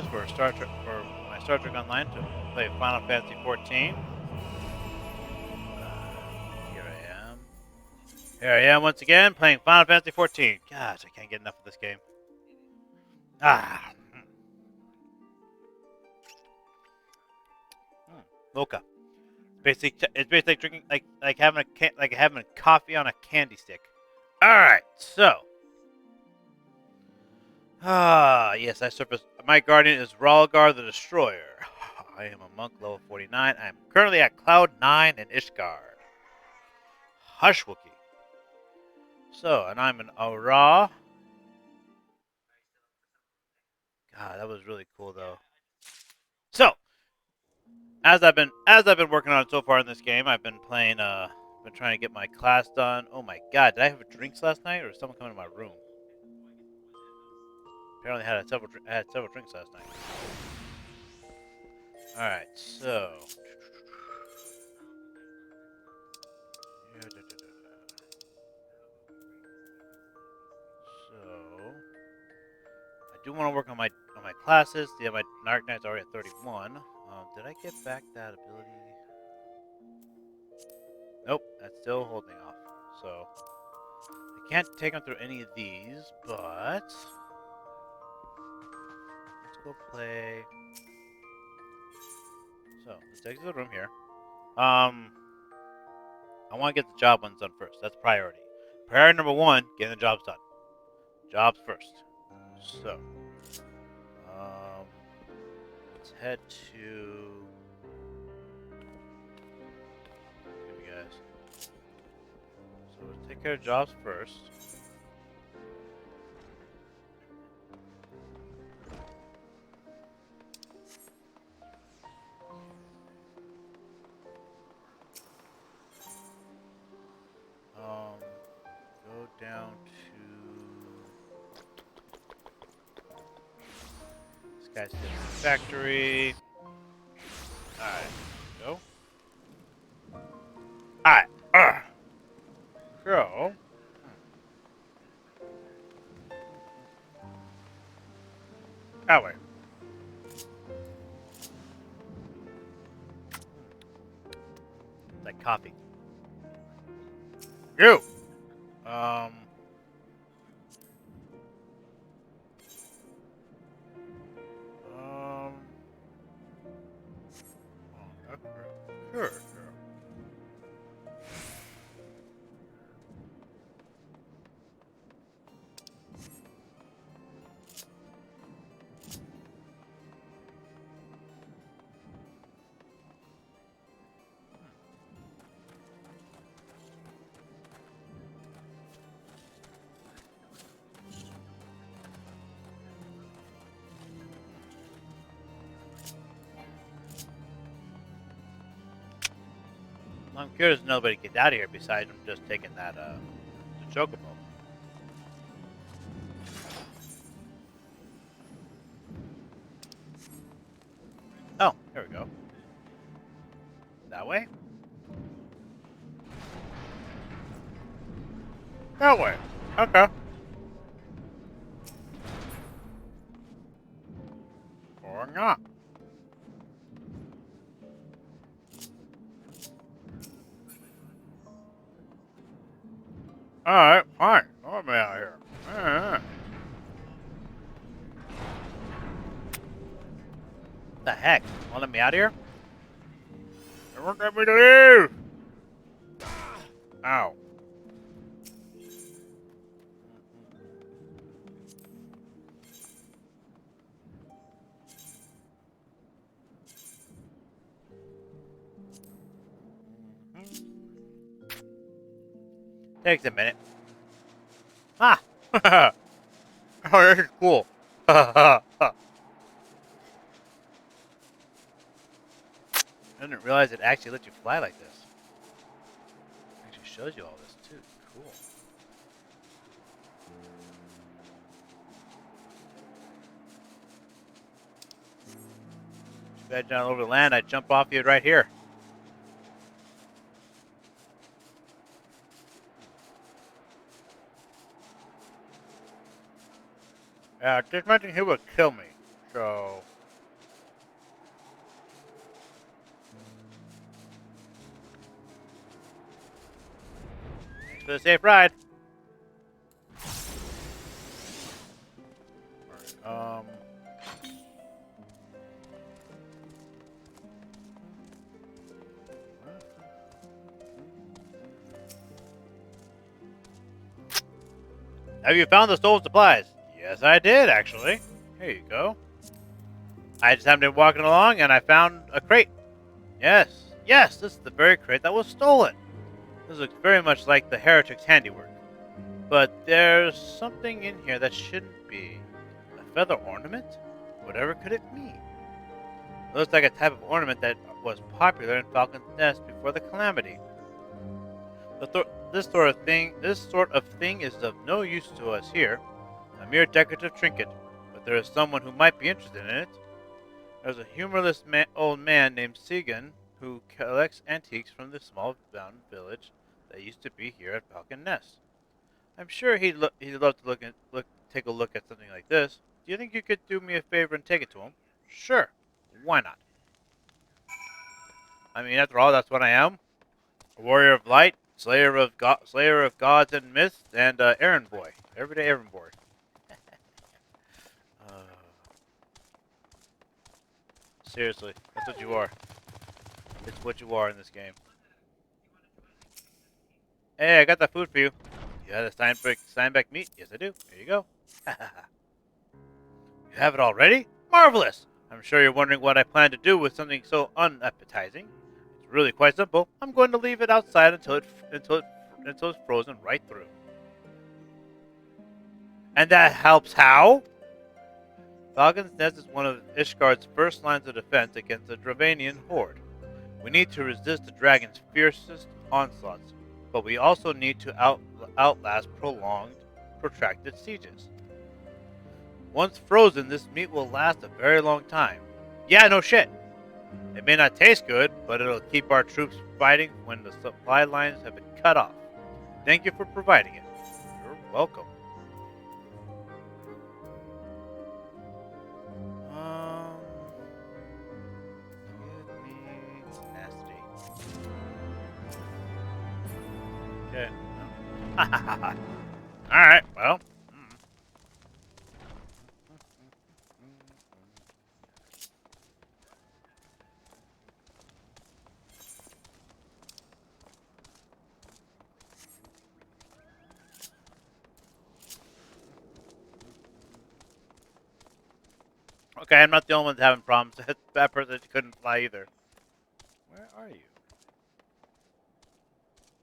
For Star Trek for my Star Trek Online to play Final Fantasy XIV. Here I am. Here I am once again playing Final Fantasy XIV. Gosh, I can't get enough of this game. Ah, mocha. It's basically like drinking like having a coffee on a candy stick. All right, so yes, I surfaced. My guardian is Ralgar the Destroyer. I am a monk level 49. I am currently at Cloud 9 in Ishgard. Hush Wookie. So, and I'm an Aura. God, that was really cool though. So, as I've been working on it so far in this game, I've been playing been trying to get my class done. Oh my god, did I have drinks last night or did someone come into my room? Apparently I had several drinks last night. Alright, so so I do want to work on my classes. Yeah, my Narc Knight's already at 31. Did I get back that ability? Nope, that's still holding off. So I can't take them through any of these, but let's go play. So let's exit the room here. I want to get the job ones done first. That's priority. Priority number one: getting the jobs done. Jobs first. So let's head to. Give you guys. So let's take care of jobs first. Go down to this guy's factory. Alright, go. Alright, go. That way. Like coffee. You! Um. Um. Oh, that's sure. I'm curious to know nobody get out of here besides them just taking that the chocobo. Oh, here we go. That way? That way. Okay. Or not. Alright, fine. Let me out here. What the heck? Want to let me out of here? They won't let me leave! Ow. Takes a minute. Ah! Oh, this is cool. I didn't realize it actually lets you fly like this. It actually shows you all this too. Cool. If you head down over the land, I'd jump off you right here. Just mentioned he would kill me. go. Thanks for the safe ride. Alright, have you found the stolen supplies? Yes, I did, actually. Here you go. I just happened to be walking along and I found a crate. Yes, yes, this is the very crate that was stolen. This looks very much like the heretic's handiwork. But there's something in here that shouldn't be. A feather ornament? Whatever could it mean? It looks like a type of ornament that was popular in Falcon's Nest before the calamity. This sort of thing is of no use to us here, a mere decorative trinket, but there is someone who might be interested in it. There's a humorless old man named Segan who collects antiques from the small mountain village that used to be here at Falcon Nest. I'm sure he'd love to take a look at something like this. Do you think you could do me a favor and take it to him? Sure. Why not? I mean, after all, that's what I am. A warrior of light, slayer of gods and myths, and errand boy. Everyday errand boy. uh, seriously, that's what you are. It's what you are in this game. Hey, I got that food for you. You have the Steinbeck meat? Yes, I do. Here you go. You have it already? Marvelous! I'm sure you're wondering what I plan to do with something so unappetizing. It's really quite simple. I'm going to leave it outside until it's frozen right through. And that helps how? Falcon's Nest is one of Ishgard's first lines of defense against the Dravanian horde. We need to resist the dragon's fiercest onslaughts, but we also need to outlast protracted sieges. Once frozen, this meat will last a very long time. Yeah, no shit. It may not taste good, but it'll keep our troops fighting when the supply lines have been cut off. Thank you for providing it. You're welcome. Tenacity. Okay. Alright, well. Okay, I'm not the only one having problems. That person couldn't fly either. Where are you?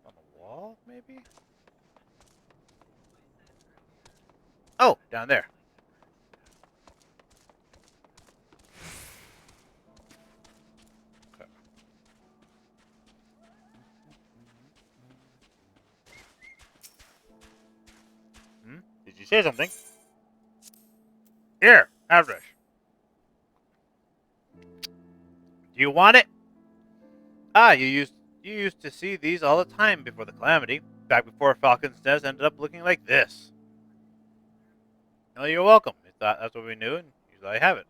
On the wall, maybe? Oh, down there. Okay. Did you say something? Here, have this. Do you want it? Ah, you used to see these all the time before the calamity. Back before Falcon's Nest ended up looking like this. Oh, you're welcome. You thought that's what we knew, and you thought I have it.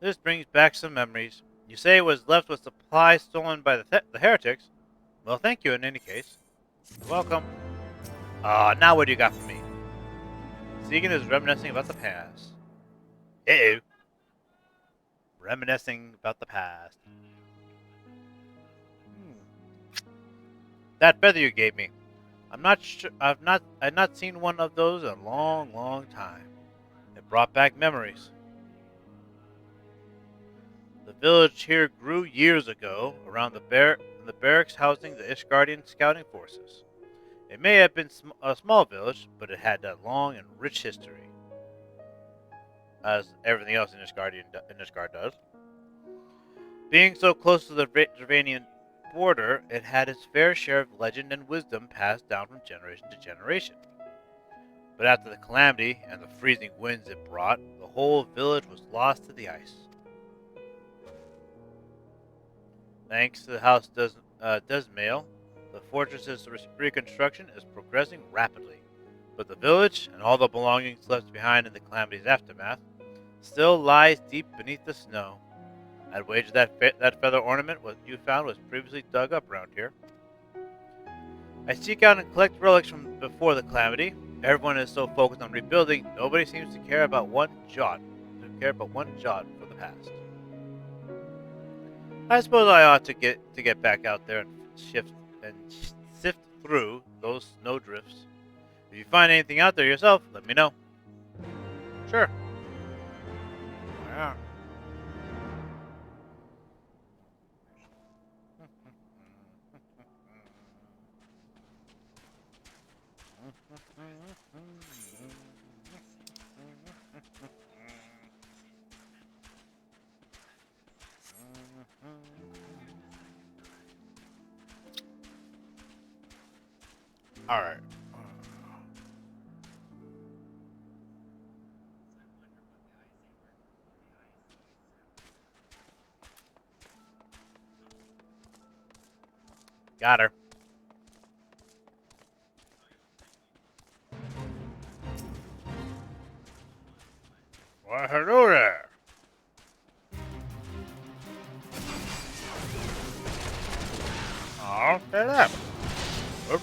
This brings back some memories. You say it was left with supplies stolen by the heretics. Well, thank you in any case. You're welcome. Now what do you got for me? Segan is reminiscing about the past. Uh-oh. Reminiscing about the past. That feather you gave me. I've not seen one of those in a long, long time. It brought back memories. The village here grew years ago around the barracks housing the Ishgardian scouting forces. It may have been a small village, but it had a long and rich history, as everything else in Ishgard does. Being so close to the Dravanian border, it had its fair share of legend and wisdom passed down from generation to generation. But after the calamity and the freezing winds it brought, the whole village was lost to the ice. Thanks to the House Desmail, the fortress's reconstruction is progressing rapidly. But the village and all the belongings left behind in the calamity's aftermath, still lies deep beneath the snow. I'd wager that feather ornament what you found was previously dug up around here. I seek out and collect relics from before the calamity. Everyone is so focused on rebuilding, nobody seems to care about one jot for the past. I suppose I ought to get back out there and sift through those snowdrifts. If you find anything out there yourself, let me know. Sure. Yeah. All right. Got her. Well, hello there. Oh, shut up. Oops.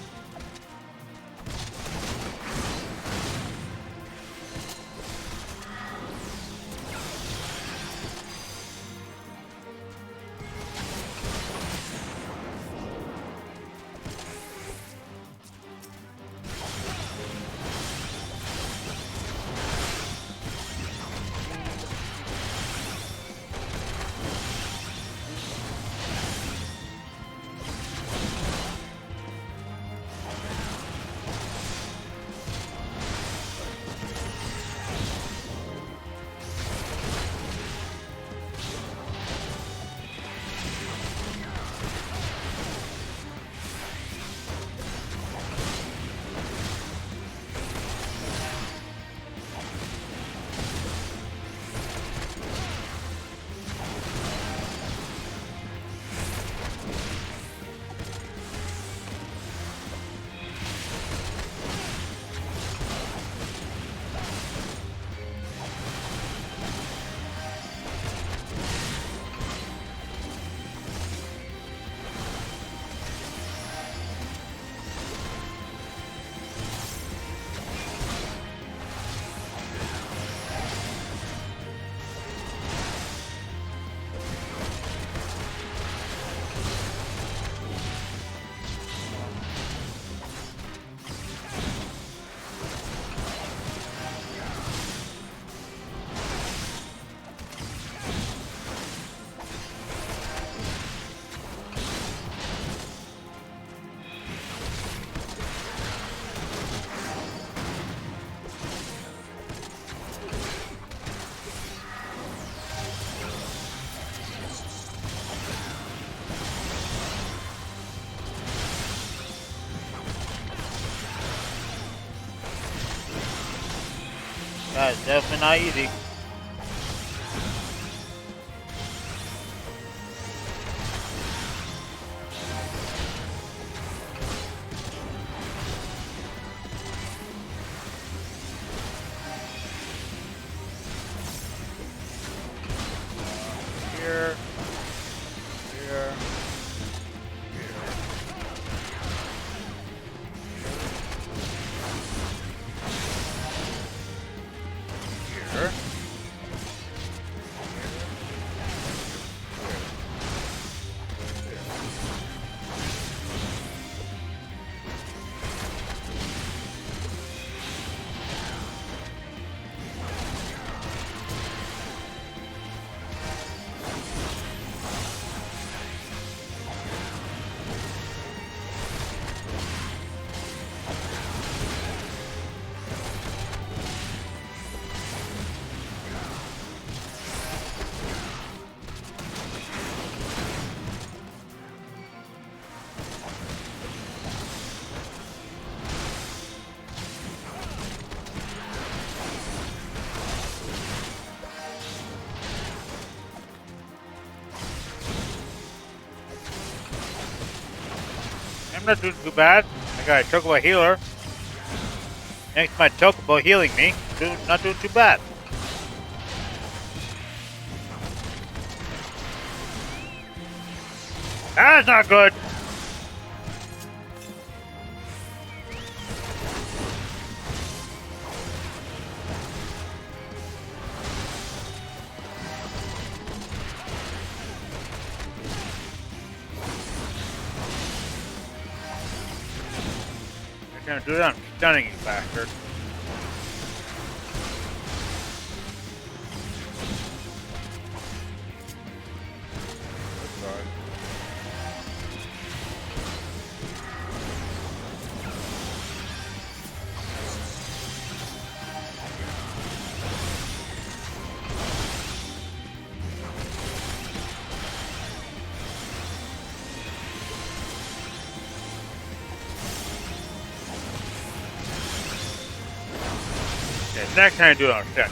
That is definitely not easy. Here. Here. Here. I'm not doing too bad. I got a chocobo healer. Thanks to my chocobo healing me. Not doing too bad. That's not good. I can't do that. I'm stunning you, bastard. Next time I do it on set.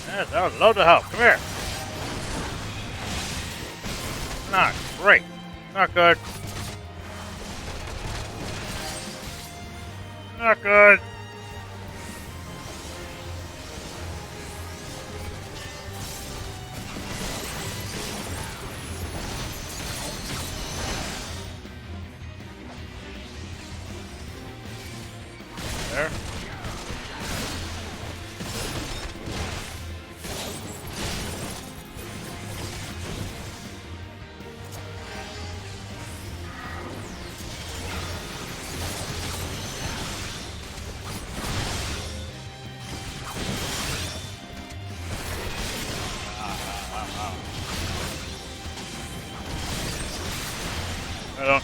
Yes, that was loads of help. Come here. Not great. Not good. Not good. There.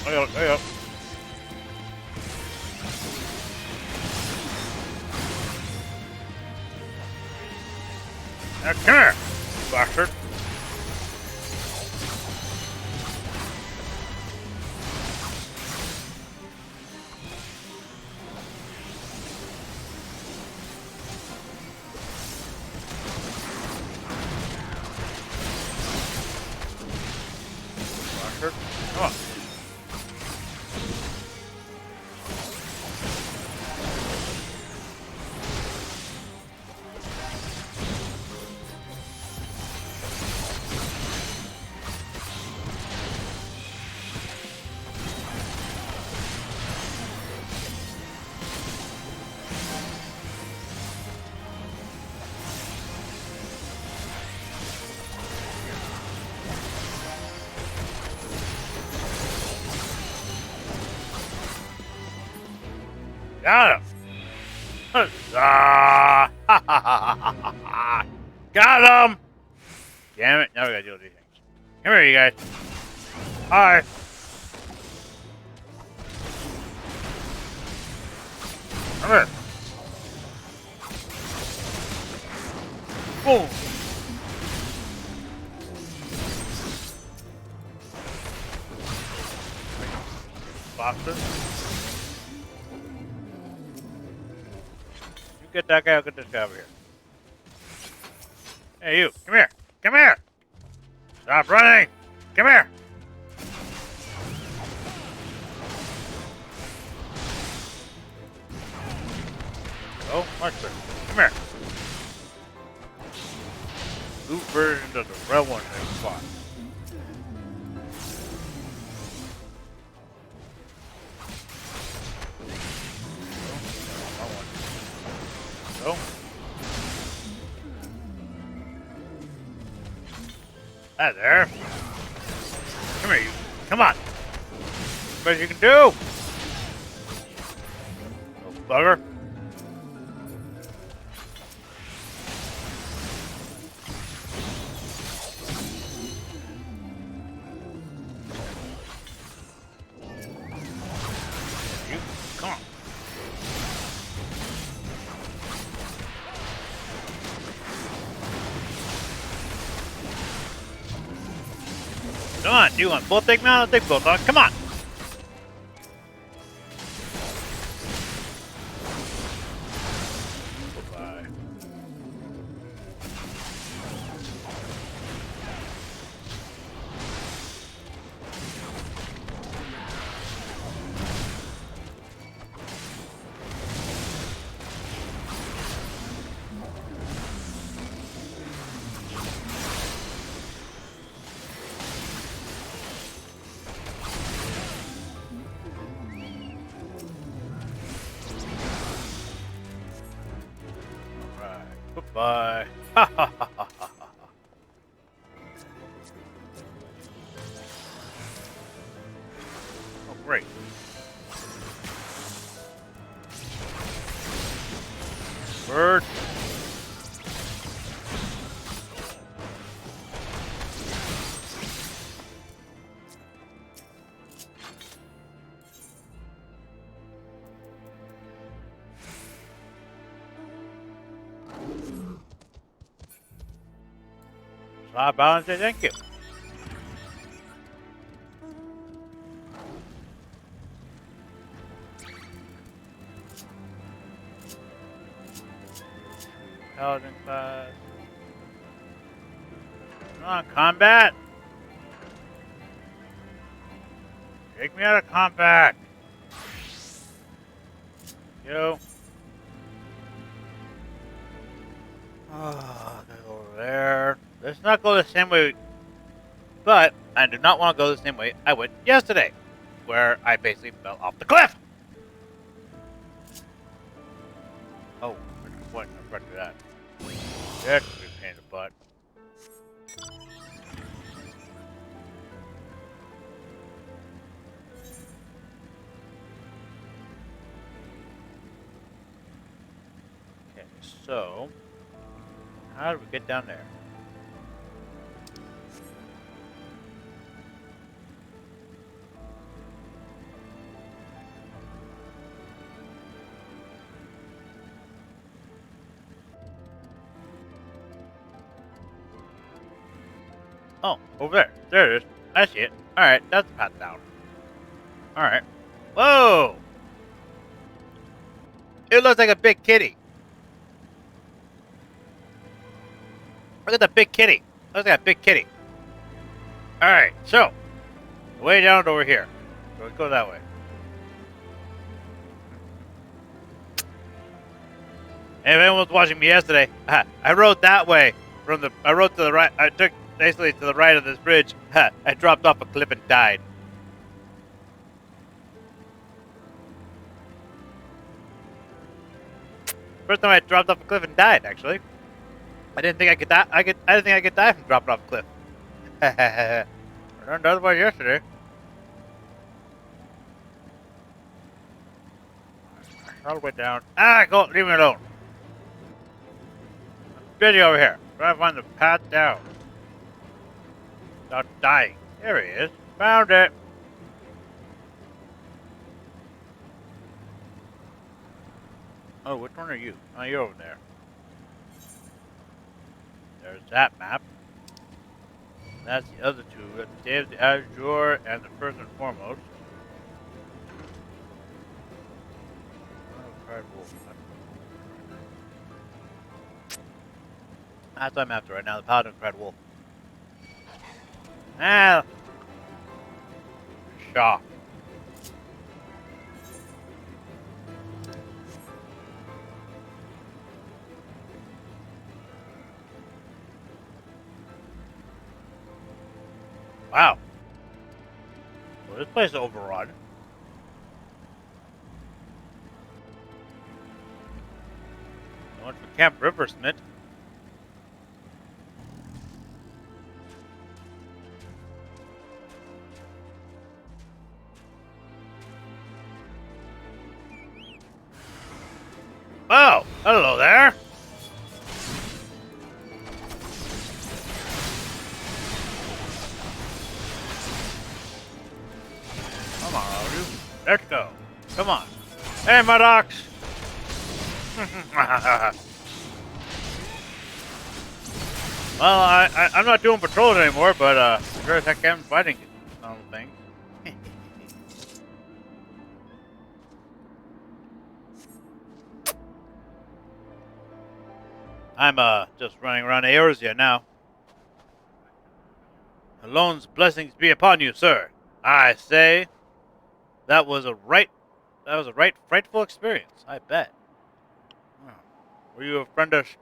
Hey up. Now come here, bastard. Bastard. Come on. Got him! Huzzah! Got him! Damn it, now we gotta deal with these things. Come here, you guys. Hi. Come here. Boom! Bastard. Get that guy, I'll get this guy over here. Hey, you, come here. Come here. Stop running. Come here. Oh, much better. Come here. Loot version of the red one thing spot. So. Hi there. Come here, you. Come on. Best you can do. Oh, bugger. You. Come on. Come on, do you want both take me on? I'll take both on. Come on. Goodbye. Goodbye. Ha ha ha ha ha ha. Oh, great. Bird. Stop by and say thank you. Paladin class. Come on, combat! Take me out of combat! Yo. Oh, gotta go over there. Let's not go the same way, but I do not want to go the same way I went yesterday, where I basically fell off the cliff. Oh, good point. I forgot to do that. That's a big pain in the butt. Okay, so how do we get down there? Oh, over there. There it is. I see it. Alright, that's the path down. Alright. Whoa! It looks like a big kitty. Look at the big kitty. Looks like a big kitty. Alright, so way down over here. So let's go that way. And if anyone was watching me yesterday, I rode that way I rode to the right. I took basically to the right of this bridge. I dropped off a cliff and died. First time I dropped off a cliff and died, actually. I didn't think I could die. I didn't think I could die from dropping off a cliff. I learned otherwise yesterday. All the way down. Go, leave me alone. I'm busy over here. Trying to find the path down. Without dying. There he is. Found it. Oh, which one are you? Oh, you're over there. There's that map. That's the other two. That's Dave the Azure and the First and Foremost. That's what I'm after right now, the Paladin Cried Wolf. Shaw. Wow. Well, this place is overrun. Going for Camp Riversmith. Oh, hello there. Come on, Odu. Let's go. Come on. Hey, Muddox. Well, I'm not doing patrols anymore, but sure as heck am fighting some things. I'm just running around Eorzea now. Alone's blessings be upon you, sir. I say that was a right frightful experience, I bet. Oh. Were you a friend of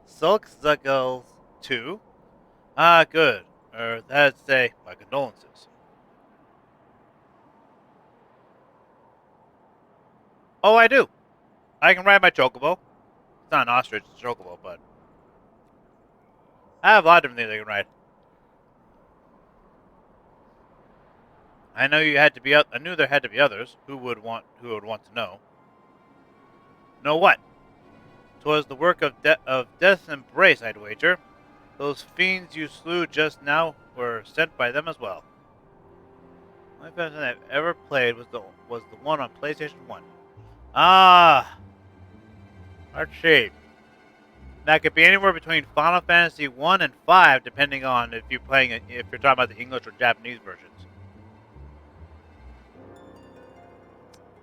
Sulkzagel's too? Ah, good. That'd say my condolences. Oh, I do. I can ride my chocobo. It's not an ostrich, it's a chocobo, but I have a lot of different things I can ride. I know you had to be. I knew there had to be others. Who would want to know? Know what? 'Twas the work of Death's embrace, I'd wager. Those fiends you slew just now were sent by them as well. The only Final Fantasy I've ever played was the one on PlayStation 1. Ah, let's see. That could be anywhere between Final Fantasy 1 and 5, depending on if you're talking about the English or Japanese versions.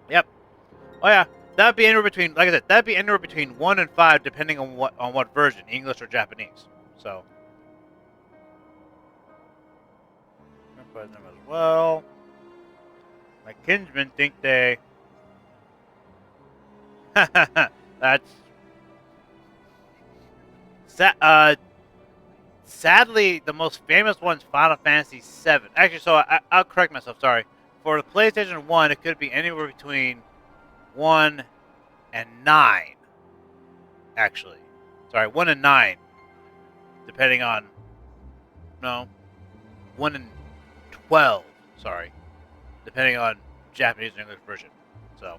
Yep. Oh yeah, that'd be anywhere between, like I said, that'd be anywhere between 1 and 5, depending on what version, English or Japanese. So. Them as well. My kinsmen think they. That's. Sadly, the most famous one's Final Fantasy VII. Actually, so I'll correct myself. Sorry. For the PlayStation 1, it could be anywhere between 1 and 9. Actually, sorry, 1 and 9, depending on. No, 1 and 12. Sorry, depending on Japanese and English version. So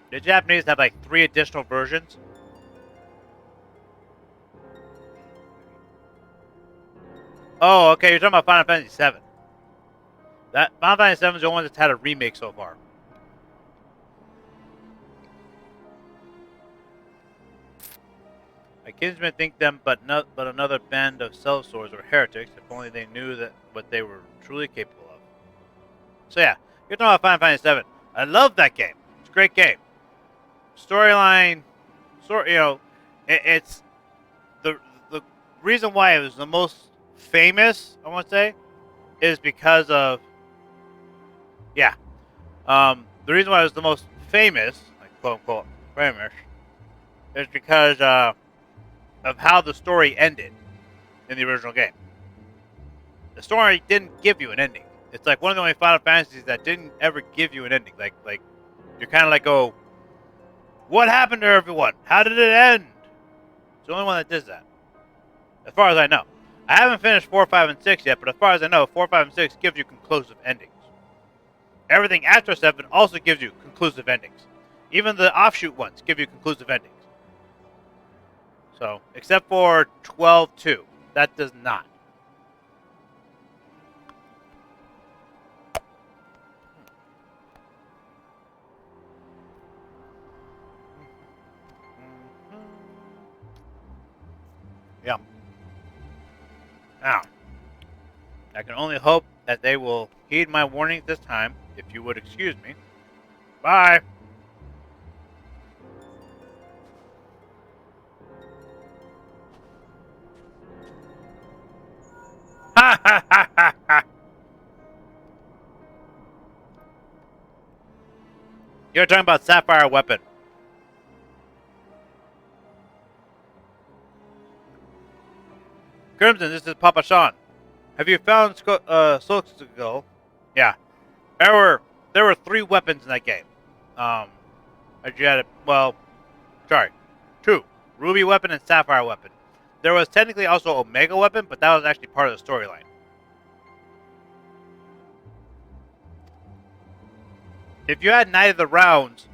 the Japanese have like 3 additional versions. Oh, okay, you're talking about Final Fantasy VII. That Final Fantasy VII is the only one that's had a remake so far. My kinsmen think them but another band of sellswords or heretics, if only they knew that what they were truly capable of. So yeah, you're talking about Final Fantasy VII. I love that game. It's a great game. Storyline, it's the reason why it was the most famous, I want to say, is because of the reason why it was the most famous, like quote unquote famous, is because of how the story ended in the original game. The story didn't give you an ending. It's like one of the only Final Fantasies that didn't ever give you an ending. Like you're kind of like, oh, what happened to everyone? How did it end? It's the only one that does that, as far as I know. I haven't finished 4, 5, and 6 yet, but as far as I know, 4, 5, and 6 gives you conclusive endings. Everything after 7 also gives you conclusive endings. Even the offshoot ones give you conclusive endings. So, except for 12-2. That does not. Yeah. Now, I can only hope that they will heed my warnings this time, if you would excuse me. Bye! Ha ha ha ha ha! You're talking about Sapphire Weapon. Crimson, this is Papa Sean. Have you found Solsticle? Yeah. There were 3 weapons in that game. You had sorry, 2. Ruby weapon and Sapphire weapon. There was technically also Omega weapon, but that was actually part of the storyline. If you had Knight of the Round,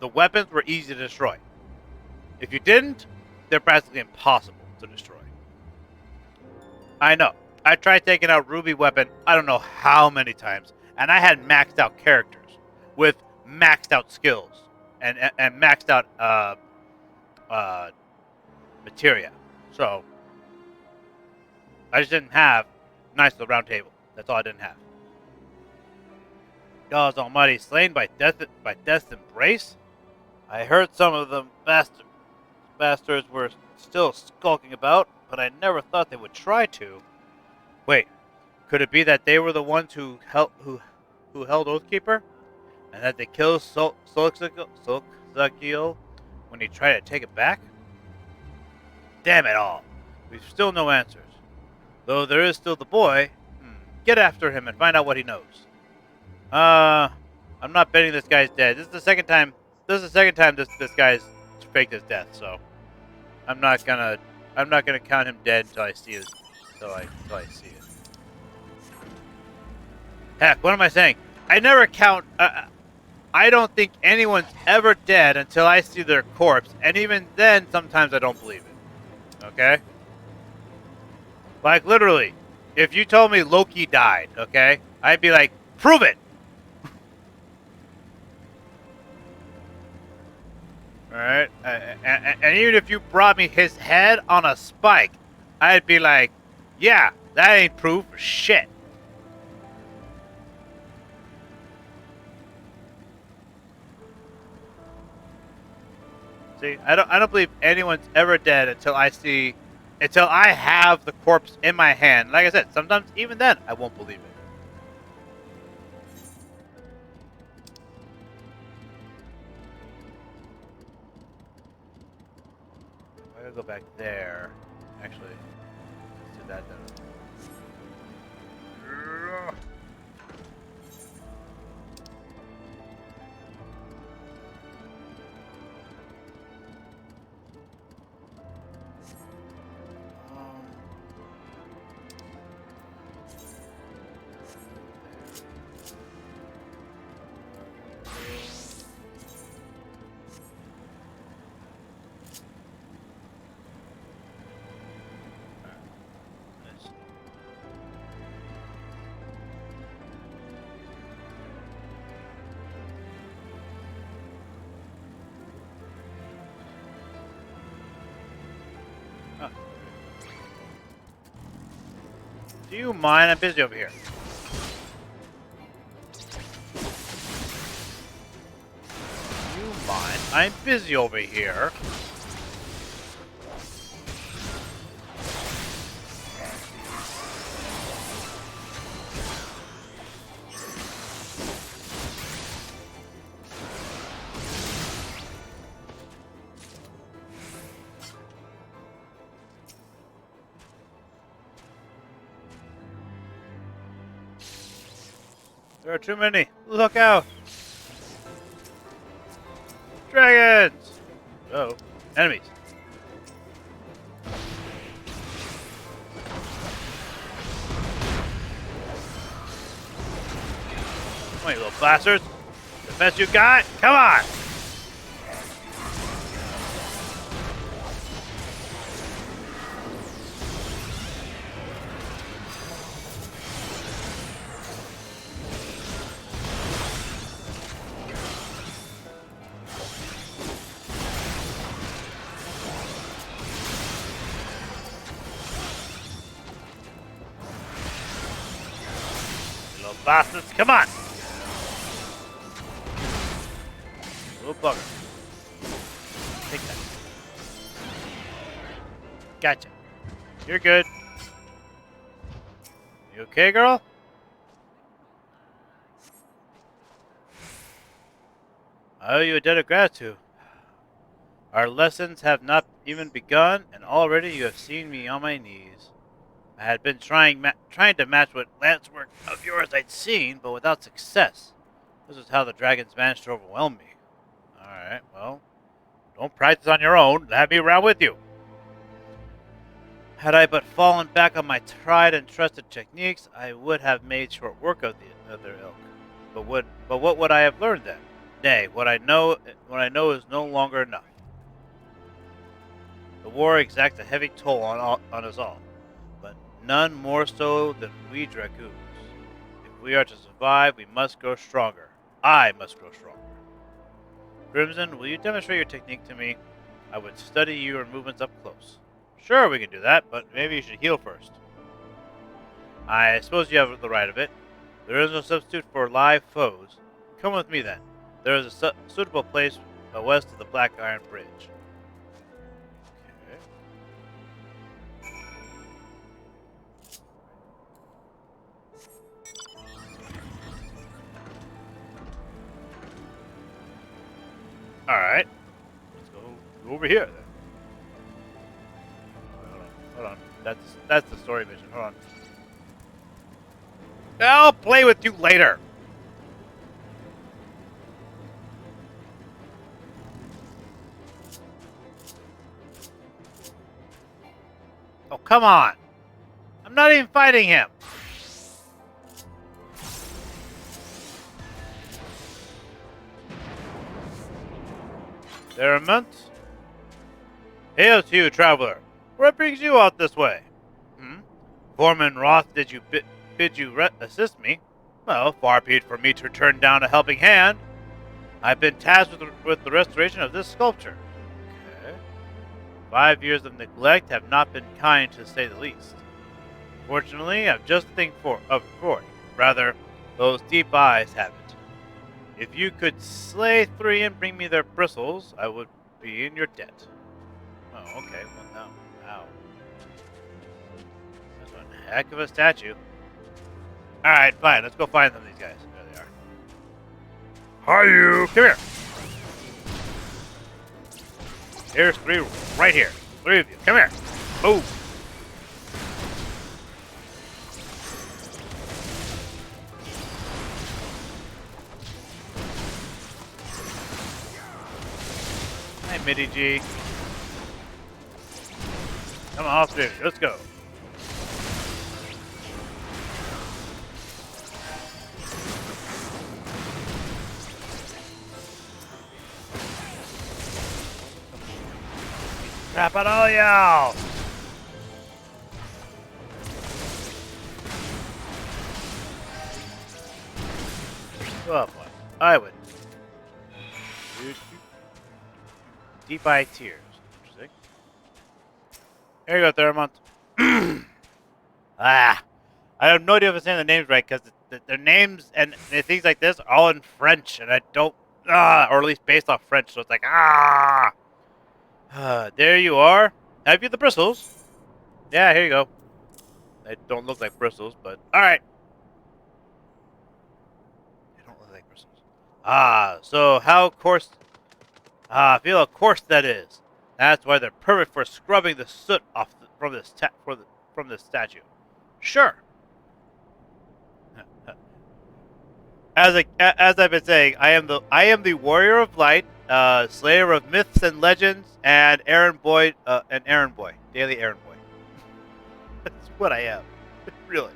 the weapons were easy to destroy. If you didn't, they're practically impossible to destroy. I know. I tried taking out Ruby weapon, I don't know how many times, and I had maxed out characters with maxed out skills and maxed out materia. So I just didn't have Knights of the Round Table. That's all I didn't have. God Almighty, slain by death's embrace. I heard some of them bastards were still skulking about, but I never thought they would try to. Wait, could it be that they were the ones who held Oathkeeper, and that they killed Solzakiel when he tried to take it back? Damn it all! We've still no answers. Though there is still the boy. Get after him and find out what he knows. I'm not betting this guy's dead. This is the second time. This guy's faked his death. So I'm not gonna count him dead until I see it. Until I see it. Heck, what am I saying? I never count. I don't think anyone's ever dead until I see their corpse, and even then, sometimes I don't believe it. Okay? Like literally, if you told me Loki died, okay, I'd be like, prove it. Alright? And even if you brought me his head on a spike, I'd be like, yeah, that ain't proof for shit. See, I don't believe anyone's ever dead until I have the corpse in my hand. Like I said, sometimes even then I won't believe it. I gotta go back there. Actually, let's do that then. Do you mind? I'm busy over here. Do you mind? I'm busy over here. There are too many. Look out! Dragons! Oh, enemies. Come on, you little bastards. The best you got? Come on! Bastards, come on! Little bugger. Take that. Gotcha. You're good. You okay, girl? I owe you a debt of gratitude. Our lessons have not even begun, and already you have seen me on my knees. I had been trying to match what lance work of yours I'd seen, but without success. This is how the dragons managed to overwhelm me. Alright, well, don't practice on your own. Have me around with you. Had I but fallen back on my tried and trusted techniques, I would have made short work of the other ilk. But what would I have learned then? Nay, what I know is no longer enough. The war exacts a heavy toll on us all. None more so than we dragoons. If we are to survive, we must grow stronger. I must grow stronger. Crimson, will you demonstrate your technique to me? I would study your movements up close. Sure, we can do that, but maybe you should heal first. I suppose you have the right of it. There is no substitute for live foes. Come with me then. There is a suitable place west of the Black Iron Bridge. Okay. Alright. Let's go over here then. Hold on. That's the story mission. Hold on. I'll play with you later. Oh, come on. I'm not even fighting him. There are months. Hail to you, traveler. What brings you out this way? Foreman Roth, did you bid you assist me? Well, far be it for me to turn down a helping hand. I've been tasked with the restoration of this sculpture. Okay. 5 years of neglect have not been kind, to say the least. Fortunately, I've just the thing for it. Rather, those deep eyes have it. If you could slay 3 and bring me their bristles, I would be in your debt. Oh, okay. Well, no. Wow. That's one heck of a statue. Alright, fine. Let's go find them, these guys. There they are. Hi, you! Come here! Here's 3 right here. 3 of you. Come here. Move! Hi, Mitty G. Come on, all 3 of you. Let's go. Crap on all y'all! Oh boy, I win. Deep Eye Tears. Interesting. Here you go, Theramont. I have no idea if I'm saying the names right, because their names and things like this are all in French, and I don't, or at least based off French, so it's like, there you are. Have you the bristles? Yeah, here you go. They don't look like bristles, but alright. They don't look like bristles. So how coarse... feel how coarse that is. That's why they're perfect for scrubbing the soot off from this statue. Sure. As I've been saying, I am the warrior of light, slayer of myths and legends, and errand boy, daily errand boy. That's what I am, really.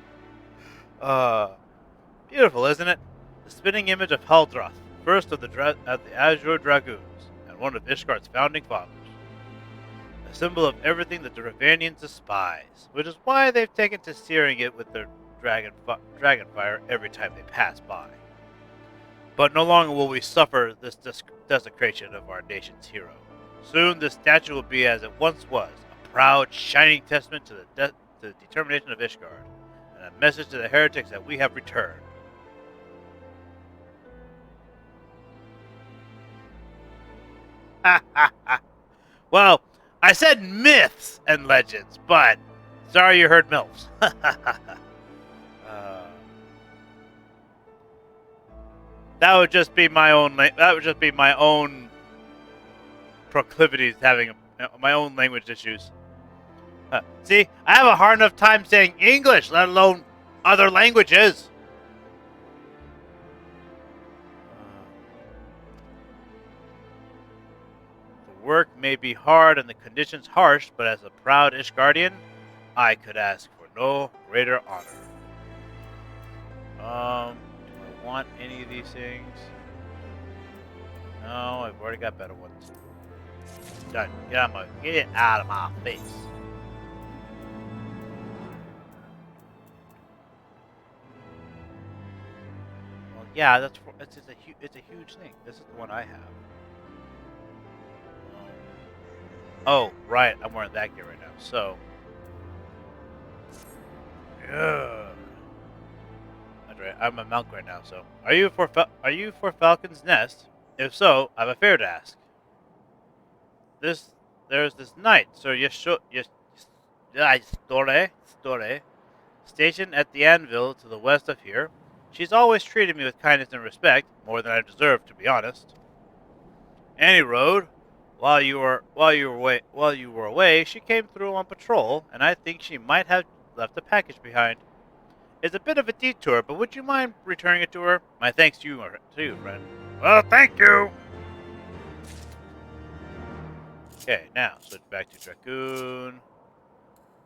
Beautiful, isn't it? The spinning image of Heldroth, first of the Azure Dragoons, and one of Ishgard's founding fathers. A symbol of everything the Dravanians despise, which is why they've taken to searing it with their dragon fire every time they pass by. But no longer will we suffer this desecration of our nation's hero. Soon this statue will be as it once was, a proud, shining testament to the determination of Ishgard, and a message to the heretics that we have returned. Ha ha ha. Well, I said myths and legends, but sorry you heard MILFs. That would just be my own. That would just be my own proclivities, having my own language issues. See, I have a hard enough time saying English, let alone other languages. The work may be hard and the conditions harsh, but as a proud Ishgardian, I could ask for no greater honor. Do I want any of these things? No, I've already got better ones. Done. Get out of my face. Yeah, it's a huge thing. This is the one I have. Oh, right. I'm wearing that gear right now. So, yeah. That's right. I'm a monk right now. So, are you for Falcon's Nest? If so, I have a favor to ask. This there's this knight, Sir Store, stationed at the anvil to the west of here. She's always treated me with kindness and respect, more than I deserve, to be honest. Any road, while you were away, she came through on patrol, and I think she might have left a package behind. It's a bit of a detour, but would you mind returning it to her? My thanks to you, friend. Well, thank you. Okay, now switch back to Dragoon.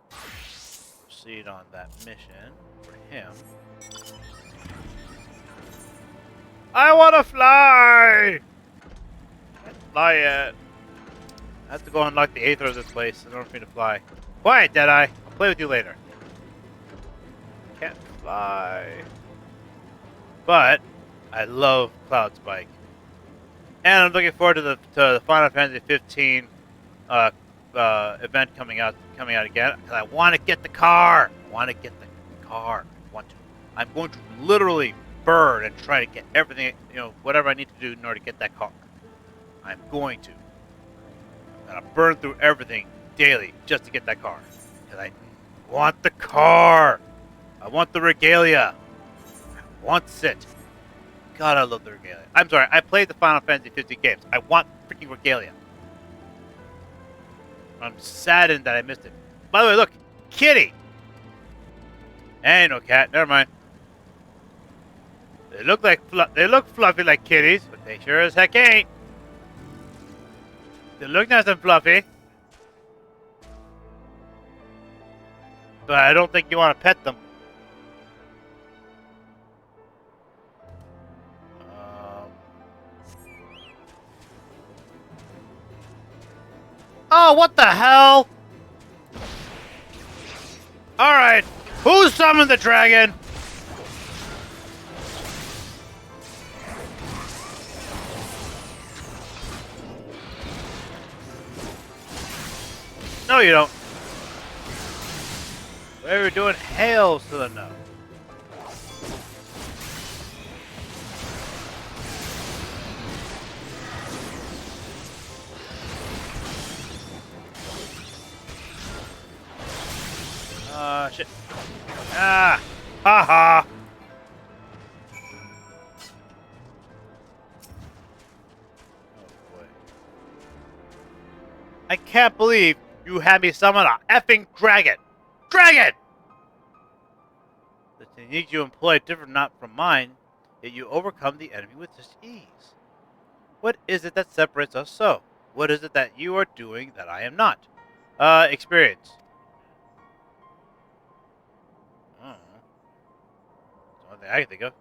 Proceed on that mission for him. I want to fly! Can't fly yet. I have to go unlock the Aether of this place in order for me to fly. Quiet, Deadeye. I'll play with you later. Can't fly. But I love Cloud Spike. And I'm looking forward to the Final Fantasy XIV event coming out again. Because I want to get the car. I'm going to literally burn and try to get everything, whatever I need to do in order to get that car. I'm going to. I'm going to burn through everything daily just to get that car. Because I want the car. I want the regalia. I want it. God, I love the regalia. I'm sorry, I played the Final Fantasy XV games. I want freaking regalia. I'm saddened that I missed it. By the way, look, kitty. Ain't no cat. Never mind. They look fluffy like kitties, but they sure as heck ain't. They look nice and fluffy, but I don't think you want to pet them. Oh, what the hell? Alright, who summoned the dragon? No, you don't. Whatever you're doing, hails to the no. Shit. Ah! Ha-ha! Oh, boy. I can't believe you had me summon a effing dragon! Dragon! The technique you employ different not from mine, yet you overcome the enemy with such ease. What is it that separates us so? What is it that you are doing that I am not? Experience. I can think of.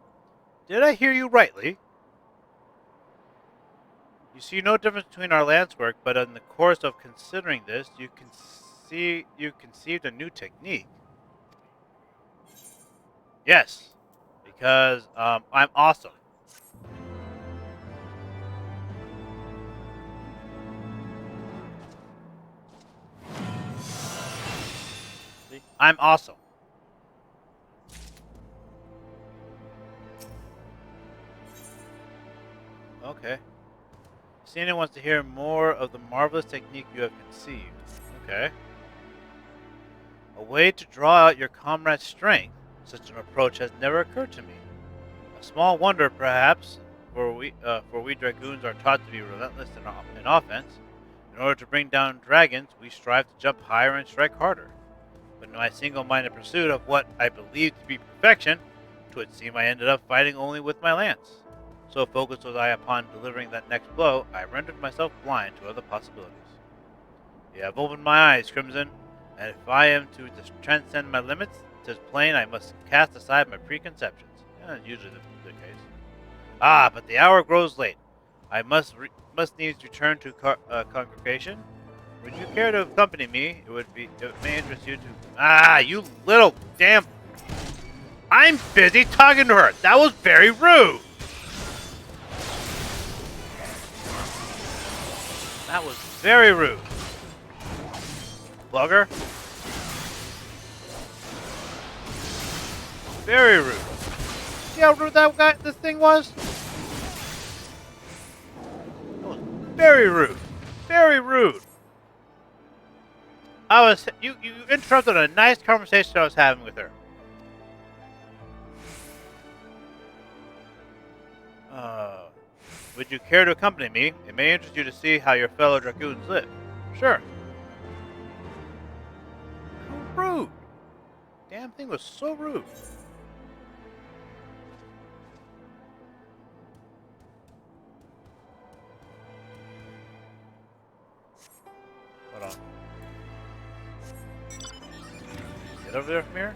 Did I hear you rightly? You see no difference between our lance work, but in the course of considering this, you conceived a new technique. Yes, because I'm awesome. See? I'm awesome. Okay. Cena wants to hear more of the marvelous technique you have conceived. Okay. A way to draw out your comrade's strength. Such an approach has never occurred to me. A small wonder, perhaps, for we dragoons are taught to be relentless in offense. In order to bring down dragons, we strive to jump higher and strike harder. But in my single-minded pursuit of what I believed to be perfection, 'twould seem I ended up fighting only with my lance. So focused was I upon delivering that next blow, I rendered myself blind to other possibilities. You have opened my eyes, Crimson, and if I am to transcend my limits, 'tis plain I must cast aside my preconceptions. Yeah, that's usually the case. Ah, but the hour grows late. I must needs return to congregation. Would you care to accompany me? It may interest you to... Ah, you little damn... I'm busy talking to her. That was very rude. That was very rude. Blogger. Very rude. See how rude this thing was? That was very rude. Very rude. You interrupted a nice conversation I was having with her. Would you care to accompany me? It may interest you to see how your fellow dragoons live. Sure. How rude. Damn thing was so rude. Hold on. Get over there from here?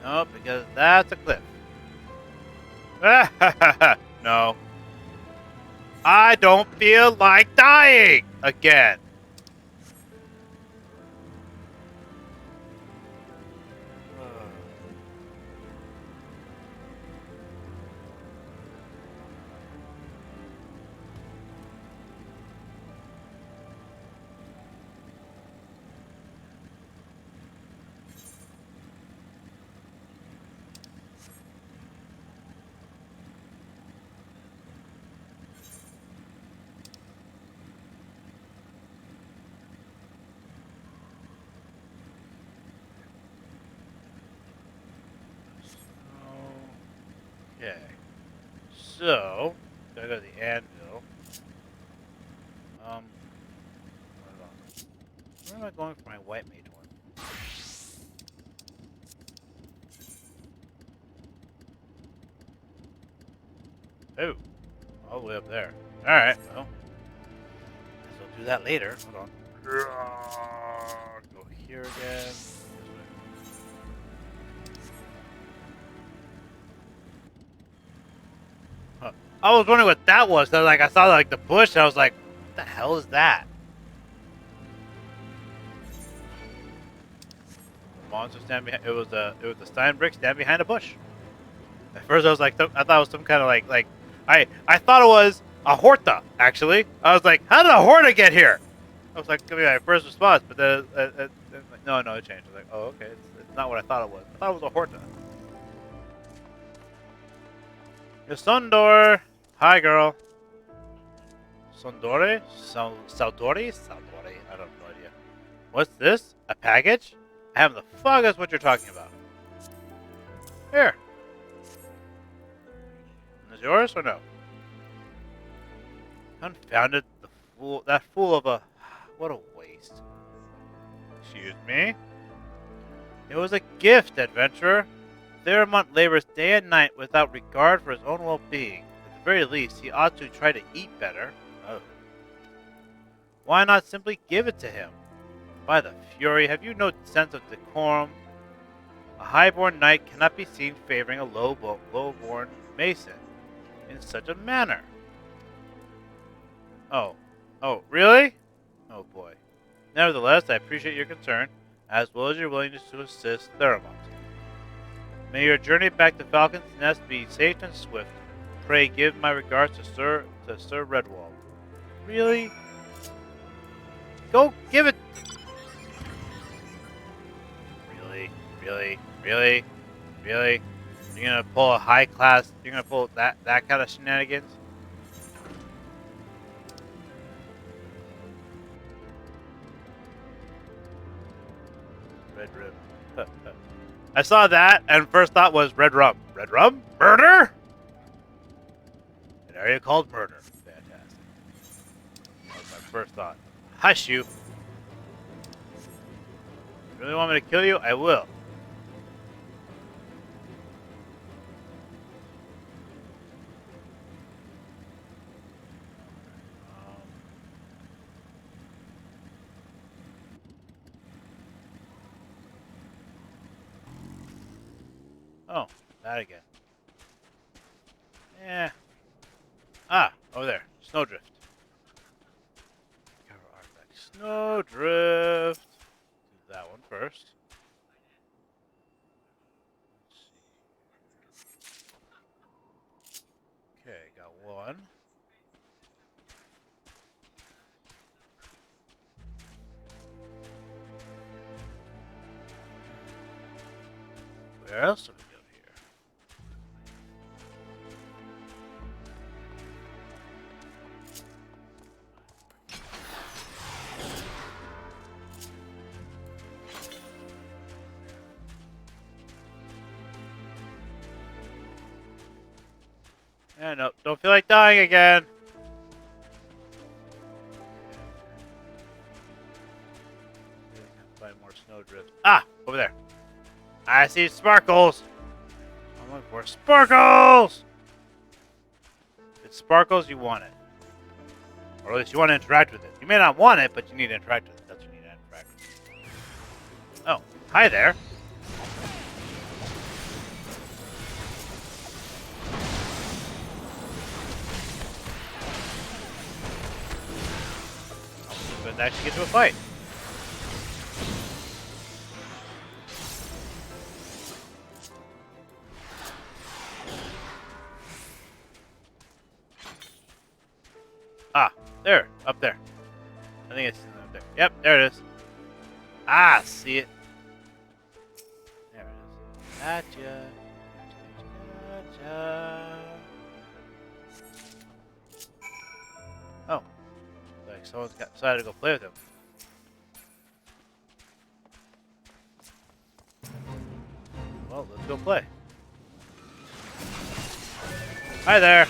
No, because that's a cliff. No. I don't feel like dying again. Okay. So, gotta go to the anvil. Hold on. Where am I going for my white mage one? Oh, all the way up there. Alright, well. Guess I'll do that later. Hold on. Go here again. Huh. I was wondering what that was. I saw like the bush and I was like, what the hell is that? The monster stand behind it was a Stein brick stand behind a bush. At first I was like, I thought it was some kind of I thought it was a Horta, actually. I was like, how did a Horta get here? I was like, gonna be my first response, but then no, it changed. I was like, oh, okay, it's not what I thought it was. I thought it was a Horta. Sondor! Hi, girl. Sondore? Saudori? Saudori? I don't have no idea. What's this? A package? I have the foggiest what you're talking about. Here. Is yours or no? Confounded the fool. That fool of a. What a waste. Excuse me? It was a gift, adventurer. Theramont labors day and night without regard for his own well-being. At the very least, he ought to try to eat better. Oh. Why not simply give it to him? By the Fury, have you no sense of decorum? A highborn knight cannot be seen favoring a lowborn mason in such a manner. Oh. Oh, really? Oh boy. Nevertheless, I appreciate your concern, as well as your willingness to assist Theramont. May your journey back to Falcon's Nest be safe and swift. Pray give my regards to Sir Redwall. Really? Go give it. Really? You're gonna pull a high class? You're gonna pull that kind of shenanigans? Red rib. I saw that, and first thought was red rum. Red rum? Murder? An area called murder. Fantastic. That was my first thought. Hush you. You really want me to kill you? I will. Oh, that again. Yeah. Ah, over there. Snowdrift. Cover artifact. Snowdrift. Do that one first. Let's see. one. Where else do we go here? Yeah, no, don't feel like dying again. Find more snowdrift. Ah, over there. I see sparkles. I'm looking for sparkles. If it's sparkles, you want it, or at least you want to interact with it. You may not want it, but you need to interact with it. That's what you need to interact with it. Oh, hi there. But actually get to a fight. Ah, there, up there. I think it's up there. Yep, there it is. Ah, see it. There it is. Gotcha. Gotcha. Oh, like someone's decided to go play with him. Well, let's go play. Hi there.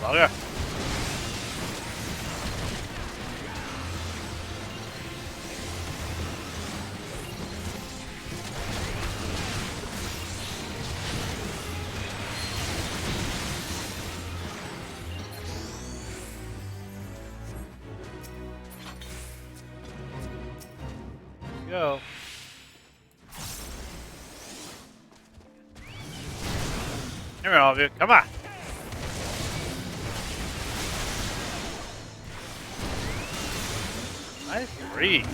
Well, yeah. Go. Here, all of you. Come on. Nice breathe.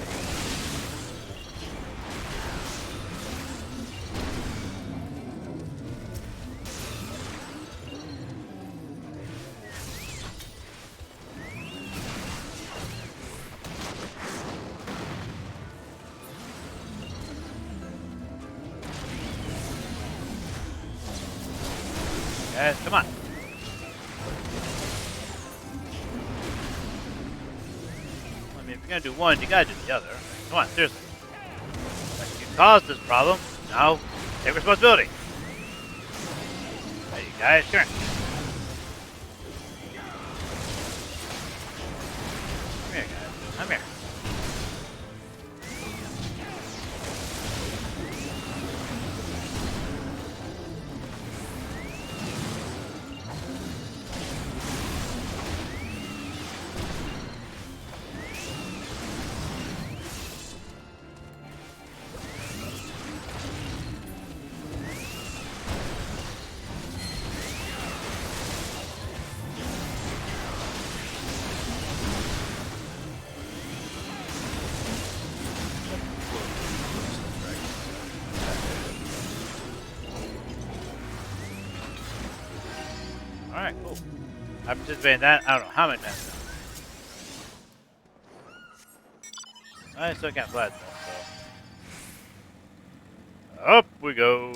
Guys, come on. I mean, if you're gonna do one, you gotta do the other. Come on, seriously. You caused this problem. Now, take responsibility. Hey, you guys, come here. Come here, guys. Come here. Alright, cool. I participated in that, I don't know how many times now. I still can't fly though, so. Up we go.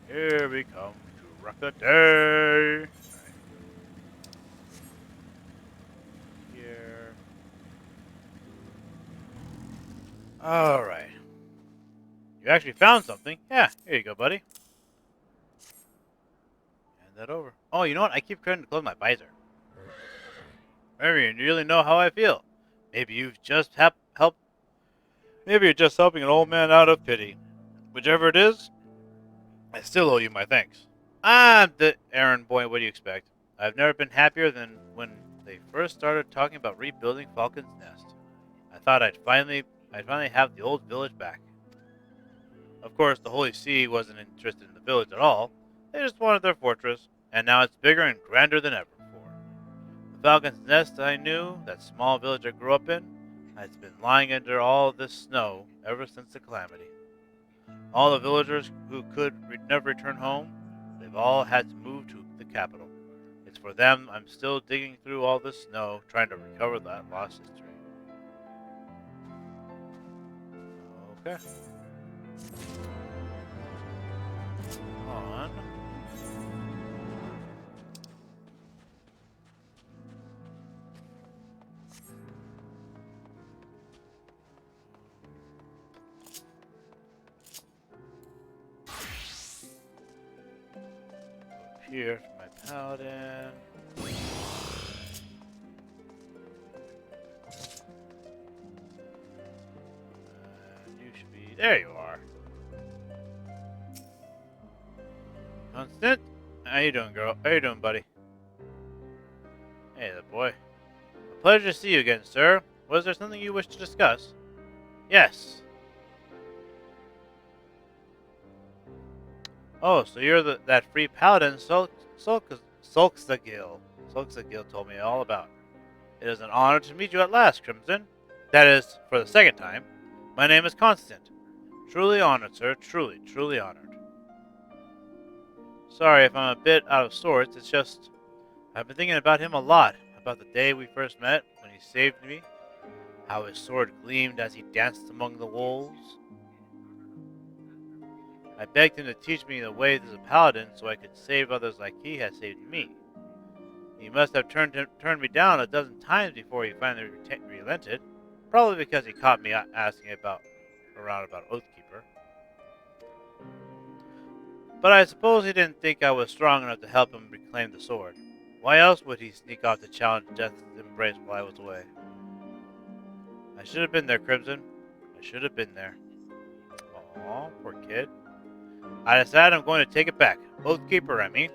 Here we come to rock the day. Right. Here. Alright. You actually found something. Yeah, here you go, buddy. Hand that over. Oh, you know what? I keep forgetting to close my visor. Maybe you really know how I feel. Maybe you've just helped. Maybe you're just helping an old man out of pity. Whichever it is, I still owe you my thanks. I'm the errand boy. What do you expect? I've never been happier than when they first started talking about rebuilding Falcon's Nest. I thought I'd finally have the old village back. Of course, the Holy See wasn't interested in the village at all. They just wanted their fortress, and now it's bigger and grander than ever before. The Falcon's Nest I knew, that small village I grew up in, has been lying under all this snow ever since the calamity. All the villagers who never return home, they've all had to move to the capital. It's for them I'm still digging through all this snow, trying to recover that lost history. Okay. On. Up here for my paladin. You should be. There you are. Constant? How you doing, girl? How you doing, buddy? Hey there, boy. A pleasure to see you again, sir. Was there something you wish to discuss? Yes. Oh, so you're that free paladin Sulkstagil. Sulkstagil told me all about. It is an honor to meet you at last, Crimson. That is, for the second time. My name is Constant. Truly honored, sir. Truly, truly honored. Sorry if I'm a bit out of sorts. It's just I've been thinking about him a lot. About the day we first met, when he saved me. How his sword gleamed as he danced among the wolves. I begged him to teach me the ways as a paladin so I could save others like he has saved me. He must have turned me down a dozen times before he finally relented. Probably because he caught me asking around about Oathkeeper. But I suppose he didn't think I was strong enough to help him reclaim the sword. Why else would he sneak off to challenge Death's embrace while I was away? I should have been there, Crimson. I should have been there. Aw, poor kid. I decided I'm going to take it back. Oathkeeper, I mean.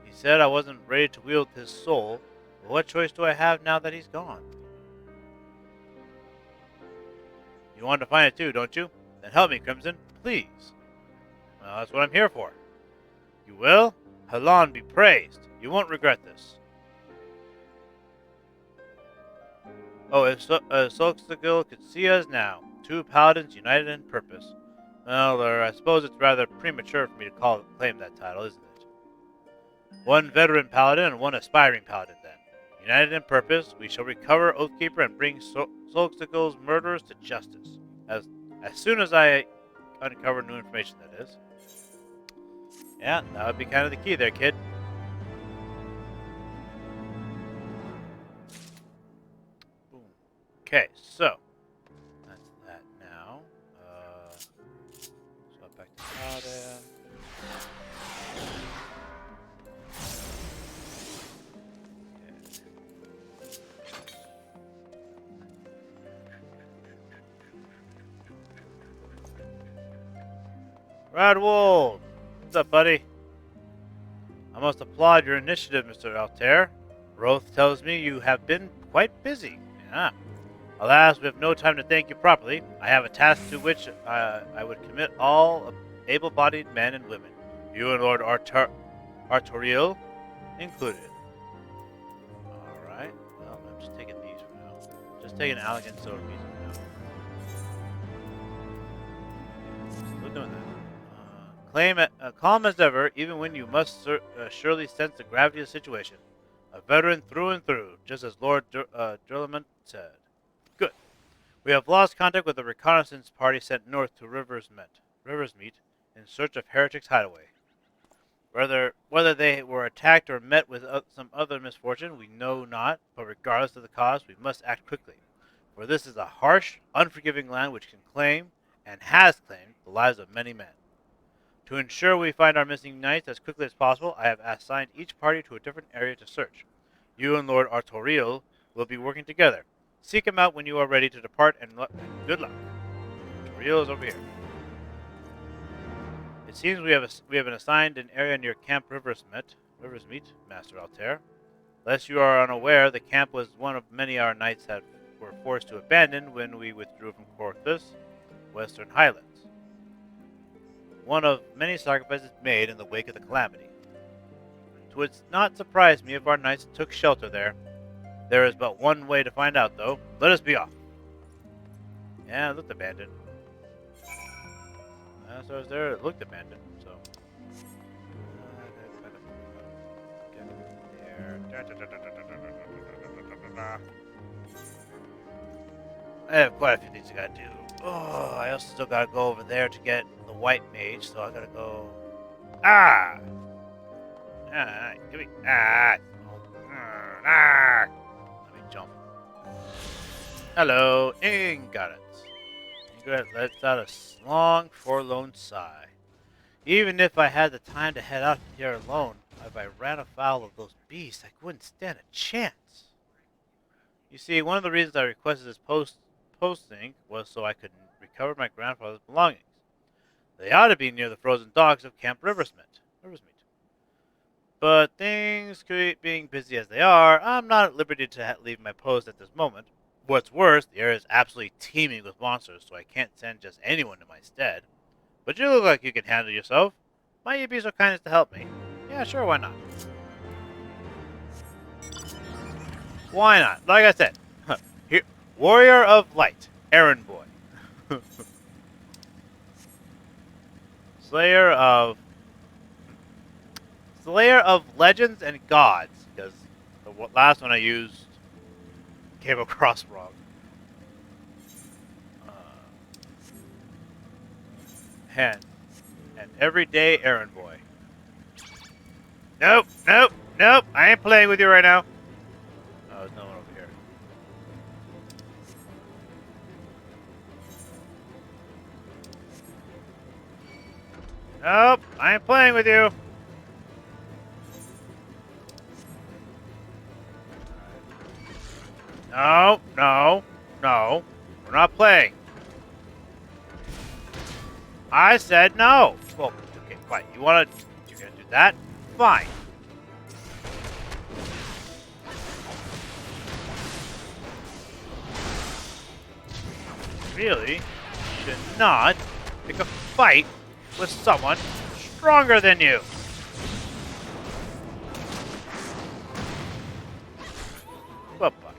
He said I wasn't ready to wield his soul, but what choice do I have now that he's gone? You want to find it too, don't you? Then help me, Crimson, please. Well, that's what I'm here for. You will? Halan be praised. You won't regret this. Oh, if Solstagil could see us now, two paladins united in purpose. Well, I suppose it's rather premature for me to claim that title, isn't it? One veteran paladin and one aspiring paladin, then. United in purpose, we shall recover Oathkeeper and bring Solstagil's murderers to justice. As soon as I uncover new information, that is. Yeah, that would be kind of the key there, kid. Boom. Okay, so that's that now. Swap back to paladin. Radwold! What's up, buddy? I must applaud your initiative, Mr. Altair. Roth tells me you have been quite busy. Yeah. Alas, we have no time to thank you properly. I have a task to which I would commit all able-bodied men and women, you and Lord Artoriel included. Alright, well, I'm just taking these for now. Just taking an elegant silver piece for now. Still doing that. Calm as ever, even when you must surely sense the gravity of the situation. A veteran through and through, just as Lord Durlamont said. Good. We have lost contact with the reconnaissance party sent north to Riversmeet in search of Heretic's hideaway. Whether they were attacked or met with some other misfortune, we know not, but regardless of the cause, we must act quickly. For this is a harsh, unforgiving land which can claim, and has claimed, the lives of many men. To ensure we find our missing knights as quickly as possible, I have assigned each party to a different area to search. You and Lord Artoriel will be working together. Seek him out when you are ready to depart, and good luck. Artoriel is over here. It seems we have been assigned an area near Camp Riversmeet, Master Altair. Lest you are unaware, the camp was one of many our knights that were forced to abandon when we withdrew from Corthus, Western Highlands. One of many sacrifices made in the wake of the calamity. It would not surprise me if our knights took shelter there. There is but one way to find out, though. Let us be off. Yeah, it looked abandoned. As I was there, it looked abandoned, so. I have quite a few things I gotta do. Oh, I also still gotta go over there to get the white mage, so I gotta go. Ah! Give me. Let me jump. Hello, Ingots. Ingrid lets out a long, forlorn sigh. Even if I had the time to head out here alone, if I ran afoul of those beasts, I wouldn't stand a chance. You see, one of the reasons I requested this posting was so I could recover my grandfather's belongings. They ought to be near the frozen docks of Camp Riversmeet. But things being busy as they are, I'm not at liberty to leave my post at this moment. What's worse, the area is absolutely teeming with monsters, so I can't send just anyone in my stead. But you look like you can handle yourself. Might you be so kind as to help me? Yeah, sure, why not? Why not? Like I said, here, Warrior of Light, errand boy. Slayer of legends and gods, because the last one I used came across wrong. An everyday errand boy. Nope. I ain't playing with you right now. Oh, there's no one over here. Nope, I ain't playing with you. No. We're not playing. I said no. Well, okay, fine. You're gonna do that? Fine. Really should not pick a fight with someone stronger than you. Bye-bye.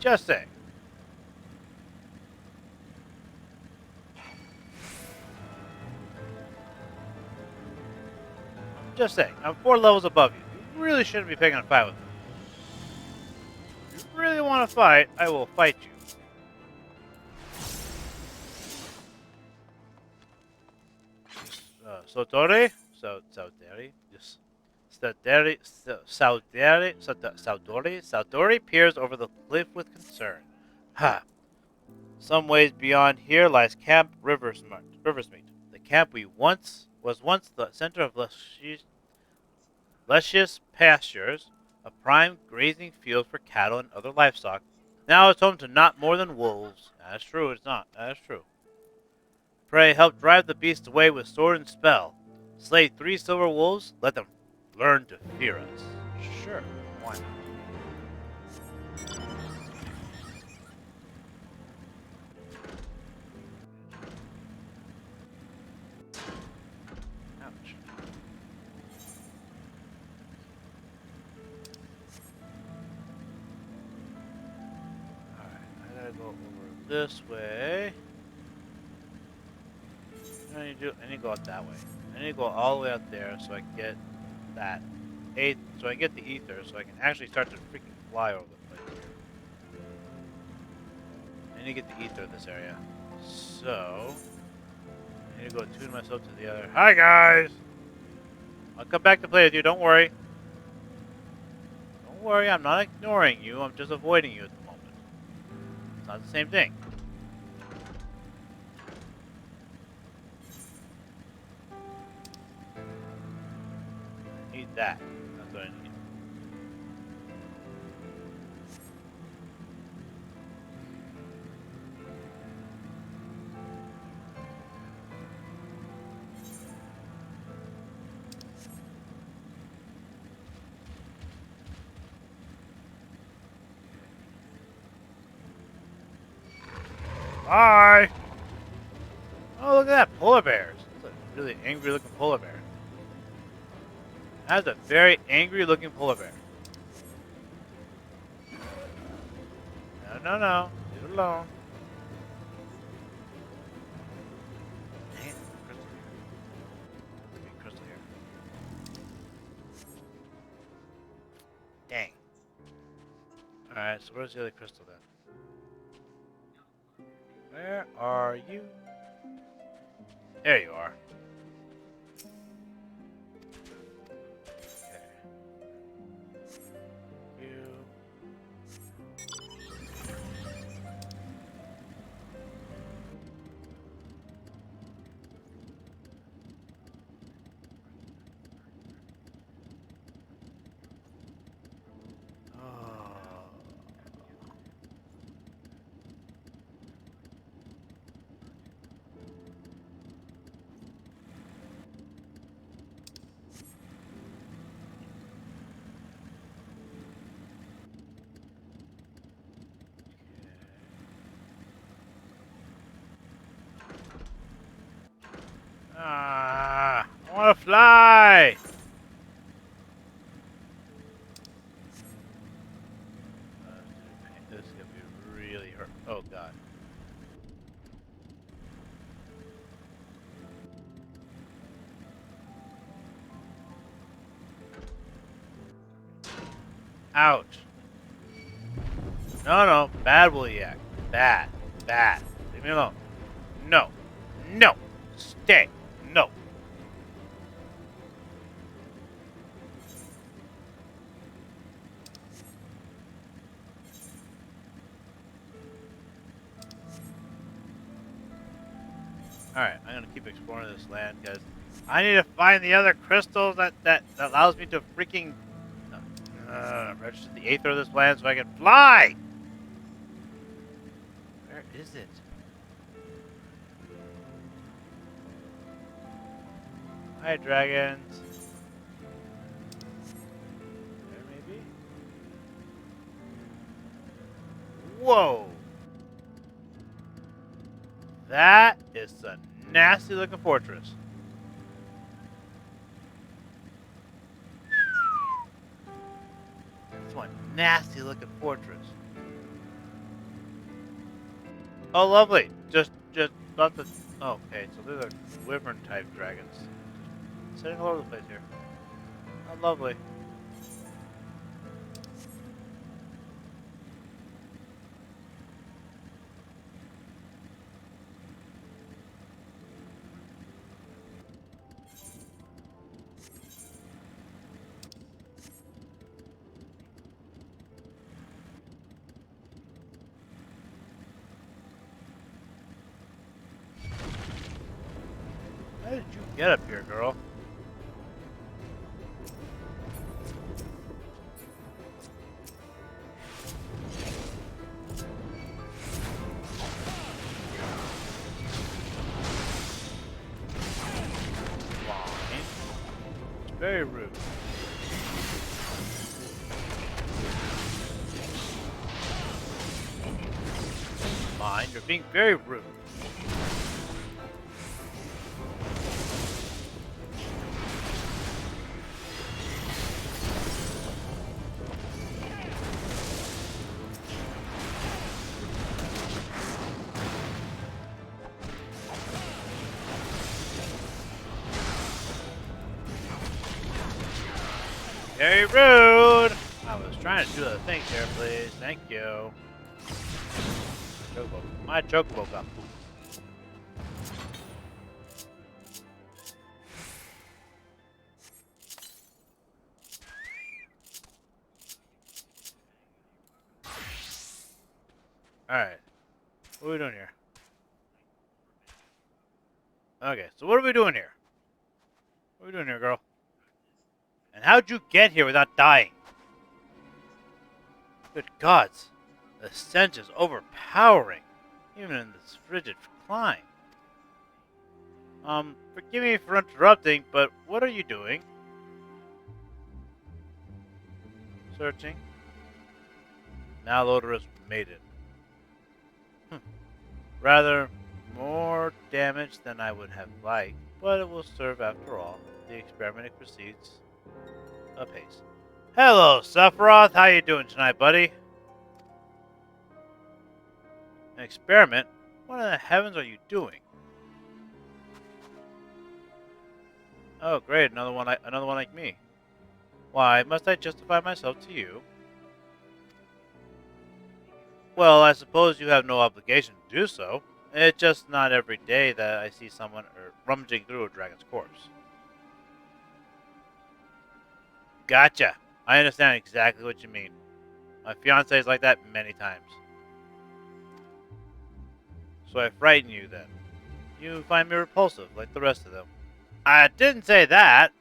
Just saying. Just saying. I'm 4 levels above you. You really shouldn't be picking a fight with me. If you really want to fight, I will fight you. Saudori? Saudori peers over the cliff with concern. Ha! Some ways beyond here lies Camp Riversmeet. The camp was once the center of luscious pastures, a prime grazing field for cattle and other livestock. Now it's home to not more than wolves. That's true, it's not. That's true. Pray help drive the beasts away with sword and spell. Slay 3 silver wolves, let them learn to fear us. Sure, why not? Ouch. Alright, I gotta go over this way. I need to go out that way. I need to go all the way out there so I can get that. So I get the ether so I can actually start to freaking fly over the place. I need to get the ether in this area. So I need to go tune myself to the other. Hi guys! I'll come back to play with you, don't worry. Don't worry, I'm not ignoring you. I'm just avoiding you at the moment. It's not the same thing. I need that. That's what I need. Bye! Oh, look at that. Polar bears. That's a really angry looking polar bear. That's a very angry looking polar bear. No. Leave it alone. Dang it. Crystal here. Give me crystal here. Dang. Alright, so where's the other crystal then? Where are you? There you are. Okay. You. Oh. Ah, I want to fly. This is gonna be really hurt. Oh god. Ouch. No, bad will yak. Bad. Leave me alone. No. Stay. No. Alright, I'm gonna keep exploring this land because I need to find the other crystals that allows me to freaking register the aether of this land so I can fly! Where is it? Hi, dragons. There maybe? Whoa! That is a nasty looking fortress. That's one nasty looking fortress. Oh, lovely. Just not the. Oh, okay, so they're the wyvern type dragons. Just sitting all over the place here. Oh, lovely. How did you get up here, girl? Fine. It's very rude. Fine, you're being very rude. Very rude! I was trying to do other things here, please. Thank you. Chocobo. My chocobo got pooped. Alright. What are we doing here? Okay, so what are we doing here? What are we doing here, girl? And how'd you get here without dying? Good gods. The stench is overpowering, even in this frigid climb. Forgive me for interrupting, but what are you doing? Searching. Malodorous maiden. Rather more damage than I would have liked, but it will serve after all. The experiment proceeds apace. Hello, Sephiroth. How you doing tonight, buddy? An experiment? What in the heavens are you doing? Oh, great, another one like me. Why must I justify myself to you? Well, I suppose you have no obligation to do so. It's just not every day that I see someone rummaging through a dragon's corpse. Gotcha. I understand exactly what you mean. My fiancé is like that many times. So I frighten you then. You find me repulsive, like the rest of them. I didn't say that.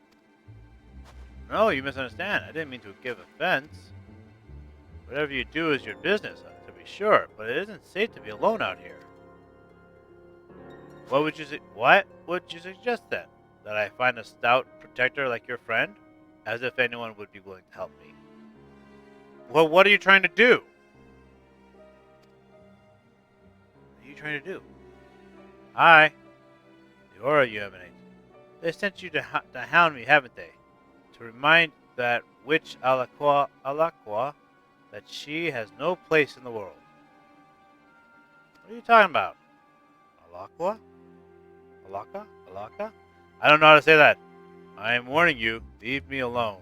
No, you misunderstand. I didn't mean to give offense. Whatever you do is your business, to be sure, but it isn't safe to be alone out here. What would you suggest then? That I find a stout protector like your friend? As if anyone would be willing to help me. Well, what are you trying to do? What are you trying to do? Hi. The aura you emanate. They sent you to hound me, haven't they? To remind that witch Alaqua that she has no place in the world. What are you talking about? Alaqua? Alaka? Alaka? I don't know how to say that. I am warning you, leave me alone.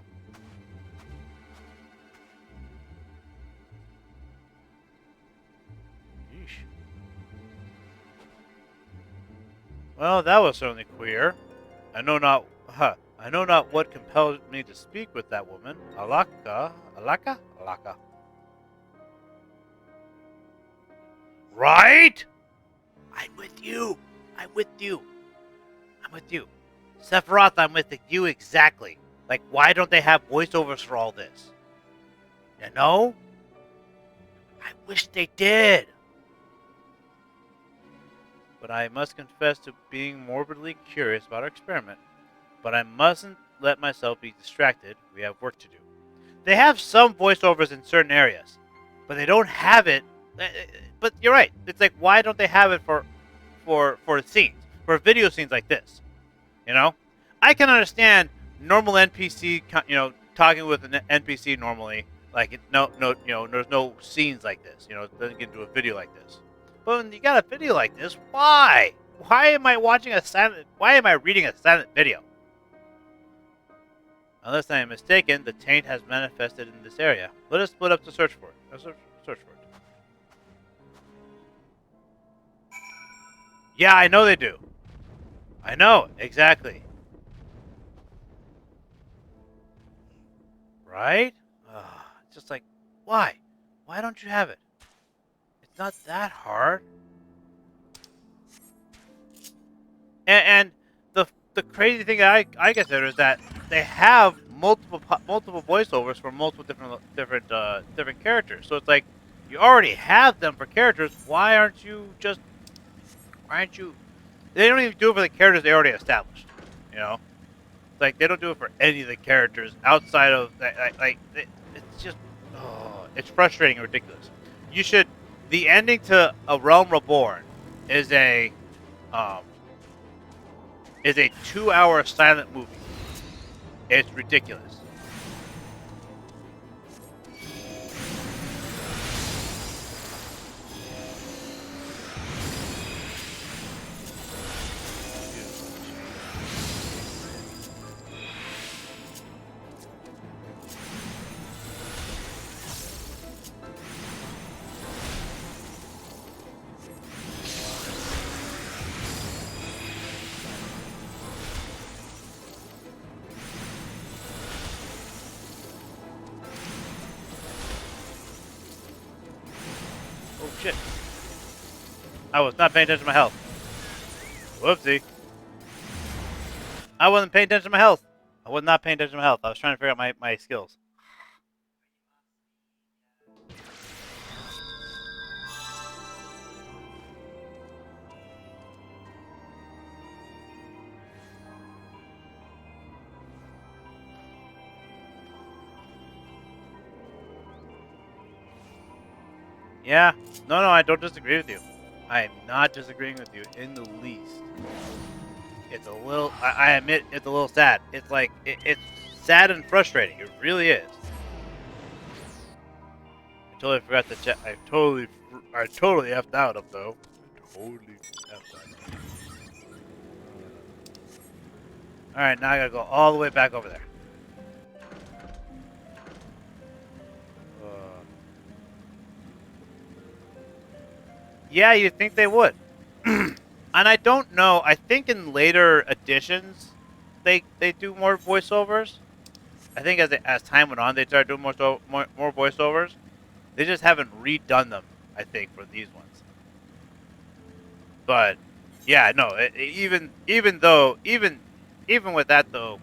Yeesh. Well, that was certainly queer. I know not what compelled me to speak with that woman. Alaka? Right? I'm with you. Sephiroth, I'm with you exactly. Like, why don't they have voiceovers for all this? You know? I wish they did. But I must confess to being morbidly curious about our experiment. But I mustn't let myself be distracted. We have work to do. They have some voiceovers in certain areas, but they don't have it. But you're right. It's like, why don't they have it for scenes, for video scenes like this? You know, I can understand normal NPC, talking with an NPC normally. Like, there's no scenes like this. It doesn't get into a video like this. But when you got a video like this, why? Why am I reading a silent video? Unless I am mistaken, the taint has manifested in this area. Let us split up to search for it. Let's search for it. Yeah, I know they do. I know, exactly. Right? It's just like, why? Why don't you have it? It's not that hard. And the crazy thing I consider is that they have multiple voiceovers for multiple different characters. So it's like, you already have them for characters. Why aren't you? They don't even do it for the characters they already established. Like, they don't do it for any of the characters outside of that. It's just, it's frustrating and ridiculous. The ending to A Realm Reborn is a 2-hour silent movie. It's ridiculous. Oh shit. I was not paying attention to my health. Whoopsie. I wasn't paying attention to my health. I was not paying attention to my health. I was trying to figure out my skills. Yeah. No, I don't disagree with you. I am not disagreeing with you in the least. It's a little, I admit, it's a little sad. It's like, it's sad and frustrating. It really is. I totally forgot to check. I totally effed out up though. I totally effed out. Alright, now I gotta go all the way back over there. Yeah, you'd think they would. And I don't know. I think in later editions, they do more voiceovers. I think as time went on, they started doing more voiceovers. They just haven't redone them. I think for these ones. But yeah, no. Even with that though,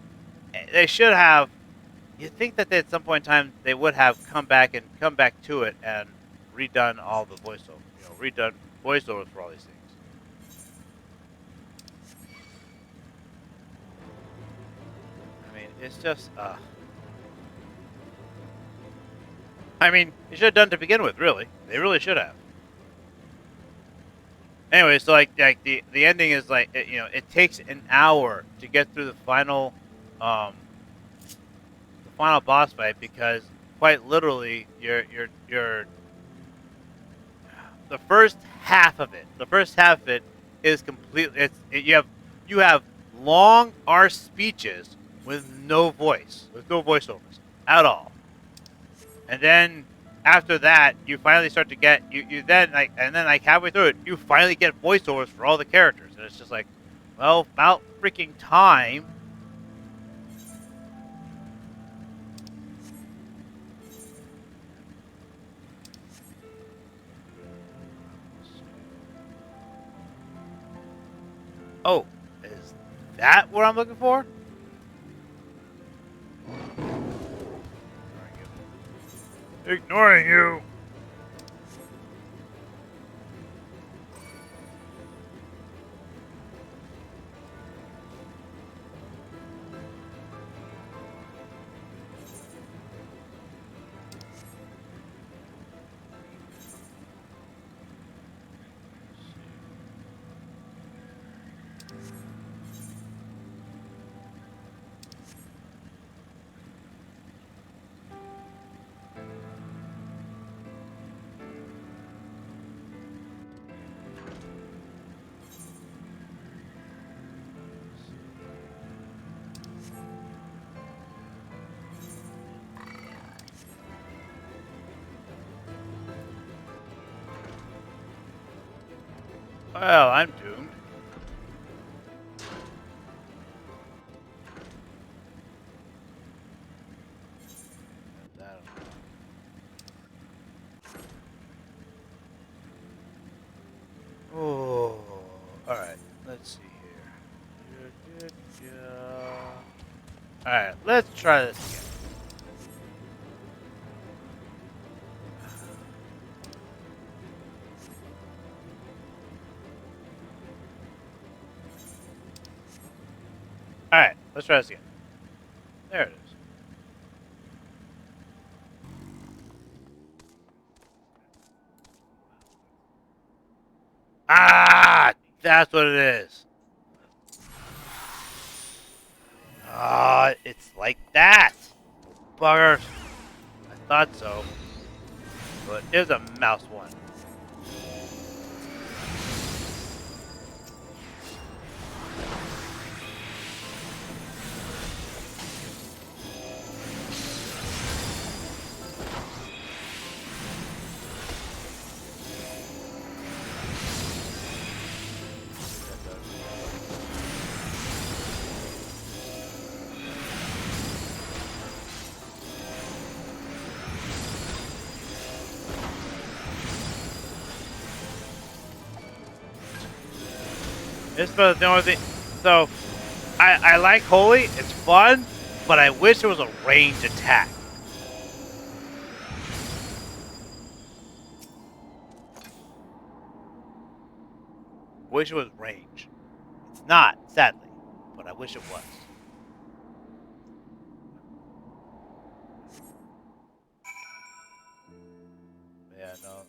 they should have. You'd think that at some point in time they would have come back to it and redone all the voiceovers. Redone voiceovers for all these things. I mean, it's just, I mean, they should have done it to begin with, really. They really should have. Anyway, so like the ending is like, it takes an hour to get through the final boss fight because quite literally you're the first half of it is completely you have long arse speeches with no voiceovers at all. And then after that, you finally start to get you then halfway through it, you finally get voiceovers for all the characters, and it's just like, well, about freaking time. Oh, is that what I'm looking for? Ignoring you. Well, I'm doomed. Oh, alright. Let's see here. Alright, let's try this again. Alright, let's try this again. There it is. Ah! That's what it is. Ah, it's like that. Buggers. I thought so. But it was a mouse one. It's the only thing. So, I like Holy. It's fun, but I wish it was a ranged attack. Wish it was range. It's not, sadly, but I wish it was. Yeah, no.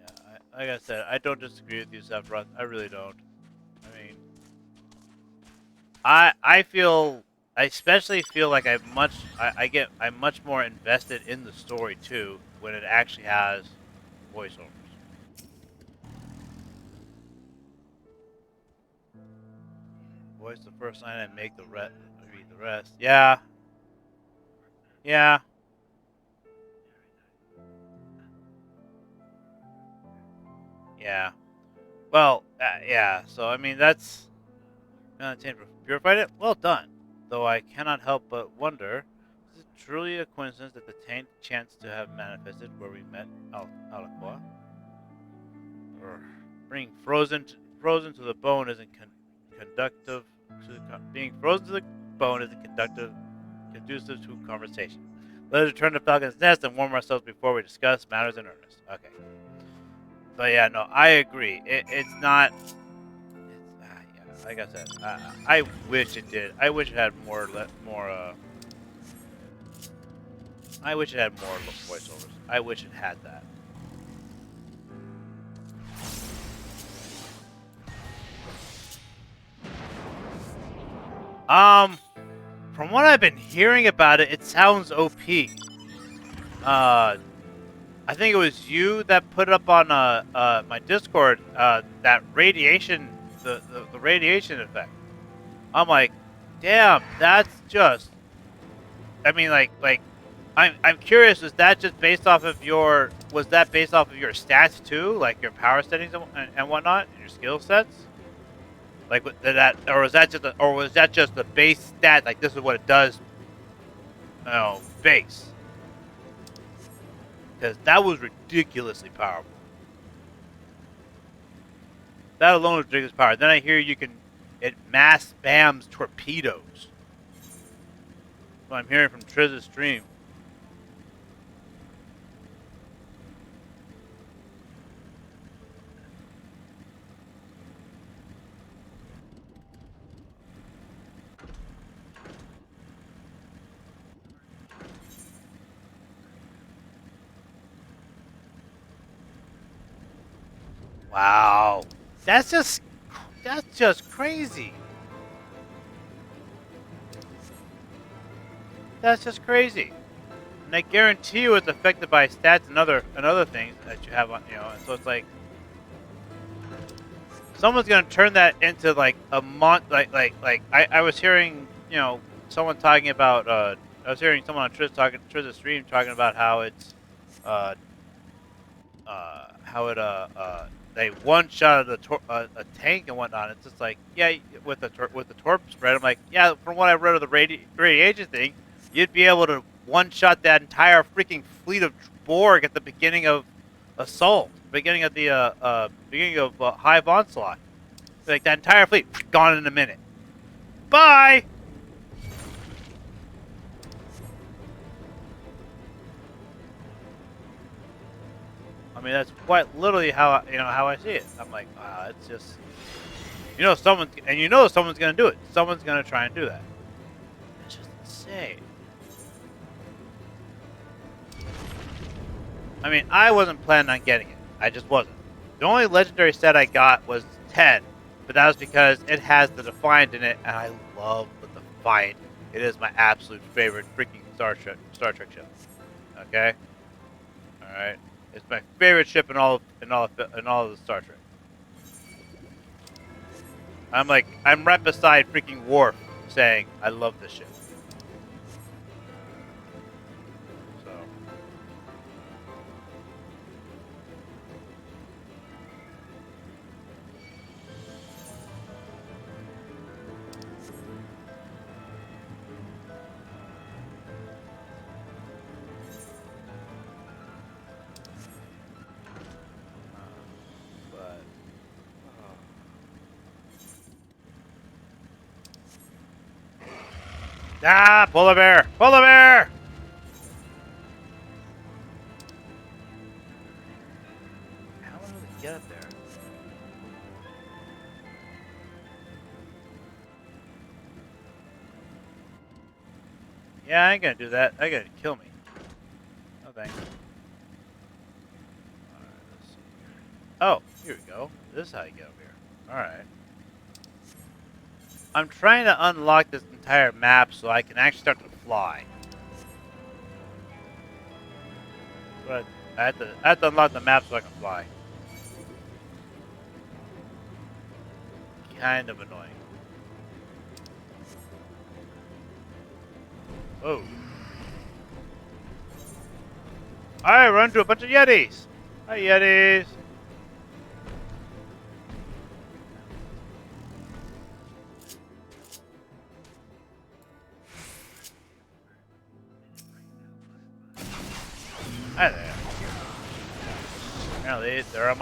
Yeah, like I said, I don't disagree with you, Sephiroth. I really don't. I mean, I feel, I especially feel like I'm much more invested in the story too when it actually has voiceovers. Voice the first line and make the rest read the rest. Yeah, yeah, yeah. Well, yeah. So I mean, that's purified it. Well done. Though I cannot help but wonder, is it truly a coincidence that the taint chanced to have manifested where we met Alaqua? Or being frozen to the bone isn't conductive being frozen to the bone isn't conducive to conversation. Let us return to Falcon's Nest and warm ourselves before we discuss matters in earnest. Okay. But yeah, no, I agree. It's not. Yeah, like I said, I wish it did. I wish it had more. I wish it had more voiceovers. I wish it had that. From what I've been hearing about it, it sounds OP. I think it was you that put it up on my Discord. That radiation, the radiation effect. I'm like, damn, that's just. I mean, I'm curious. Was that based off of your stats too, like your power settings and whatnot, and your skill sets? Like that, or was that just the base stat? Like this is what it does. No, base. Because that was ridiculously powerful. That alone is ridiculous power. Then I hear it mass spams torpedoes. So I'm hearing from Triz's stream. Wow, that's just crazy. That's just crazy. And I guarantee you, it's affected by stats and other things that you have on, And so it's like someone's gonna turn that into like a I was hearing someone talking about I was hearing someone on Triz's stream talking about how it's uh how it they one shot a tank and whatnot. It's just like, yeah, with the torp spread. I'm like, yeah, from what I read of the radiation thing, you'd be able to one shot that entire freaking fleet of Borg at the beginning of assault, beginning of the beginning of Hive onslaught. Like that entire fleet gone in a minute. Bye. I mean, that's quite literally how how I see it. I'm like, wow, it's just someone's gonna do it. Someone's gonna try and do that. It's just insane. I mean, I wasn't planning on getting it. I just wasn't. The only legendary set I got was 10, but that was because it has the Defiant in it, and I love the Defiant. It is my absolute favorite freaking Star Trek ship. Okay, all right. It's my favorite ship in all of the Star Trek. I'm right beside freaking Worf saying I love this ship. So but Ah, polar bear! Polar bear! How do we get up there? Yeah, I ain't gonna do that. That gonna kill me. No thanks. Alright, let's see here. Oh, here we go. This is how you get over here. Alright. I'm trying to unlock this entire map so I can actually start to fly. But I have to unlock the map so I can fly. Kind of annoying. Whoa. I run into a bunch of Yetis. Hi, Yetis. Hi there. Apparently, they're on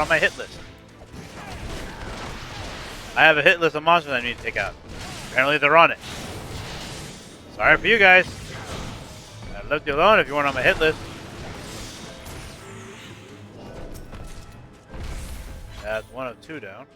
my hit list. I have a hit list of monsters I need to take out. Apparently, they're on it. Sorry for you guys. I left you alone if you weren't on my hit list. That's one of two down.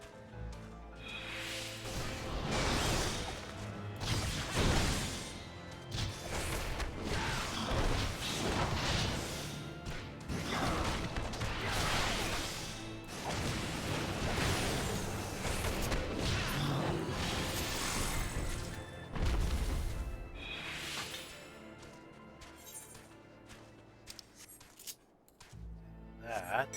That.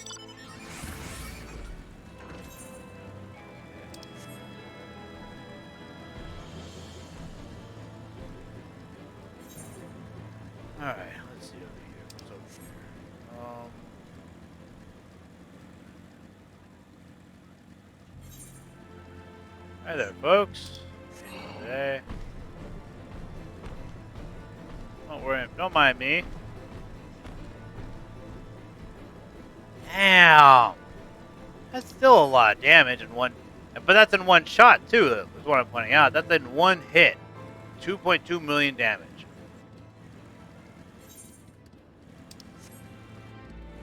Alright, let's see over here. What's over here? Hi there, folks. Today. Don't worry, don't mind me. Damn! That's still a lot of damage in one, but that's in one shot too. Is what I'm pointing out. That's in one hit. 2.2 million damage.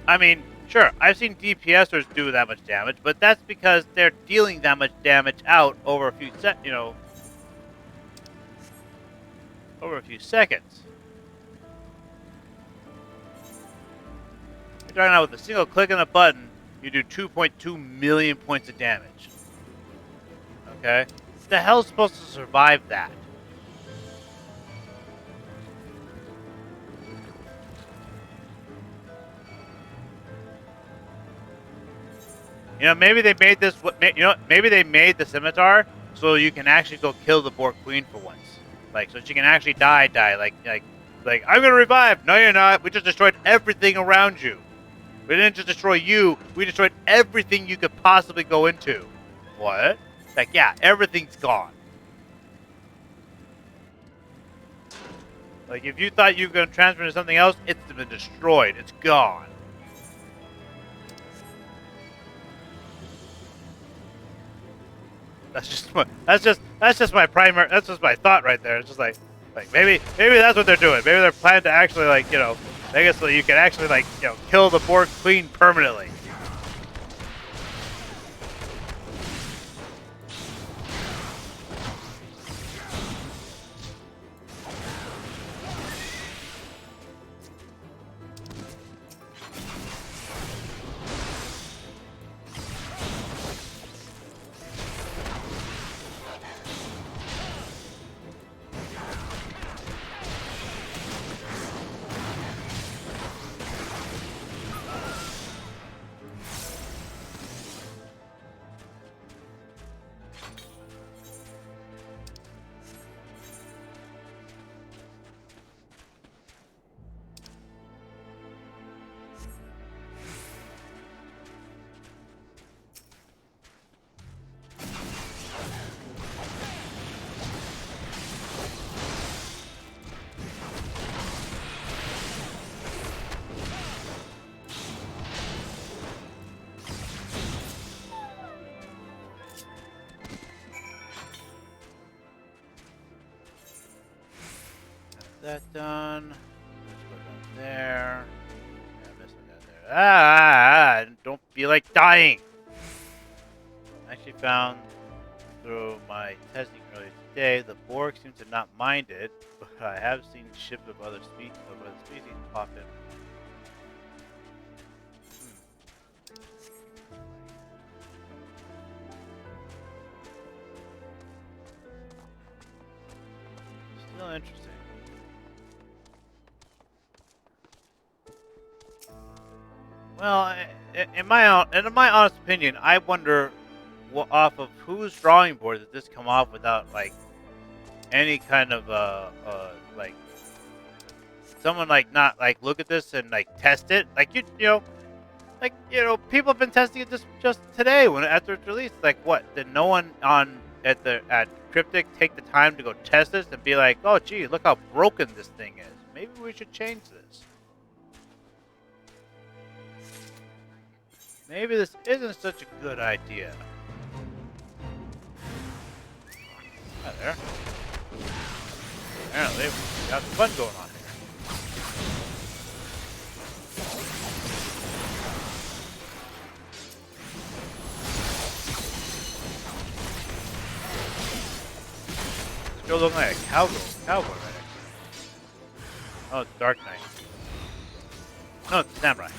I mean, sure, I've seen DPSers do that much damage, but that's because they're dealing that much damage out over a few over a few seconds. You're talking about with a single click on a button, you do 2.2 million points of damage. Okay? What the hell's supposed to survive that? You know, maybe they made this. You know, maybe they made the scimitar so you can actually go kill the Borg Queen for once, like so she can actually die. Like I'm gonna revive. No, you're not. We just destroyed everything around you. We didn't just destroy you. We destroyed everything you could possibly go into. What? Like, yeah, everything's gone. Like, if you thought you were gonna transfer to something else, it's been destroyed. It's gone. That's just my primary. That's just my thought right there. It's just like maybe that's what they're doing. Maybe they're planning to actually make it so you can actually kill the Borg Queen permanently. that done. Let's go down there. Yeah, this one down there. Don't feel like dying. I actually found through my testing earlier today, the Borg seem to not mind it, but I have seen ships of other species pop in. Still interesting. Well, in my honest opinion, I wonder off of whose drawing board did this come off without like any kind of like someone like not like look at this and like test it like people have been testing it just today when after it's released. Like what, did no one on at Cryptic take the time to go test this and be like, oh gee, look how broken this thing is, maybe we should change this. Maybe this isn't such a good idea. Hi there. Apparently, we got some fun going on here. This girl looking like a cowboy right next. Oh, it's Dark Knight. No, it's Samurai.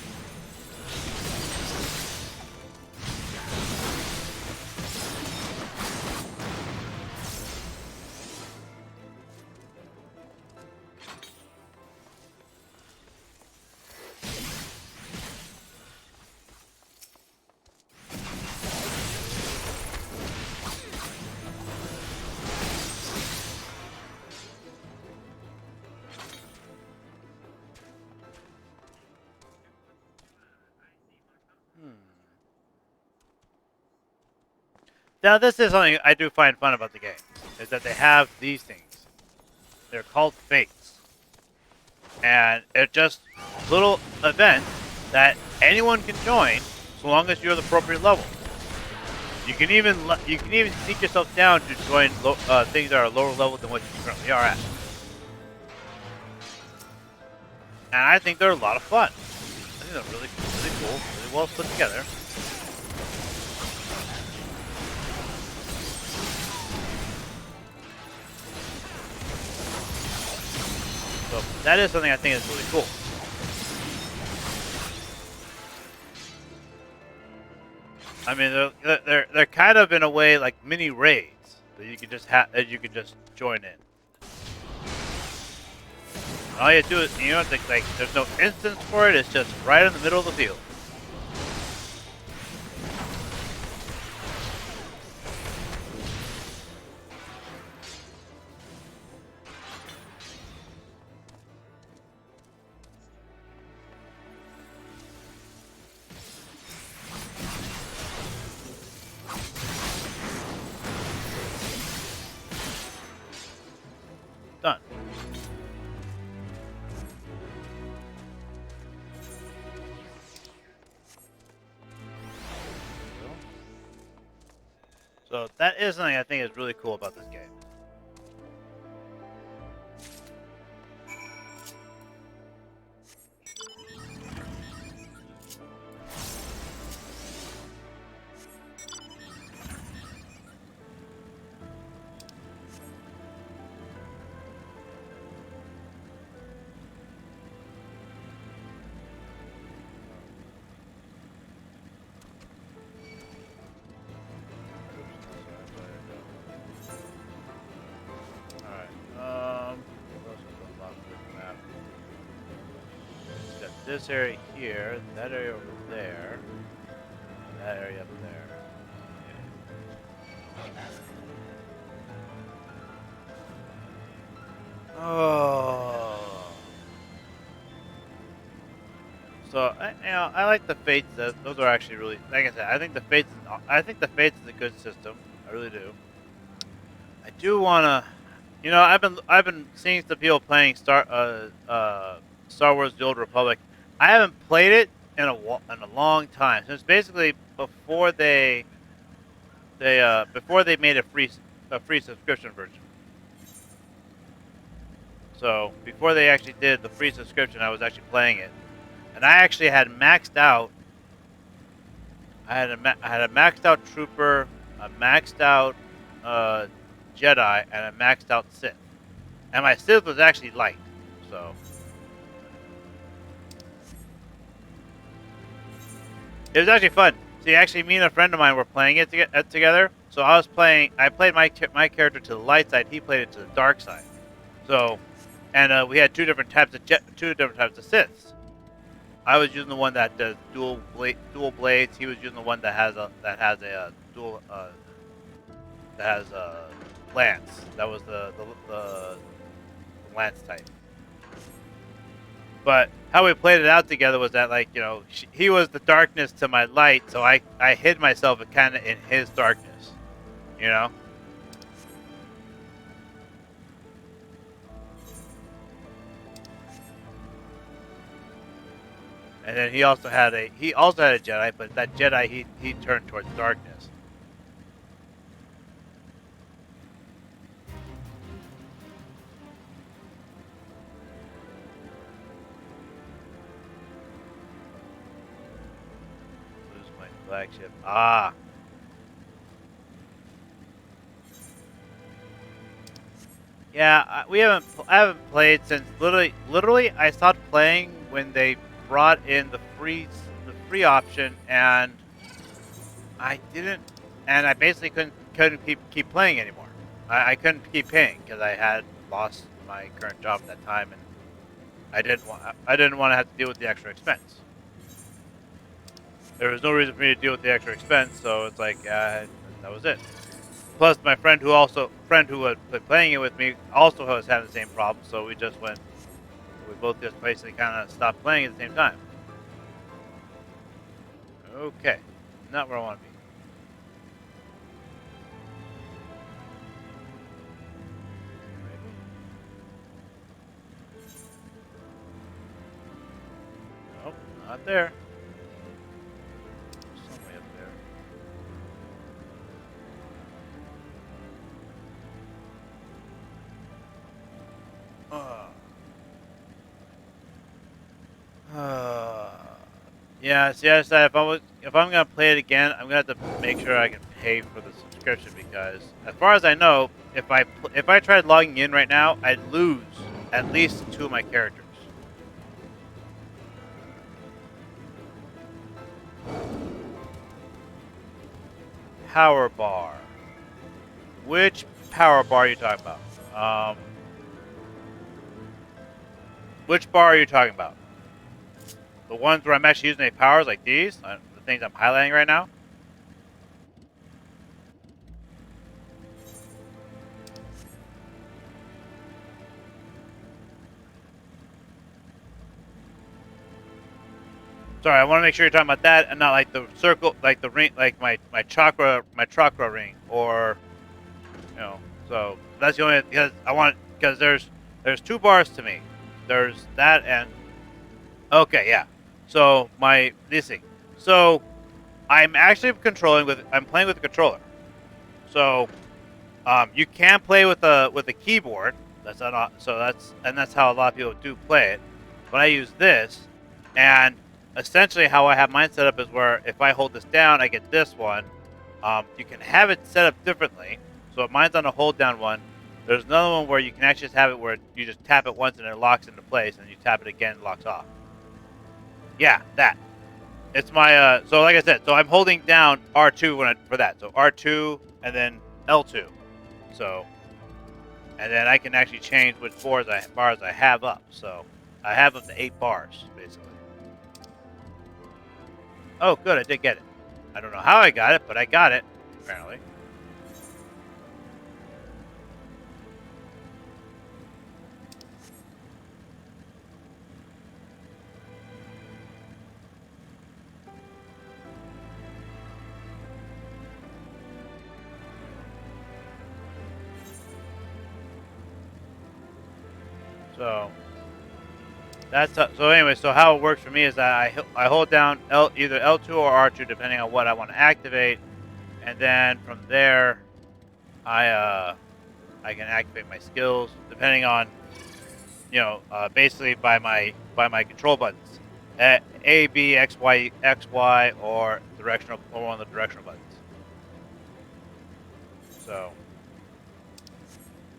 Now, this is something I do find fun about the game, is that they have these things. They're called fates. And they're just little events that anyone can join so long as you're the appropriate level. You can even sneak yourself down to join things that are lower level than what you currently are at. And I think they're a lot of fun. I think they're really cool, really well put together. So that is something I think is really cool. I mean, they're kind of in a way like mini raids that you can just join in. All you do is, like there's no instance for it. It's just right in the middle of the field. Done. So that is something I think is really cool about this game. This area here, that area over there, that area up there. Okay. Oh. So I like the fates. Those are actually really, like I said, I think the fates is a good system. I really do. I do wanna, I've been seeing some people playing Star Wars: The Old Republic. I haven't played it in a long time, since basically before they made a free subscription version. So before they actually did the free subscription, I was actually playing it, and I actually had maxed out. I had a maxed out trooper, a maxed out uh, Jedi, and a maxed out Sith, and my Sith was actually light. So it was actually fun. See, actually, me and a friend of mine were playing it together. So I played my character to the light side. He played it to the dark side. So, and we had two different types of Siths. I was using the one that does dual blades. He was using the one that has a dual that has a lance. That was the lance type. But how we played it out together was that, like, he was the darkness to my light, so I hid myself kind of in his darkness, you know. And then he also had a Jedi, but that Jedi he turned towards darkness. Lose my flagship. Ah. Yeah, I haven't played since literally I stopped playing when they brought in the free option, and I didn't, and I basically couldn't keep playing anymore. I couldn't keep paying because I had lost my current job at that time, and I didn't want to have to deal with the extra expense. There was no reason for me to deal with the extra expense, so it's like that was it. Plus, my friend who had been playing it with me also was having the same problem, so we both just basically kind of stopped playing at the same time. Okay, not where I want to be. Nope, not there. Somewhere up there. Yeah, see, I decided if I'm gonna play it again, I'm gonna have to make sure I can pay for the subscription, because, as far as I know, if I tried logging in right now, I'd lose at least two of my characters. Power bar. Which power bar are you talking about? Which bar are you talking about? The ones where I'm actually using a powers like these, the things I'm highlighting right now. Sorry, I want to make sure you're talking about that and not like the circle, like the ring, like my chakra ring, or So that's the only, because there's two bars to me. There's that and okay, yeah. So this thing. So I'm actually I'm playing with a controller. So you can play with a keyboard. That's how a lot of people do play it. But I use this, and essentially how I have mine set up is where if I hold this down, I get this one. You can have it set up differently. So if mine's on a hold down one, there's another one where you can actually just have it where you just tap it once and it locks into place, and you tap it again, it locks off. Yeah, that. It's my so like I said, so I'm holding down R2 for that. So R2 and then L2. So, and then I can actually change which bars I have up. So I have up to 8 bars basically. Oh, good, I did get it. I don't know how I got it, but I got it apparently. So so anyway. So how it works for me is that I hold down either L2 or R2 depending on what I want to activate, and then from there I can activate my skills depending on basically by my control buttons, A, B, X, Y, or directional, or one of the directional buttons. So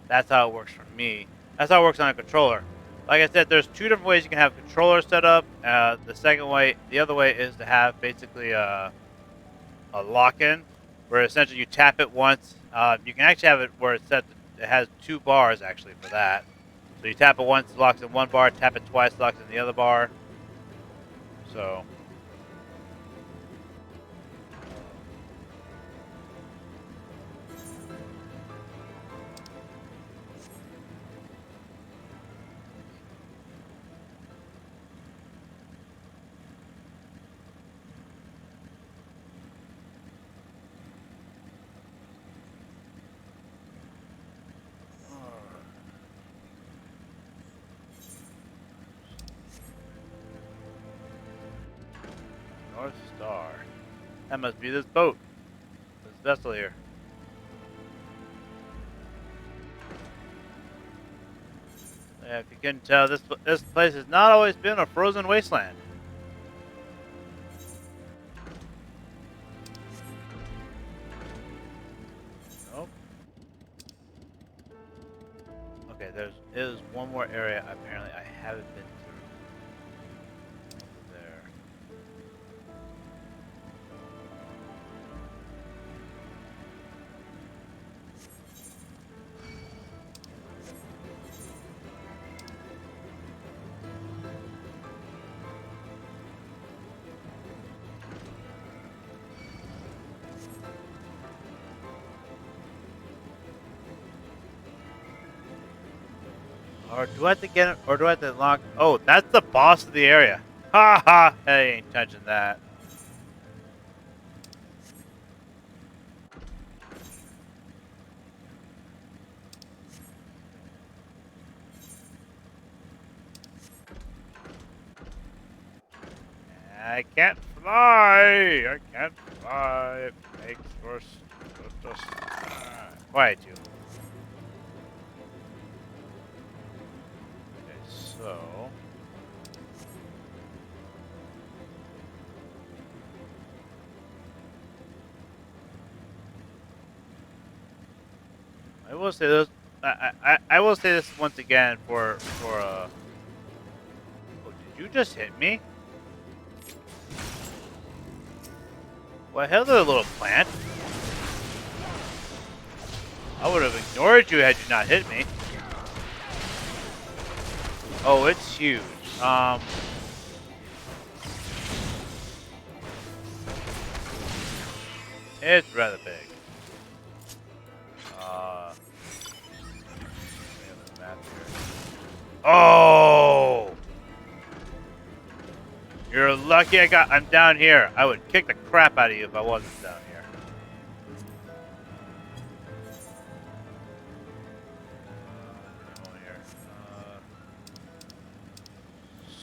that's how it works for me. That's how it works on a controller. Like I said, there's two different ways you can have controller set up. The other way is to have basically a lock-in, where essentially you tap it once. You can actually have it where it's set. It has two bars actually for that. So you tap it once, it locks in one bar. Tap it twice, it locks in the other bar. So. North Star. That must be this boat. This vessel here. Yeah, if you couldn't tell, this place has not always been a frozen wasteland. Nope. Okay, there is one more area apparently I haven't been through. There. Or do I have to get it? Or do I have to unlock? Oh, that's the boss of the area. Ha ha! I ain't touching that. I can't fly. I can't fly. It makes for just quiet you. Okay, so. I will say this. I will say this once again oh, did you just hit me? What hell, there, little plant? I would have ignored you had you not hit me. Oh, it's huge. It's rather big. Oh! You're lucky I'm down here. I would kick the crap out of you if I wasn't down here.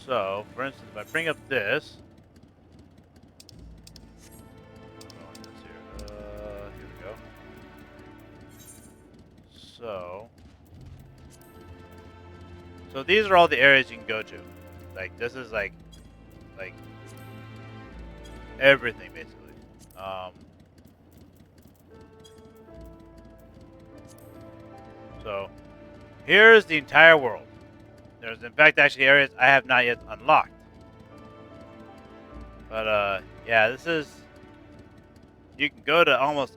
So, for instance, if I bring up this. Here we go. So these are all the areas you can go to. Like, this is like everything basically. So here's the entire world. There's in fact actually areas I have not yet unlocked. But yeah, this is. You can go to almost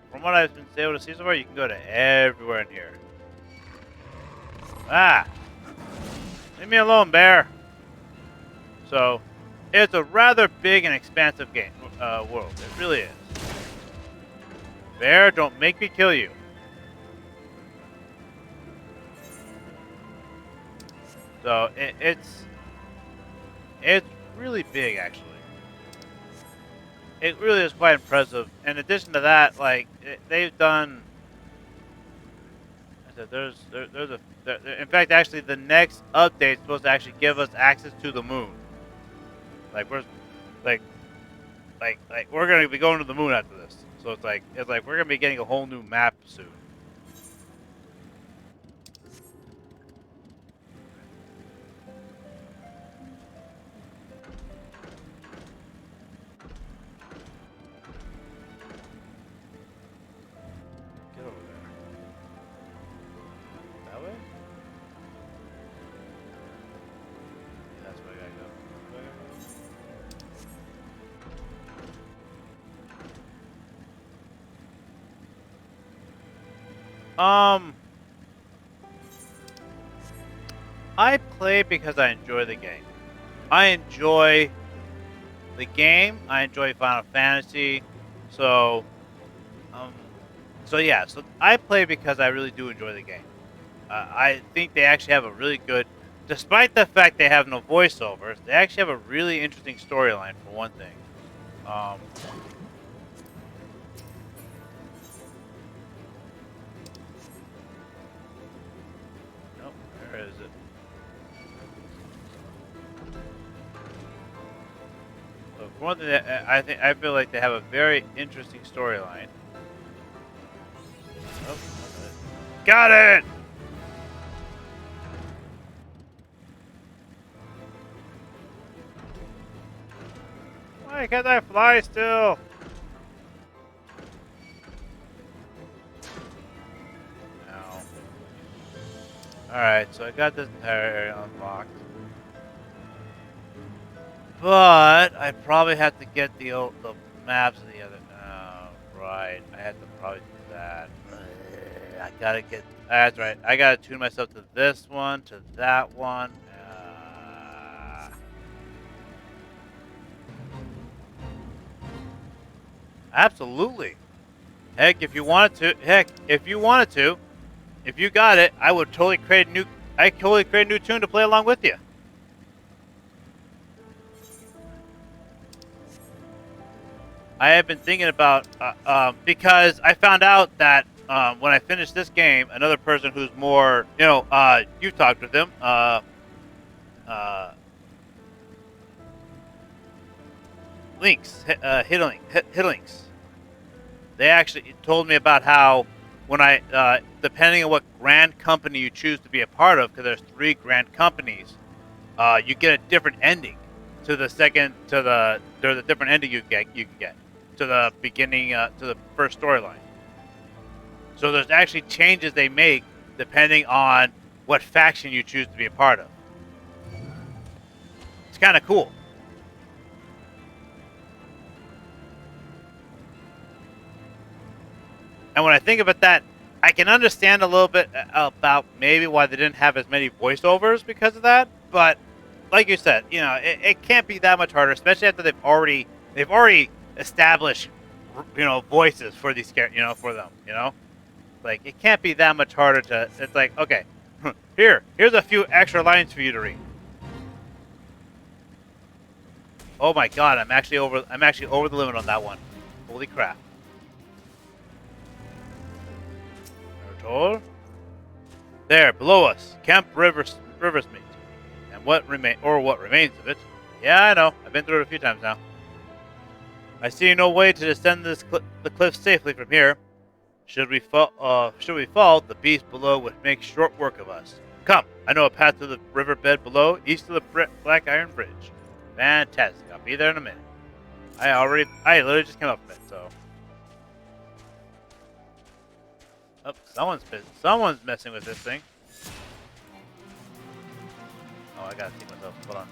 from what I've been able to see so far, you can go to everywhere in here. Ah! Leave me alone, bear. So, it's a rather big and expansive world. It really is. Bear, don't make me kill you. So, it's really big, actually. It really is quite impressive. In addition to that, like, they've done. I said, in fact, actually, the next update is supposed to actually give us access to the moon. Like we're gonna be going to the moon after this. So it's like we're gonna be getting a whole new map soon. Um, I play because I enjoy the game. I enjoy the game. I enjoy Final Fantasy. So, um, so yeah. So I play because I really do enjoy the game. I think they actually have a really good, despite the fact they have no voiceovers, they actually have a really interesting storyline for one thing. Um, nope, where is it? So for one thing, I feel like they have a very interesting storyline. Oh, got it! Why can't I fly still? No. Alright, so I got this entire area unlocked. But I probably have to get the maps of the other. Oh, right. I have to probably do that. I gotta get. That's right. I gotta tune myself to this one, to that one. Absolutely. Heck, if you wanted to. Heck, if you wanted to, if you got it, I would totally create a new. I totally create a new tune to play along with you. I have been thinking about because I found out that when I finish this game, another person who's more, you've talked with them, Links, Hiddlinks. They actually told me about how when depending on what grand company you choose to be a part of, because there's 3 grand companies, you get a different ending to the second, there's a different ending you can get to the beginning, to the first storyline. So there's actually changes they make depending on what faction you choose to be a part of. It's kind of cool. And when I think about that, I can understand a little bit about maybe why they didn't have as many voiceovers because of that. But like you said, it can't be that much harder, especially after they've already established, voices for these characters, for them, Like, it can't be that much harder to. It's like, okay, here's a few extra lines for you to read. Oh my god, I'm actually over the limit on that one. Holy crap. There, below us, Camp Riversmeet, and what remains of it. Yeah, I know. I've been through it a few times now. I see no way to descend the cliff safely from here. Should we fall, the beast below would make short work of us. Come, I know a path to the riverbed below, east of the Black Iron Bridge. Fantastic. I'll be there in a minute. I literally just came up from it, so. Oh, someone's messing with this thing. Oh, I gotta see myself. Hold on.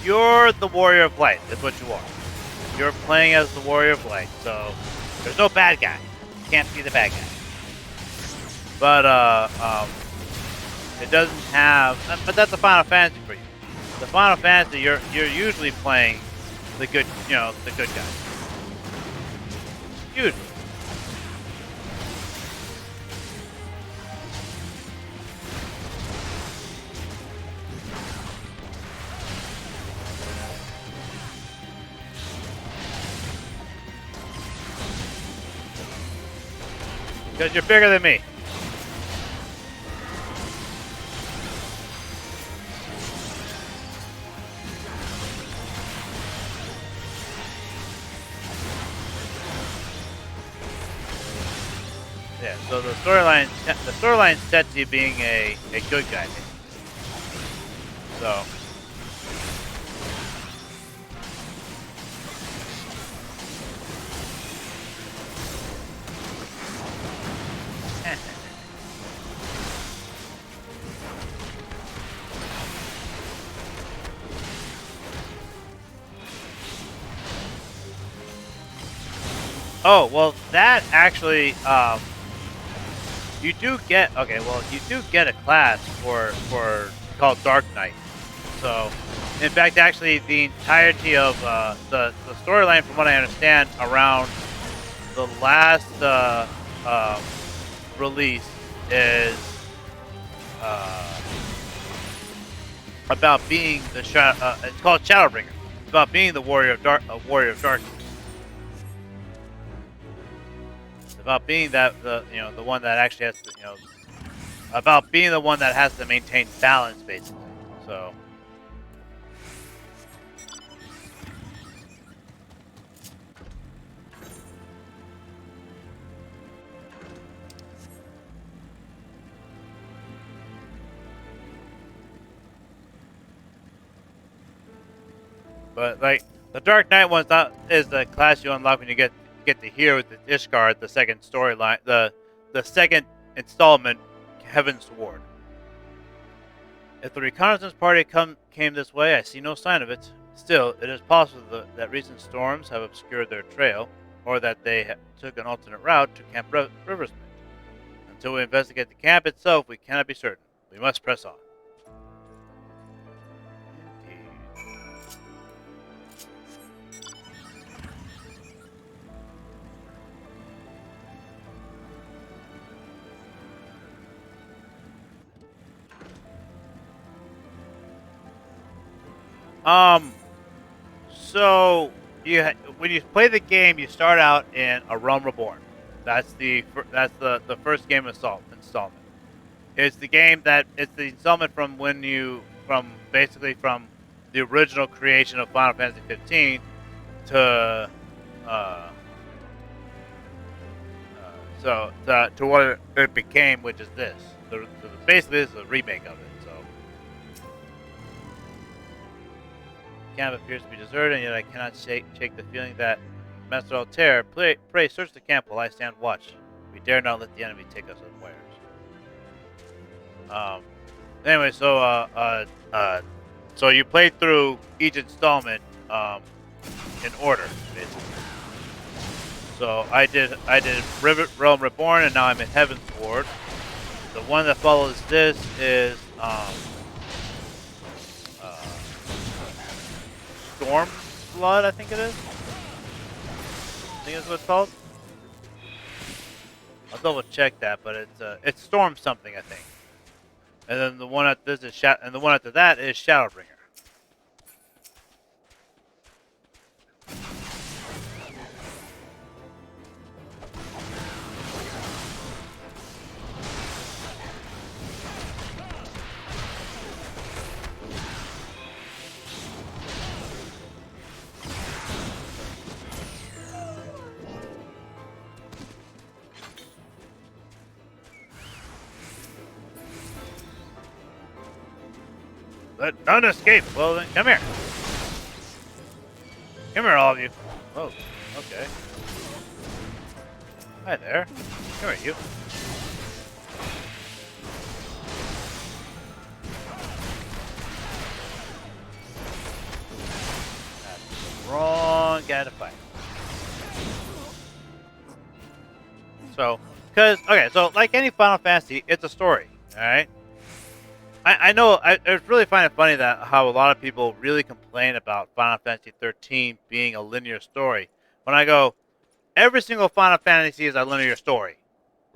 You're the Warrior of Light. That's what you are. You're playing as the Warrior of Light, so there's no bad guy. You can't be the bad guy. But it doesn't have. But that's a Final Fantasy for you. The Final Fantasy, you're usually playing the good, the good guy. Usually. Because you're bigger than me. Yeah. So the storyline sets you being a good guy. So. Oh, well, that actually, you do get, okay, well, you do get a class for called Dark Knight. So, in fact, actually, the entirety of the storyline, from what I understand, around the last release is uh, about being the it's called Shadowbringer. It's about being the warrior of darkness. About being the one that actually has to about being the one that has to maintain balance basically. So but like the Dark Knight one's not is the class you unlock when you get to here with the Ishgard, the second storyline, the second installment, Heaven's Sword. If the reconnaissance party came this way, I see no sign of it. Still, it is possible that recent storms have obscured their trail, or that they took an alternate route to Camp Riversmith. Until we investigate the camp itself, we cannot be certain. We must press on. So when you play the game, you start out in a Realm Reborn. That's the first game installment. It's the game that it's the installment from basically from the original creation of Final Fantasy XV to to what it became, which is this. Basically, this is a remake of it. So. Camp appears to be deserted, and yet I cannot shake the feeling that Master Altair, pray search the camp while I stand watch. We dare not let the enemy take us unawares. Anyway, so you played through each installment in order, basically. So I did Realm Reborn, and now I'm in Heaven's Ward. The one that follows this is Storm Blood, I think it is. I think that's what it's called. I'll double check that, but it's Storm something, I think. And then the one after this is and the one after that is Shadowbringer. Let none escape. Well, then come here. Come here, all of you. Oh, okay. Hi there. Come here, you. That's the wrong guy to fight. So, so like any Final Fantasy, it's a story, all right? I know. I really find it funny that how a lot of people really complain about Final Fantasy XIII being a linear story. When I go, every single Final Fantasy is a linear story.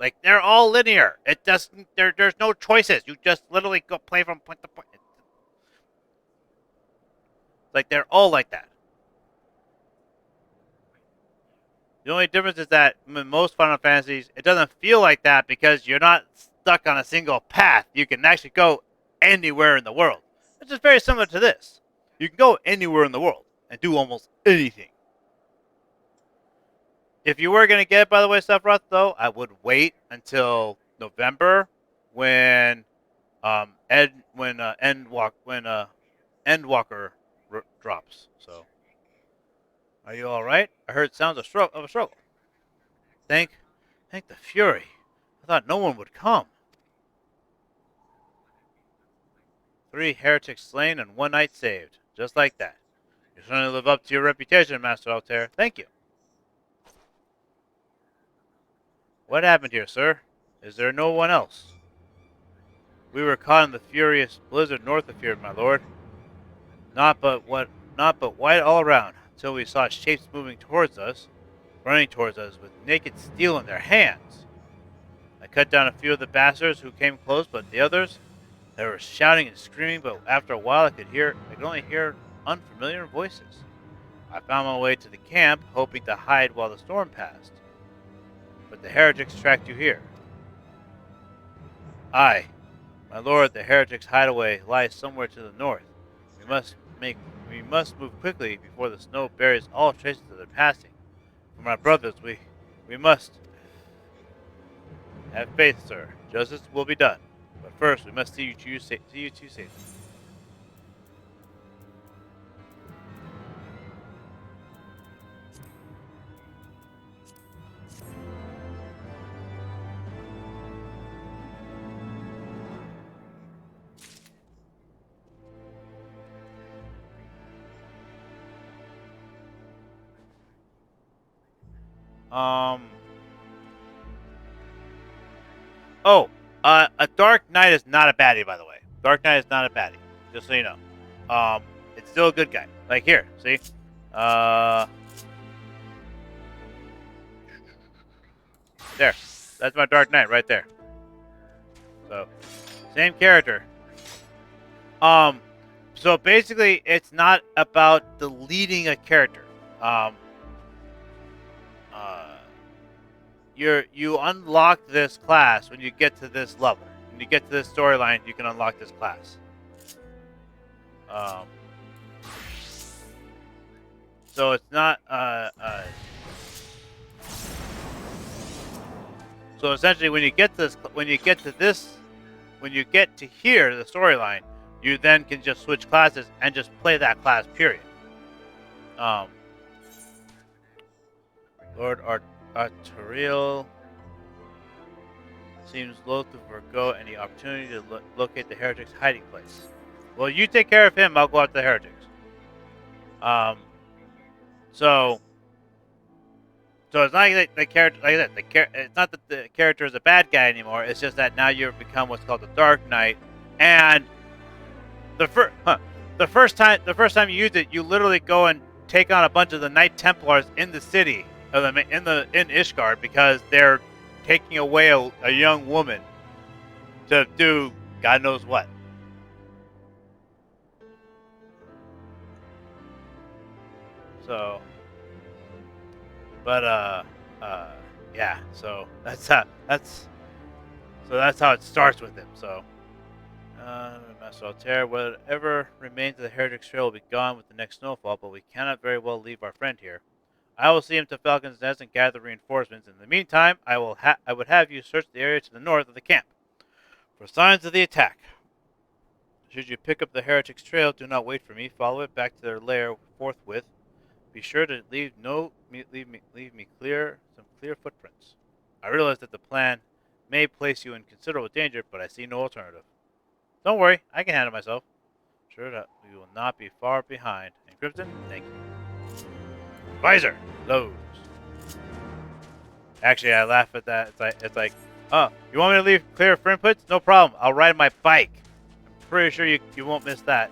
Like they're all linear. It doesn't. There's no choices. You just literally go play from point to point. Like they're all like that. The only difference is that in most Final Fantasies, it doesn't feel like that because you're not stuck on a single path. You can actually go anywhere in the world, which is very similar to this. You can go anywhere in the world and do almost anything. If you were gonna get it, by the way, Sephiroth, though, I would wait until November when Endwalker drops. So, are you all right? I heard sounds of a struggle. Thank the Fury. I thought no one would come. 3 heretics slain and 1 knight saved, just like that. You certainly live up to your reputation, Master Altair. Thank you. What happened here, sir? Is there no one else? We were caught in the furious blizzard north of here, my lord. Not but white all around, until we saw shapes moving towards us, running towards us with naked steel in their hands. I cut down a few of the bastards who came close, but the others, they were shouting and screaming, but after a while I could only hear unfamiliar voices. I found my way to the camp, hoping to hide while the storm passed. But the heretics tracked you here. Aye, my lord, the heretics' hideaway lies somewhere to the north. We must move quickly before the snow buries all traces of their passing. For my brothers, we must have faith, sir. Justice will be done. But first, we must see you two safely. Oh, a Dark Knight is not a baddie, by the way. Dark Knight is not a baddie, just so you know. It's still a good guy. Like here, see? There. That's my Dark Knight right there. So, same character. So basically, it's not about deleting a character. Um, uh, you unlock this class when you get to this level. When you get to this storyline, you can unlock this class. So it's not so essentially when you get to here, the storyline, you then can just switch classes and just play that class. Period. Lord Arterial seems loath to forego any opportunity to locate the heretic's hiding place. Well, you take care of him. I'll go after the heretics. So it's not like the character, like I said, it's not that the character is a bad guy anymore. It's just that now you've become what's called the Dark Knight, and the first time you use it, you literally go and take on a bunch of the Knight Templars in the city, in Ishgard, because they're taking away a young woman to do God knows what. So, but yeah. So that's how it starts with him. So, Master Altair, whatever remains of the heretic's trail will be gone with the next snowfall, but we cannot very well leave our friend here. I will see him to Falcon's Nest and gather reinforcements. In the meantime, I would have you search the area to the north of the camp for signs of the attack. Should you pick up the heretic's trail, do not wait for me. Follow it back to their lair forthwith. Be sure to leave me some clear footprints. I realize that the plan may place you in considerable danger, but I see no alternative. Don't worry, I can handle myself. Sure that we will not be far behind. And Crimson, thank you. Visor, loads. Actually, I laugh at that. It's like, oh, you want me to leave clear footprints? No problem. I'll ride my bike. I'm pretty sure you won't miss that.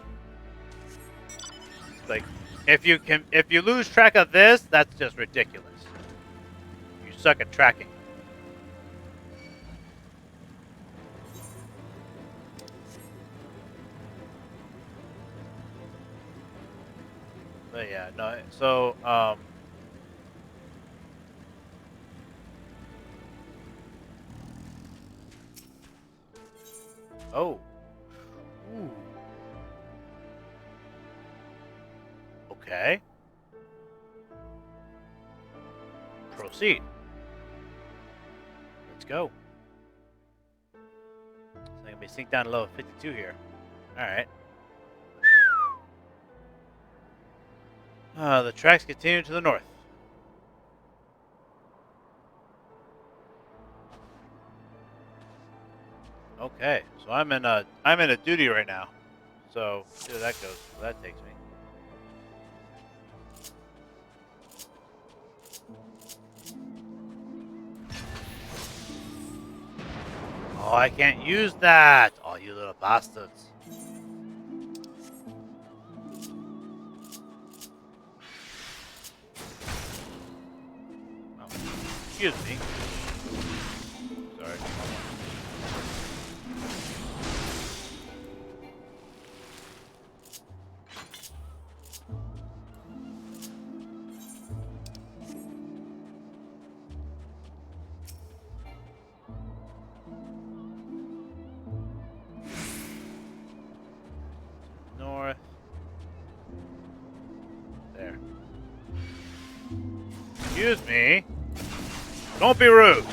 It's like, if you lose track of this, that's just ridiculous. You suck at tracking. But yeah, no. So oh. Ooh. Okay. proceed. Let's go. So I'm gonna be synced down to level 52 here. Alright. The tracks continue to the north. Okay, so I'm in a duty right now. So see where that goes. Where that takes me. Oh, I can't use that! Oh, you little bastards. Oh, excuse me. Sorry. North. There. Excuse me. Don't be rude.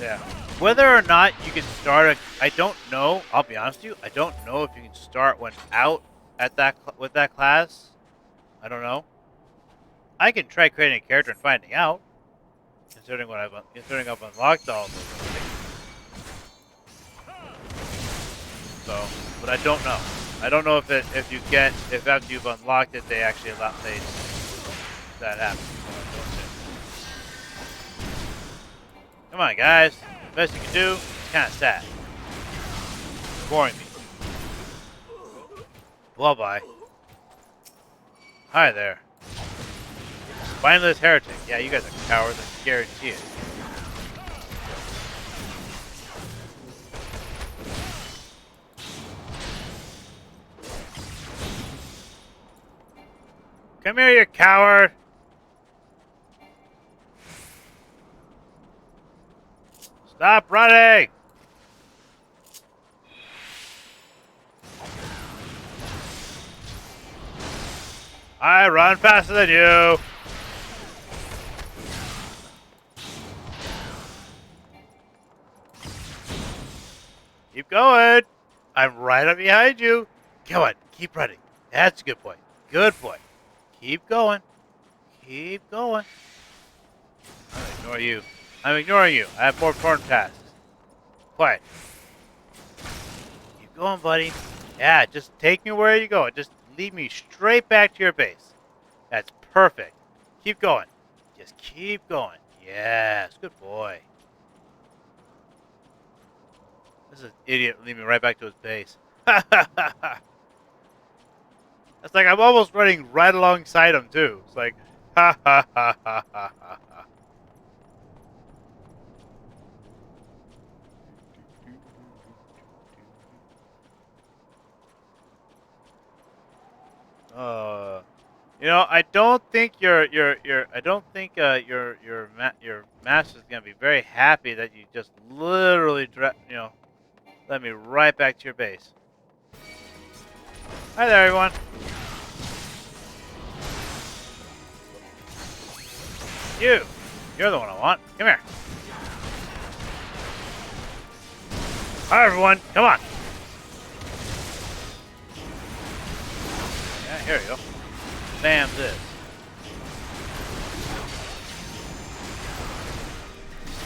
Yeah. Whether or not you can start I don't know. I'll be honest with you. I don't know if you can start one out at that with that class. I don't know. I can try creating a character and finding out. Considering I've unlocked all of those things. So, but I don't know. I don't know if after you've unlocked it they actually allow that happens. Come on, guys. The best you can do. It's kind of sad. Boring me. Well, bye. Hi there. Spineless heretic. Yeah, you guys are cowards. I guarantee it. Come here, you coward! Stop running! I run faster than you! Keep going! I'm right up behind you! Come on, keep running. That's a good boy. Good boy. Keep going. Keep going. I'm gonna ignore you. I'm ignoring you. I have more important tasks. Quiet. Keep going, buddy. Yeah, just take me where you go. Just lead me straight back to your base. That's perfect. Keep going. Just keep going. Yes, good boy. This is an idiot leading me right back to his base. It's like I'm almost running right alongside him, too. It's like, ha ha ha ha ha ha. I don't think your master's gonna be very happy that you just literally led me right back to your base. Hi there, everyone. You're the one I want. Come here. Hi, everyone. Come on. Yeah, here you go. Bam this.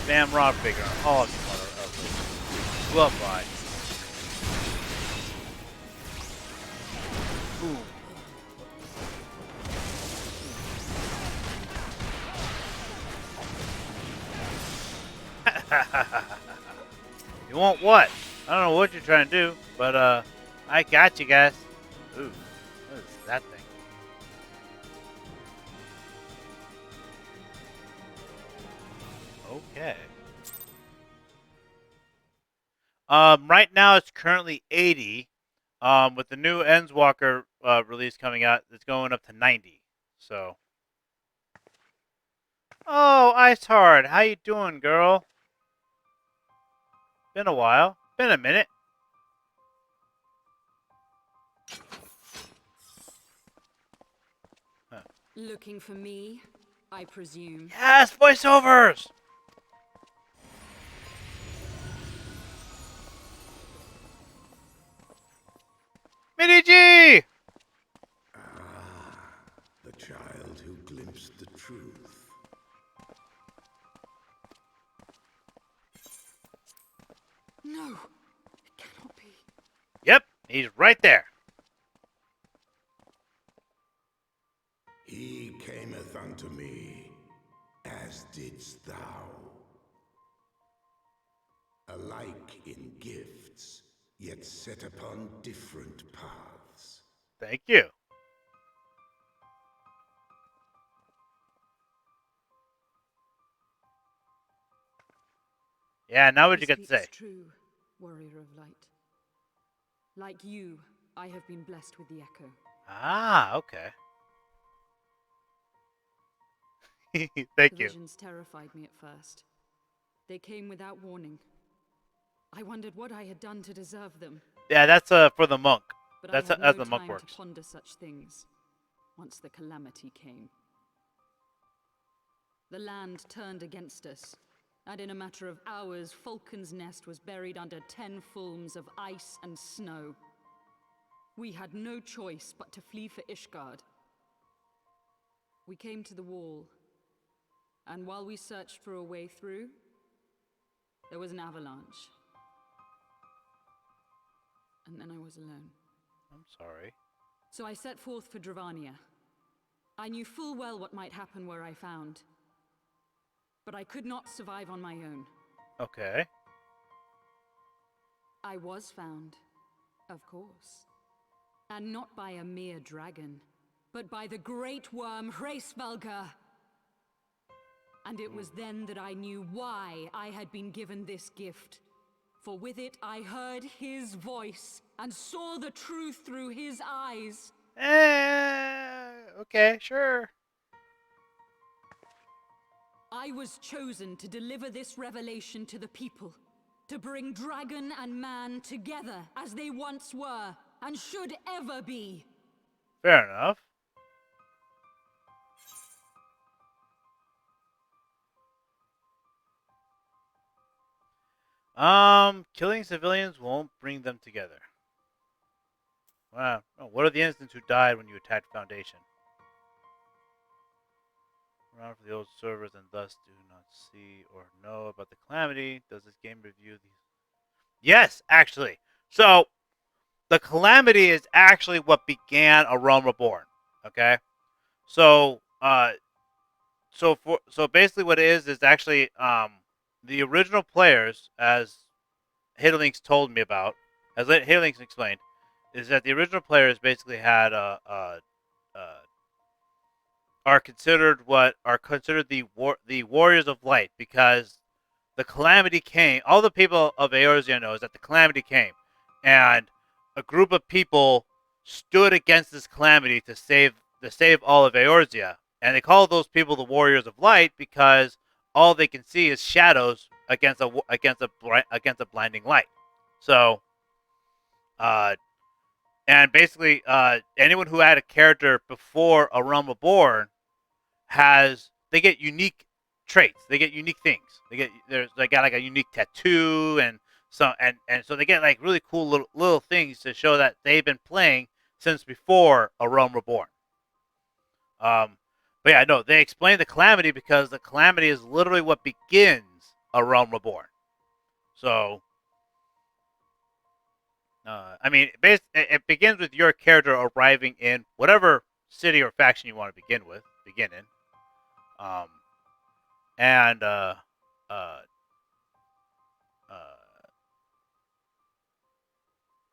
Spam rod figure on all of you mother of well, bye. Ooh. You want what? I don't know what you're trying to do, but I got you guys. Ooh, what is that thing? Okay. Right now it's currently 80. With the new Enswalker release coming out, it's going up to 90. So. Oh, Ice Heart, how you doing, girl? Been a while. Been a minute. Huh. Looking for me, I presume. Yes, voiceovers! Mini G! The child who glimpsed the truth. No, it cannot be. Yep, he's right there. He cameth unto me, as didst thou. Alike in gifts, yet set upon different paths. Thank you. Yeah, now what He you got to say? speaks true, warrior of light. Like you, I have been blessed with the echo. Ah, okay. The Thank you. visions terrified me at first. They came without warning. I wondered what I had done to deserve them. Yeah, that's for the monk. But That's I had as no the monk time works. to ponder such things once the calamity came. The land turned against us, and in a matter of hours, Falcon's Nest was buried under 10 fulms of ice and snow. We had no choice but to flee for Ishgard. We came to the wall, and while we searched for a way through, there was an avalanche. And then I was alone. I'm sorry. So I set forth for Dravania. I knew full well what might happen where I found. But I could not survive on my own. Okay. I was found, of course. And not by a mere dragon, but by the great worm Hraesvelgr. And it was then that I knew why I had been given this gift. For with it I heard his voice, and saw the truth through his eyes. Okay, sure. I was chosen to deliver this revelation to the people. To bring dragon and man together as they once were, and should ever be. Fair enough. Killing civilians won't bring them together. Wow. Oh, what are the innocents who died when you attacked Foundation? Around for the old servers and thus do not see or know about the calamity. Does this game review these? Yes, actually. So the calamity is actually what began A Realm Reborn. Okay. So so basically what it is actually the original players, as Hiddlinks told me about, as Hiddlinks explained, is that the original players basically had are considered the warriors of light, because the calamity came. All the people of Eorzea know is that the calamity came, and a group of people stood against this calamity to save all of Eorzea, and they call those people the warriors of light because all they can see is shadows against a blinding light. So, uh, and basically, anyone who had a character before A Realm Reborn they get unique traits. They get unique things. They got like a unique tattoo, and so they get like really cool little things to show that they've been playing since before A Realm Reborn. But yeah, no, they explain the calamity because the calamity is literally what begins A Realm Reborn. So, I mean, it begins with your character arriving in whatever city or faction you want to begin in. Um, and uh,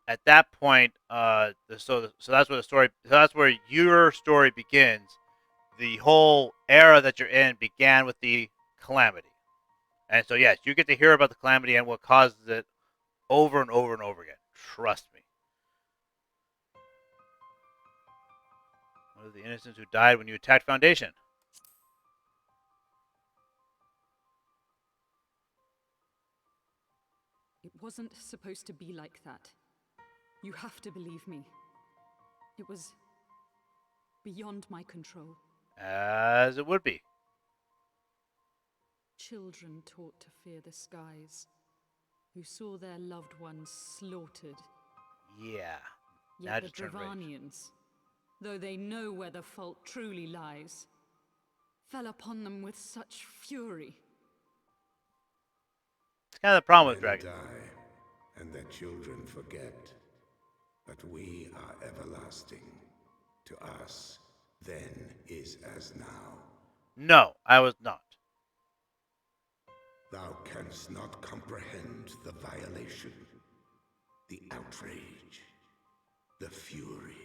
at that point, so that's where the story. So that's where your story begins. The whole era that you're in began with the calamity, and so yes, you get to hear about the calamity and what causes it over and over and over again. Trust me. What are the innocents who died when you attacked Foundation? It wasn't supposed to be like that. You have to believe me. It was beyond my control. As it would be. Children taught to fear the skies, who saw their loved ones slaughtered. Yeah. Now Yet the just turn rage. Dravanians, though they know where the fault truly lies, fell upon them with such fury. It's kind of the problem with Men dragons. die, and their children forget. But we are everlasting. To us, then is as now. No, I was not. Thou canst not comprehend the violation, the outrage, the fury.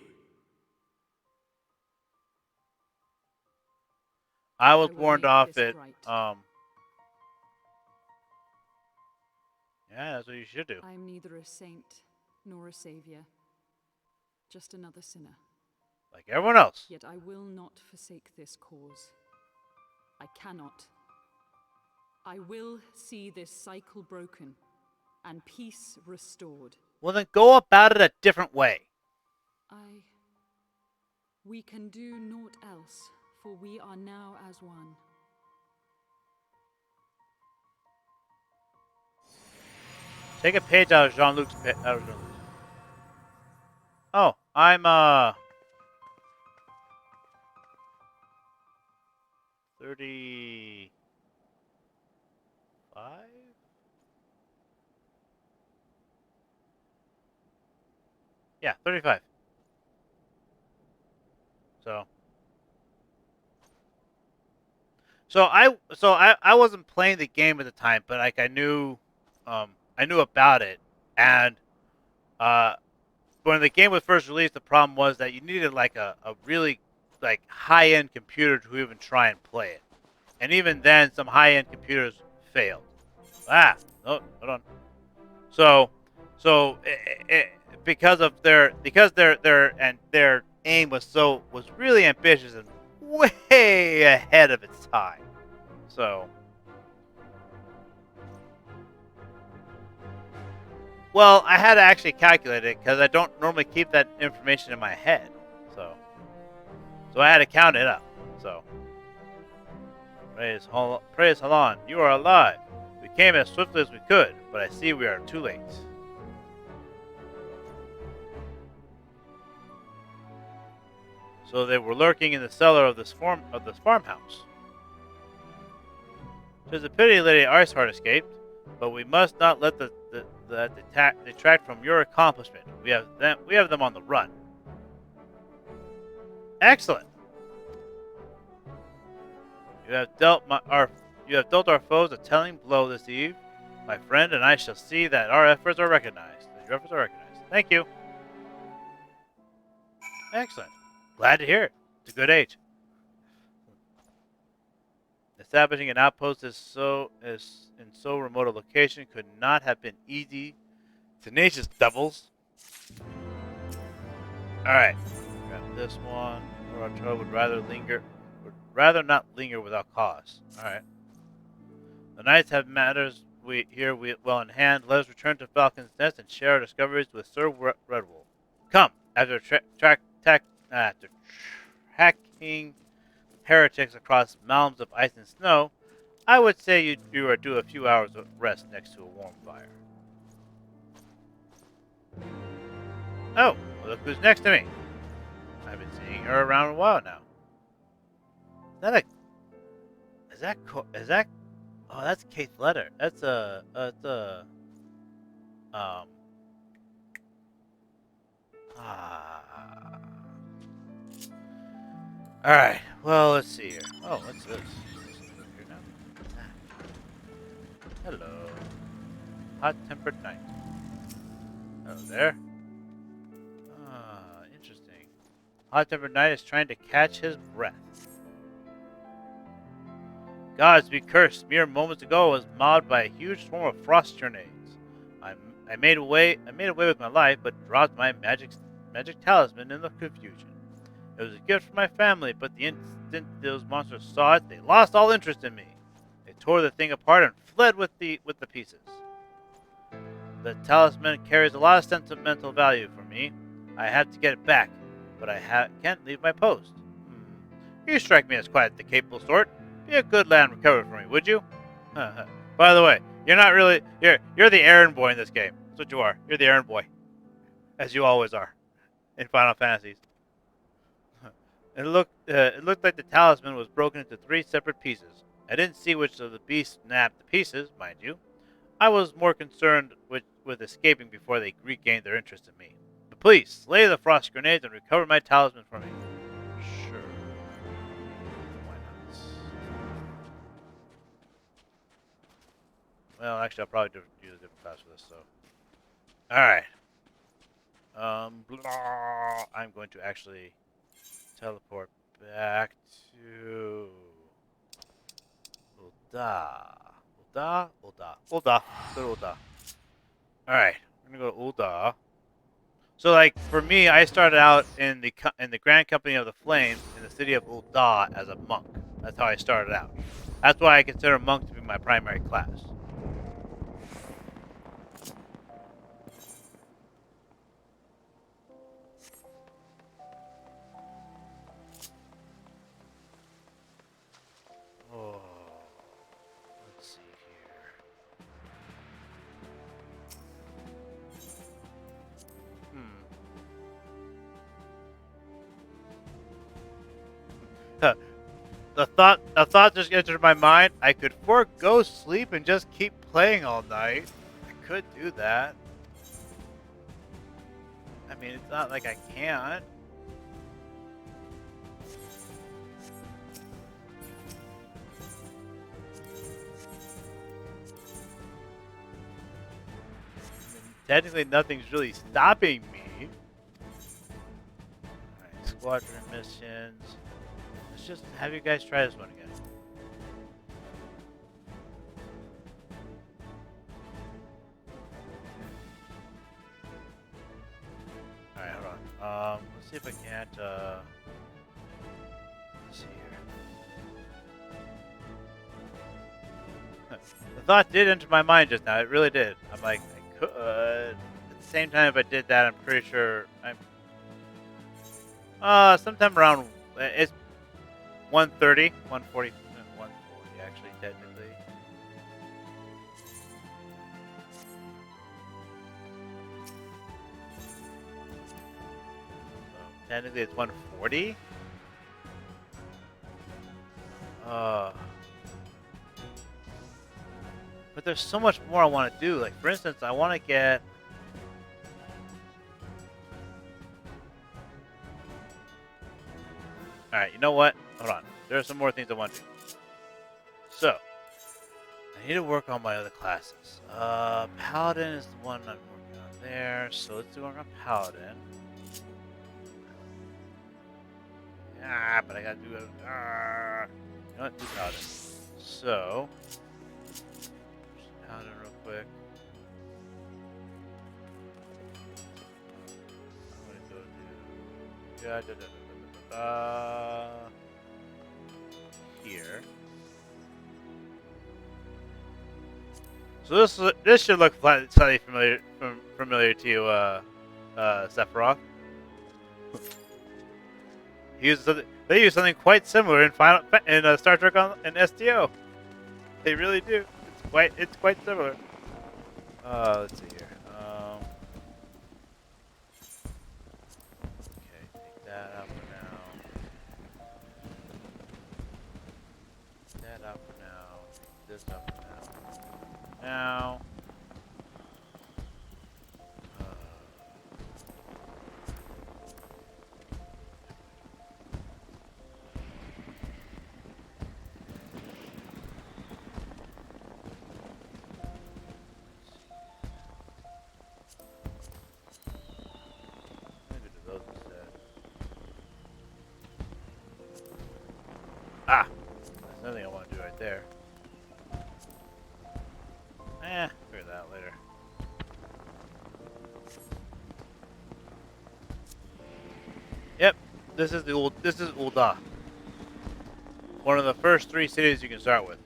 I was I will warned make off this it. right. Yeah, that's what you should do. I am neither a saint nor a savior, just another sinner. Like everyone else. Yet I will not forsake this cause. I cannot. I will see this cycle broken and peace restored. Well, then go about it a different way. We can do naught else, for we are now as one. Take a page out of Jean-Luc's. Oh, I'm 35. Yeah, 35. So I wasn't playing the game at the time, but like I knew about it, and when the game was first released, the problem was that you needed like a really like high end computer to even try and play it, and even then, some high end computers failed. No, hold on. So because of their aim was really ambitious and way ahead of its time. So, well, I had to actually calculate it because I don't normally keep that information in my head. So I had to count it up. So, praise Halon, you are alive. We came as swiftly as we could, but I see we are too late. So they were lurking in the cellar of this farmhouse. 'Tis a pity Lady Iceheart escaped, but we must not let that detract from your accomplishment. We have them on the run. Excellent. You have dealt our foes a telling blow this eve, my friend, and I shall see that our efforts are recognized. Thank you. Excellent. Glad to hear it. It's a good age. Establishing an outpost in so remote a location could not have been easy. Tenacious devils. Alright. Grab this one. Or would rather not linger without cause. Alright. The knights have matters well in hand. Let us return to Falcon's Nest and share our discoveries with Sir Redwolf. Come, after tracking heretics across mountains of ice and snow, I would say you are due a few hours of rest next to a warm fire. Oh, well, look who's next to me. I've been seeing her around a while now. Is that? Oh, that's Kate's letter. That's Alright, well, let's see here. Oh, what's this? Here now? Hello. Hot-tempered knight. Hello there. Interesting. Hot-tempered knight is trying to catch his breath. Gods be cursed. Mere moments ago I was mobbed by a huge swarm of frost tornadoes. I made away with my life, but dropped my magic talisman in the confusion. It was a gift from my family, but the instant those monsters saw it, they lost all interest in me. They tore the thing apart and fled with the pieces. The talisman carries a lot of sentimental value for me. I have to get it back, but I can't leave my post. You strike me as quite the capable sort. Be a good land recovery for me, would you? By the way, you're not really you're the errand boy in this game. That's what you are. You're the errand boy, as you always are in Final Fantasies. It looked like the talisman was broken into 3 separate pieces. I didn't see which of the beasts snapped the pieces, mind you. I was more concerned with escaping before they regained their interest in me. But please, slay the frost grenades and recover my talisman for me. Sure. Why not? Well, actually, I'll probably use a different class for this, so. Alright. I'm going to actually teleport back to Ul'dah. Ul'dah? Ul'dah. Go to Ul'dah. Alright, I'm gonna go to Ul'dah. So, like, for me, I started out in the Grand Company of the Flames in the city of Ul'dah as a monk. That's how I started out. That's why I consider monk to be my primary class. Oh, let's see here. A thought just entered my mind. I could forego sleep and just keep playing all night. I could do that. I mean, it's not like I can't. Technically, nothing's really stopping me. Alright, squadron missions. Let's just have you guys try this one again. Alright, hold on. Let's see if I can't, let's see here. The thought did enter my mind just now. It really did. I'm like, I could. At the same time, if I did that, I'm pretty sure sometime around, it's 1:30, 1:40, 1:40 actually, technically. So, technically, it's 1:40. But there's so much more I want to do. Like, for instance, I want to get... Alright, you know what? Hold on. There are some more things I want to do. So, I need to work on my other classes. Paladin is the one I'm working on there. So let's do work on Paladin. Ah, but I gotta do it. You know what? Do Paladin. So, Paladin real quick. I'm gonna go to here. So this should look slightly familiar to you, Sephiroth. They use something quite similar in Star Trek and STO. They really do. It's quite similar. Let's see here. Okay, take that out for now. Take that out for now. Take this out for now. Now. Ah! There's nothing I want to do right there. Figure that out later. Yep, this is Ul'dah. One of the first 3 cities you can start with.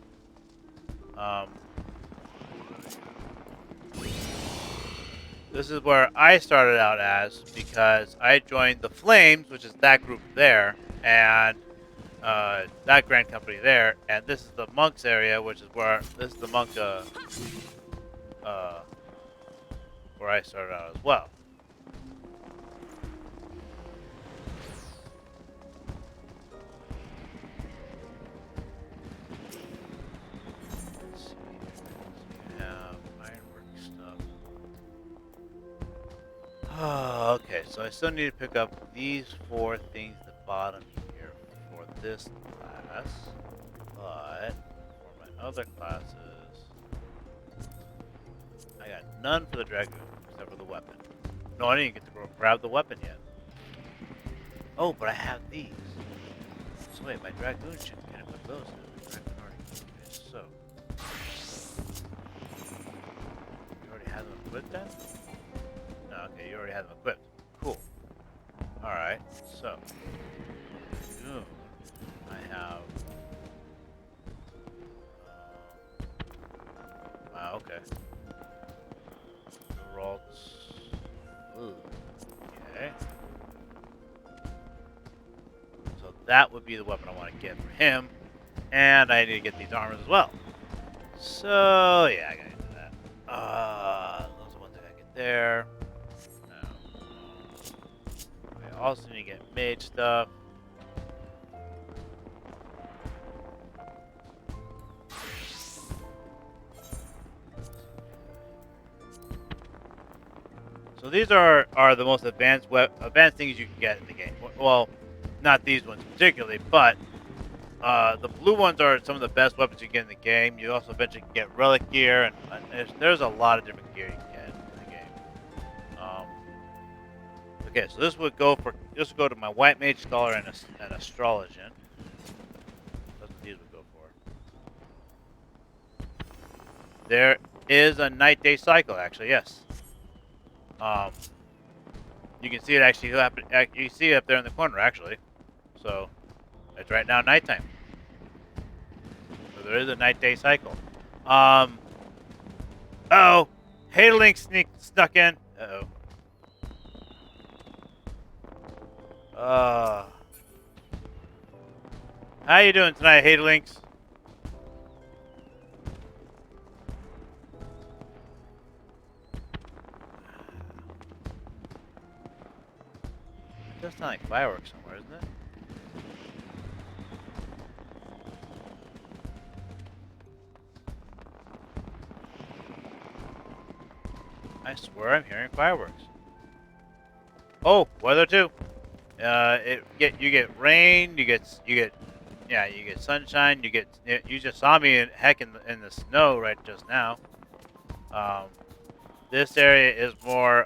This is where I started out as, because I joined the Flames, which is that group there, and that Grand Company there, and this is the monks area, which is where this is the monk where I started out as well. Let's see. We have ironwork stuff. Oh, okay, so I still need to pick up these 4 things at the bottom here for this class, but for my other classes, I got none for the Dragoon except for the weapon. No, I didn't get to grab the weapon yet. Oh, but I have these. So wait, my Dragoon should get equip those. Dragoon already. Okay, so you already have them equipped then? No, okay, you already have them equipped. Cool. Alright, so Dragoon, I have wow, okay. Geralt's ooh. Okay. So that would be the weapon I want to get for him. And I need to get these armors as well. So yeah, I gotta do that. Those are the ones I gotta get there. I also need to get mage stuff. So these are the most advanced things you can get in the game. Well, not these ones particularly, but the blue ones are some of the best weapons you get in the game. You also eventually can get relic gear, and there's a lot of different gear you can get in the game. Okay, so this would go to my white mage scholar and astrologian. That's what these would go for. There is a night-day cycle, actually. Yes. You can see it actually happen. You see it up there in the corner, actually. So it's right now nighttime. So there is a night-day cycle. Oh, Hadelink snuck in. How you doing tonight, Hadelinks? It does sound like fireworks somewhere, isn't it? I swear I'm hearing fireworks. Oh, weather too. You get rain, you get sunshine, you just saw me in the snow right just now. This area is more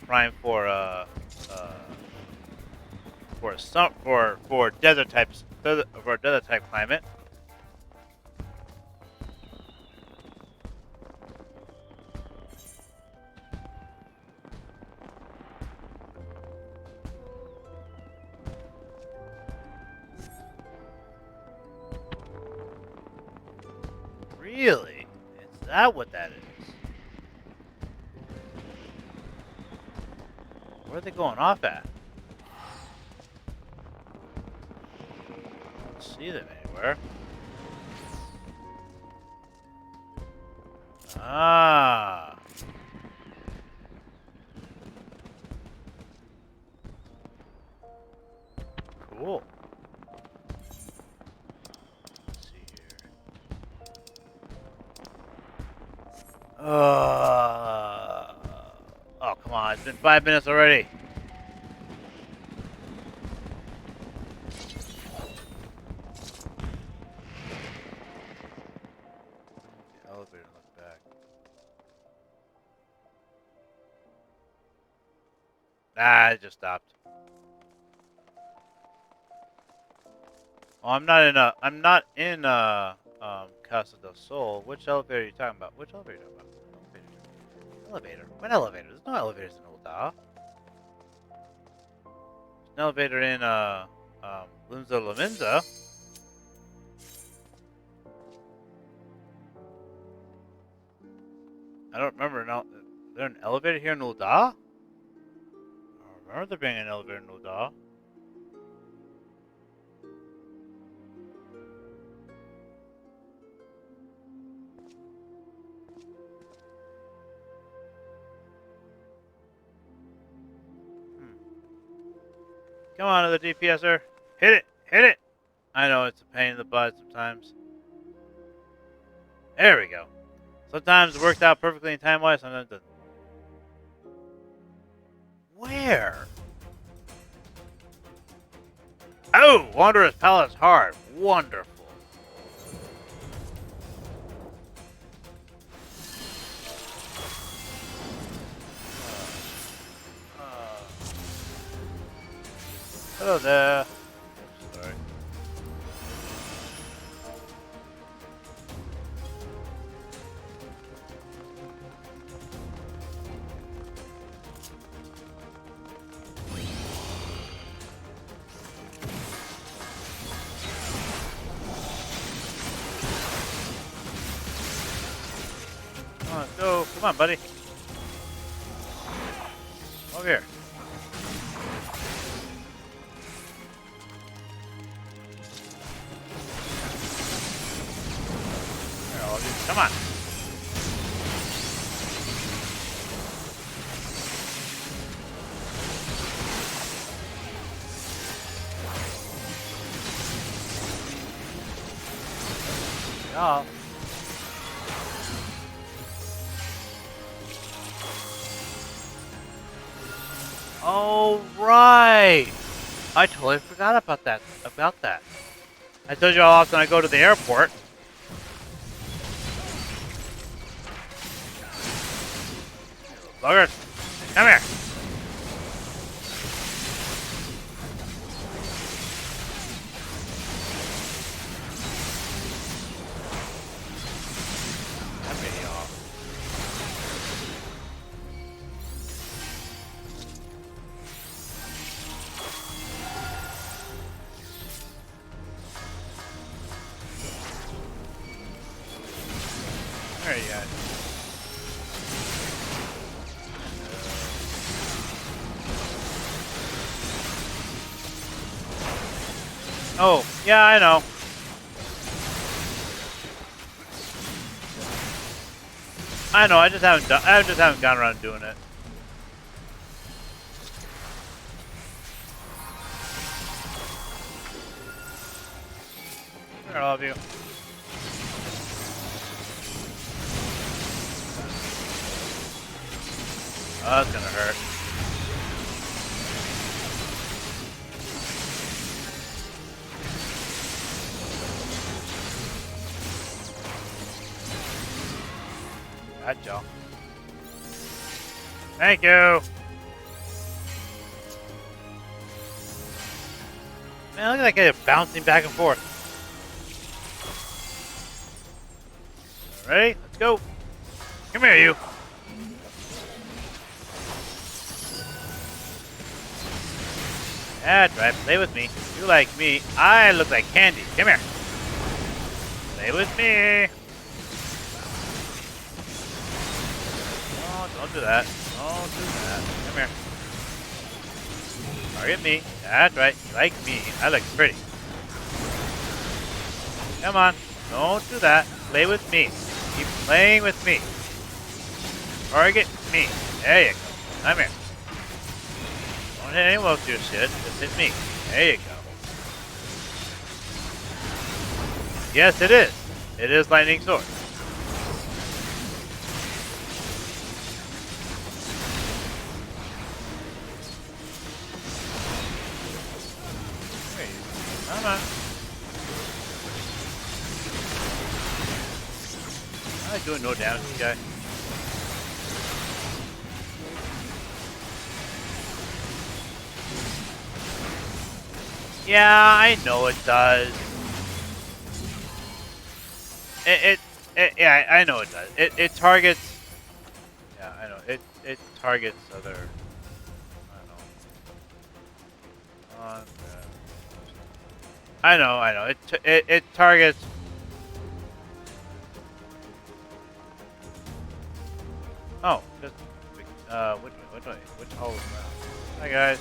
prime for desert type climate. Really? Is that what that is? Where are they going off at? I don't see them anywhere. Ah. Cool. Let's see here. Oh, come on. It's been 5 minutes already. The elevator look back. Ah, it just stopped. Oh, I'm not in Casa del Sol. Which elevator are you talking about? Which elevator are you talking about? Elevator? What elevator? There's no elevators in Ulda. There's an elevator in Lunza La Minza. I don't remember now. Is there an elevator here in Ulda? remember there being an elevator in Noda. Come on, other DPSer. Hit it! Hit it! I know it's a pain in the butt sometimes. There we go. Sometimes it worked out perfectly in time-wise, sometimes it doesn't. Where? Oh! Wanderer's Palace Heart. Wonderful. Hello there. Sorry. Come on, let's go. Come on, buddy. Over here. Here, all of you. Come on. Y'all. Oh, right. I totally forgot about that. I told you how often I go to the airport. Buggers, come here. Come here, y'all. There you go. Oh, yeah, I know. I just haven't gotten around to doing it. Here, all of you. Oh, that's gonna hurt. Gotcha. Thank you. Man, look at that guy bouncing back and forth. Ready? Let's go. Come here, you. That's right. Play with me. You like me. I look like candy. Come here. Play with me. Don't do that. Don't do that. Come here. Target me. That's right. You like me. I look pretty. Come on. Don't do that. Play with me. Keep playing with me. Target me. There you go. Come here. Don't hit anyone else with your shit. Just hit me. There you go. Yes, it is. It is lightning sword. Come on. I'm not doing no damage to this guy. Yeah, I know it does. Yeah, I know it does. It targets. Yeah, I know. It targets other. I don't know. I know. It targets. Oh, just which hole is that? Hi guys.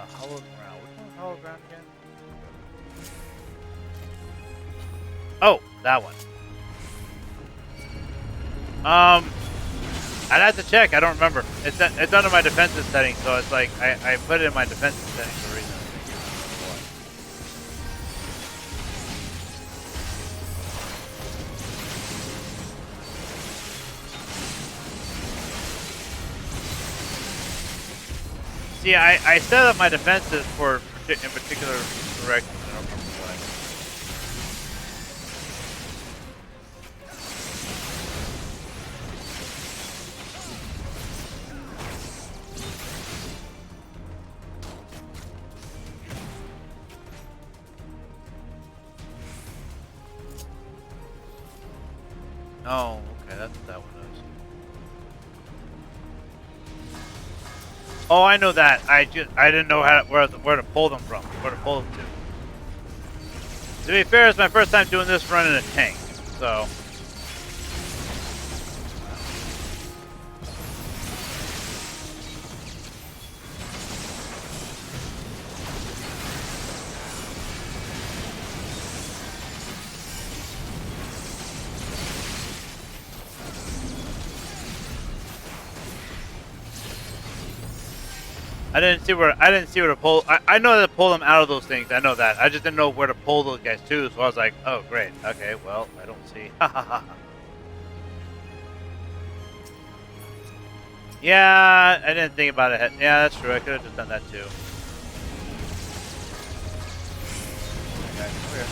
Hollow ground. Which one's hollow ground again? Oh, that one. I'd have to check. I don't remember. It's under my defensive setting, so it's like I put it in my defensive setting for a reason. See, I set up my defenses for in particular directions. I don't remember why. Oh, okay, that's what that one is. Oh, I know that. I didn't know where to pull them from, where to pull them to. To be fair, it's my first time doing this run in a tank, so. I didn't see where to pull. I know that to pull them out of those things. I know that. I just didn't know where to pull those guys to. So I was like, oh great, okay, well I don't see. Yeah, I didn't think about it. Yeah, that's true. I could have just done that too. Okay, over here.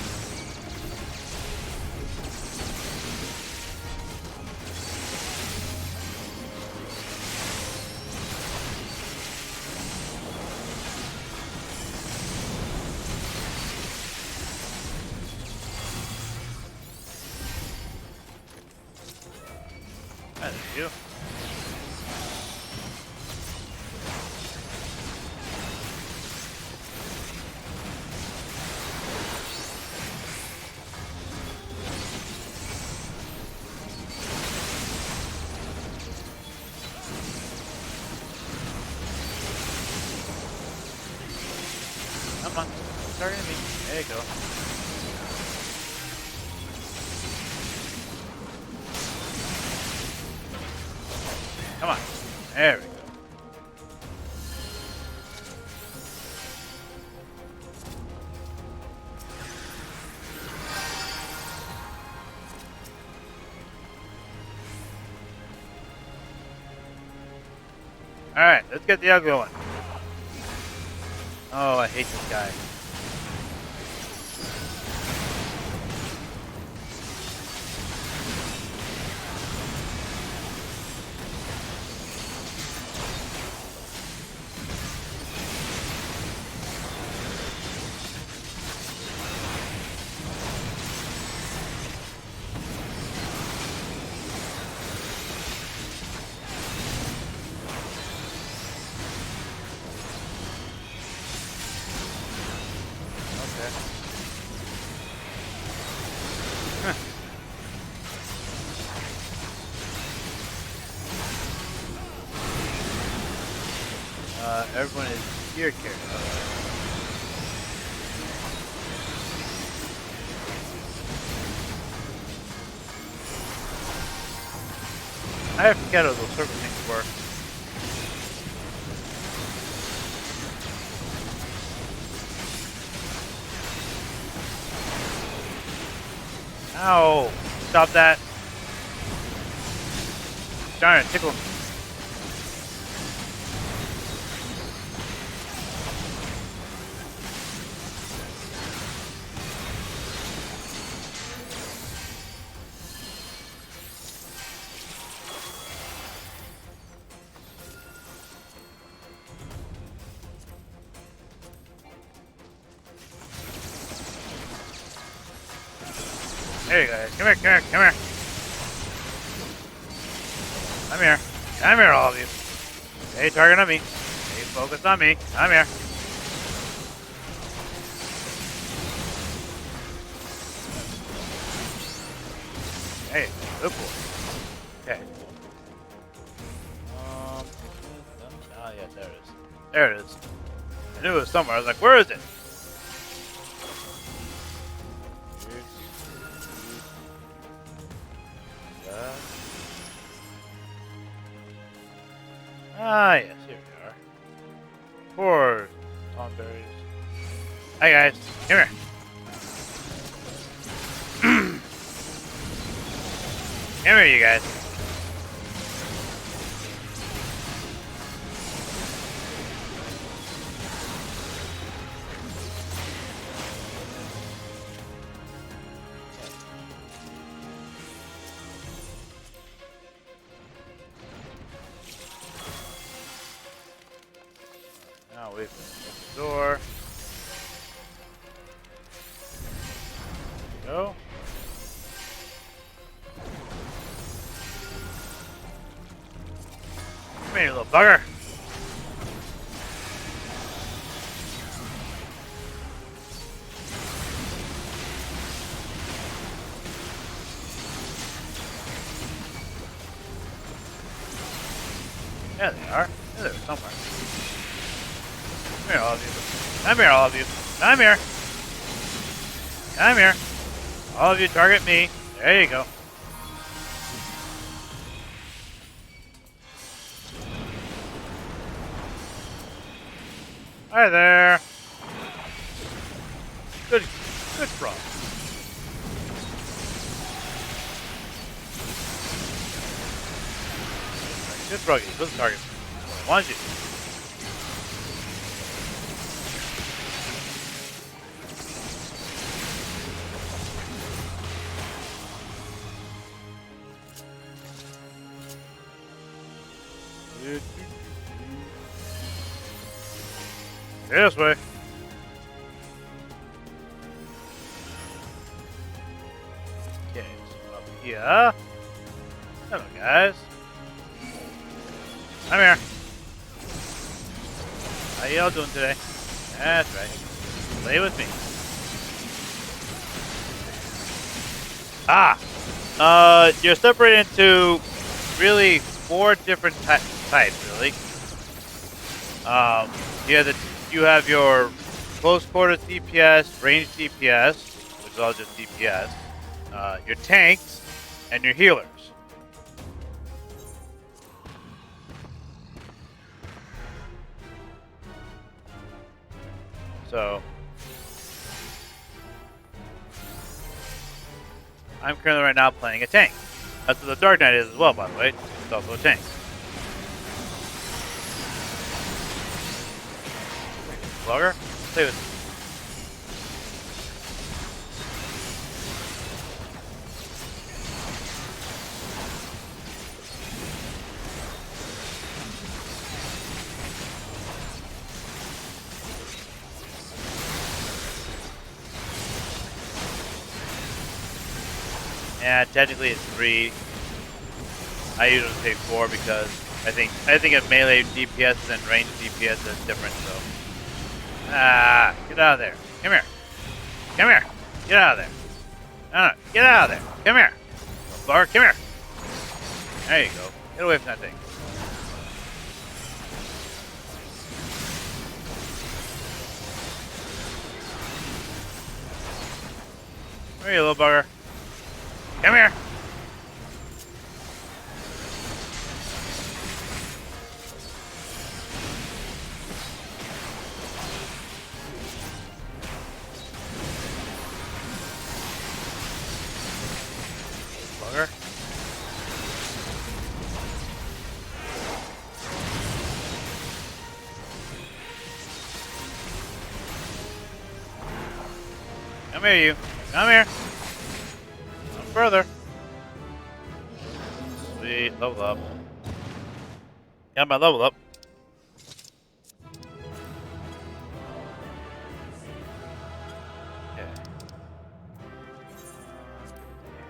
That is you. Come on, targeting me. There you go. Come on. There we go. Alright, let's get the ugly one. Oh, I hate this guy. Everyone is gear carrier. I forget how those circle things work. Ow! Stop that! Darn it, tickle me. There you go. Come here, come here, come here. Come here. Come here, all of you. Stay target on me. Stay focused on me. Come here. Hey, good boy. Okay. Oh yeah, there it is. There it is. I knew it was somewhere. I was like, where is it? Ah, yes, here we are. Poor Tomberries. Hi, guys. Come here. Come here, you guys. Now we open the door. There we go. Come here, you little bugger. There they are. They're there somewhere. Come here, all of you. Come here, all of you. Come here. Come here. All of you target me. There you go. Hi there. Good frog. Good froggy. Good target. I want you. This way. Okay, so up here. Hello, guys. Come here. How y'all doing today? That's right. Play with me. You're separated into really 4 different types, really. You have your close quarters DPS, range DPS, which is all just DPS, your tanks, and your healers. So, I'm currently right now playing a tank. That's what the Dark Knight is as well, by the way. It's also a tank. Logger, stay with me. Yeah, technically it's 3. I usually say 4 because I think a melee DPS and range DPS is different. So, get out of there. Come here. Come here. Get out of there. No, get out of there. Come here. Blar, come here. There you go. Get away from that thing. Come here, you little bugger. Come here. Bugger. Come here, you. Come here. Come further. Sweet. Level up. Got my level up. Okay.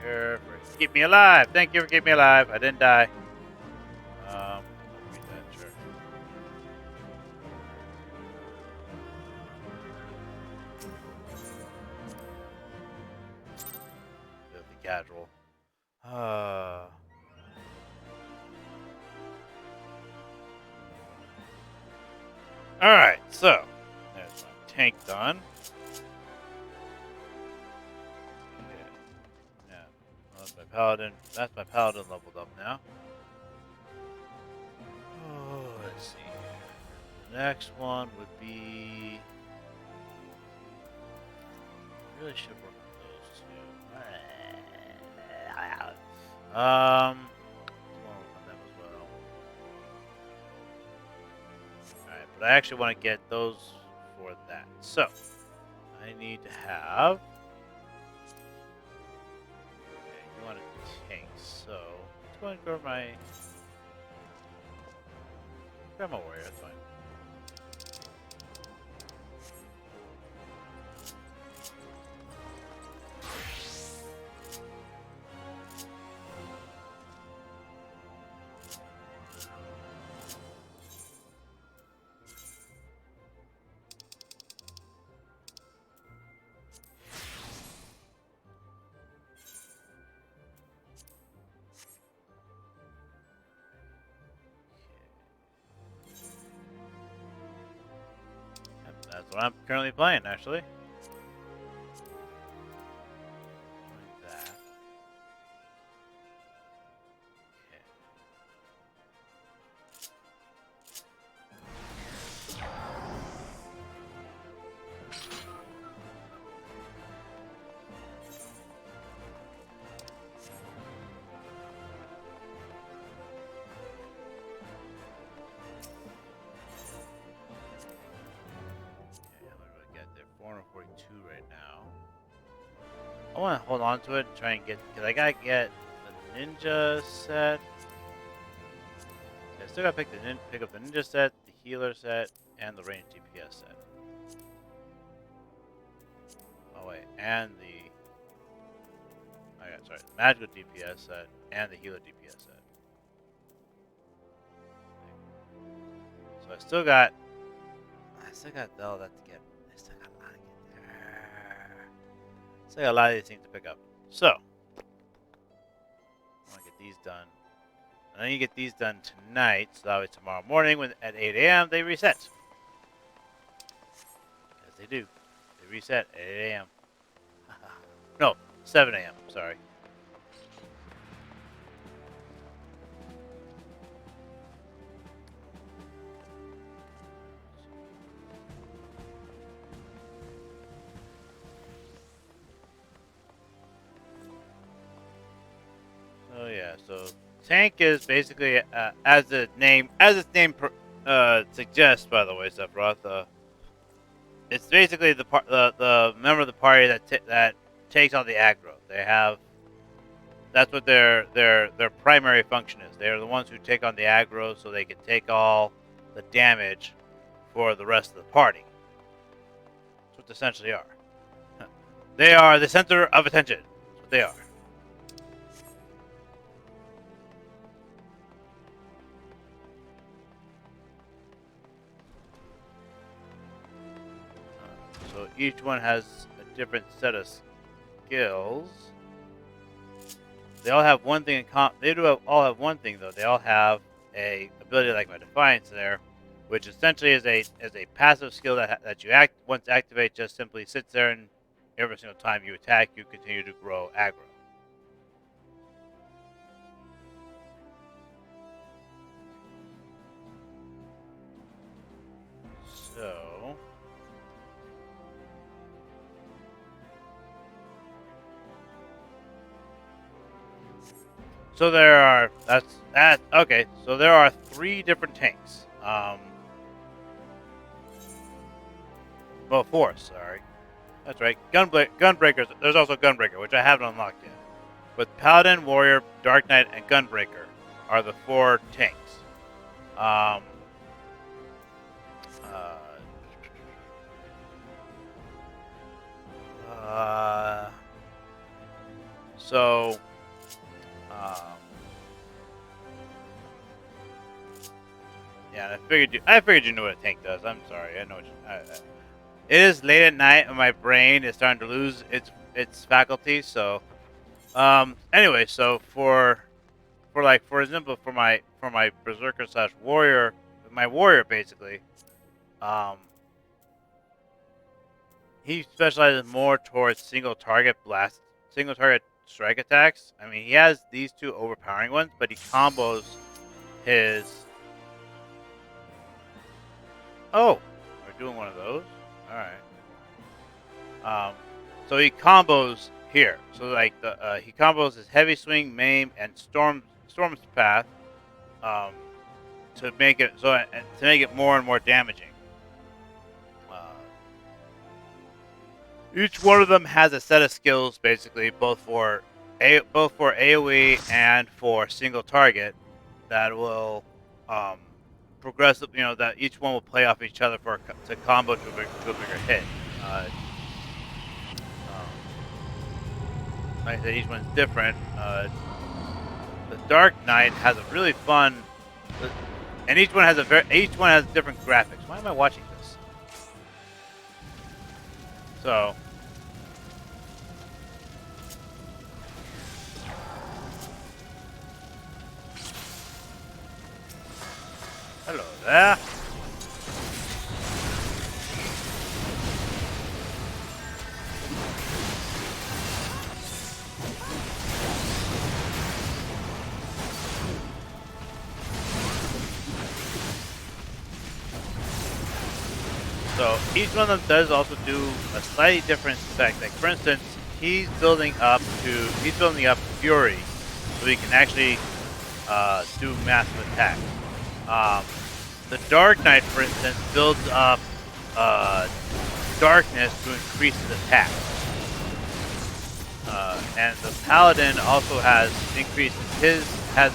here for keep me alive. Thank you for keeping me alive. I didn't die. Read that, sure. Filthy casual. Alright, so there's my tank done. Okay. Yeah. Well, that's my paladin. That's my paladin leveled up now. Oh, let's see here. The next one would be. I really should work on those two. I'll work on them as well. Alright, but I actually want to get those for that. So, I need to have. Okay, you want a tank, so let's go and grab my. Grab my warrior, that's fine. Yep, that's what I'm currently playing, actually. Like that. Okay. Okay, how much do I get there? 442 right now. I want to hold on to it and try and get, because I gotta get the ninja set. I still gotta pick up the ninja set, the healer set, and the range DPS set. Oh wait, and the sorry, the magical DPS set and the healer DPS set. So I still got all that to get. I still got a lot to get there. Still got a lot of these things to pick up. So I want to get these done. And then you get these done tonight, so that way tomorrow morning at 8 a.m. they reset. As they do. They reset at 8 a.m. No, 7 a.m. Sorry. Oh yeah, so tank is basically as its name suggests. By the way, Sephiroth, it's basically the member of the party that takes on the aggro. They have that's what their primary function is. They're the ones who take on the aggro, so they can take all the damage for the rest of the party. That's what they essentially are. They are the center of attention. That's what they are. So each one has a different set of skills. They all have one thing in common. They all have one thing though. They all have a ability like my Defiance there, which essentially is a passive skill that you once activate just simply sits there, and every single time you attack, you continue to grow aggro. So there are okay. So there are 3 different tanks. Well, 4. Sorry, that's right. Gunbreakers. There's also Gunbreaker, which I haven't unlocked yet. But Paladin, Warrior, Dark Knight, and Gunbreaker are the 4 tanks. Uh, So, yeah, I figured you knew what a tank does. I'm sorry. I know. It is late at night, and my brain is starting to lose its faculties. So, anyway, so for example, for my berserker slash warrior, my warrior basically, um, he specializes more towards single target strike attacks. I mean, he has these two overpowering ones, but he combos his. Oh, we're doing one of those. All right. So he combos here. So like he combos his heavy swing, maim, and storm's path, to make it more and more damaging. Each one of them has a set of skills, basically, both for AOE and for single target, that will progressive. That each one will play off each other to combo to a bigger hit. Like I said, each one's different. The Dark Knight has a really fun, and each one has different graphics. Why am I watching this? So. Hello there. So each one of them does also do a slightly different effect. Like for instance, he's building up Fury, so he can actually do massive attacks. The Dark Knight, for instance, builds up Darkness to increase his attack. And the Paladin also has an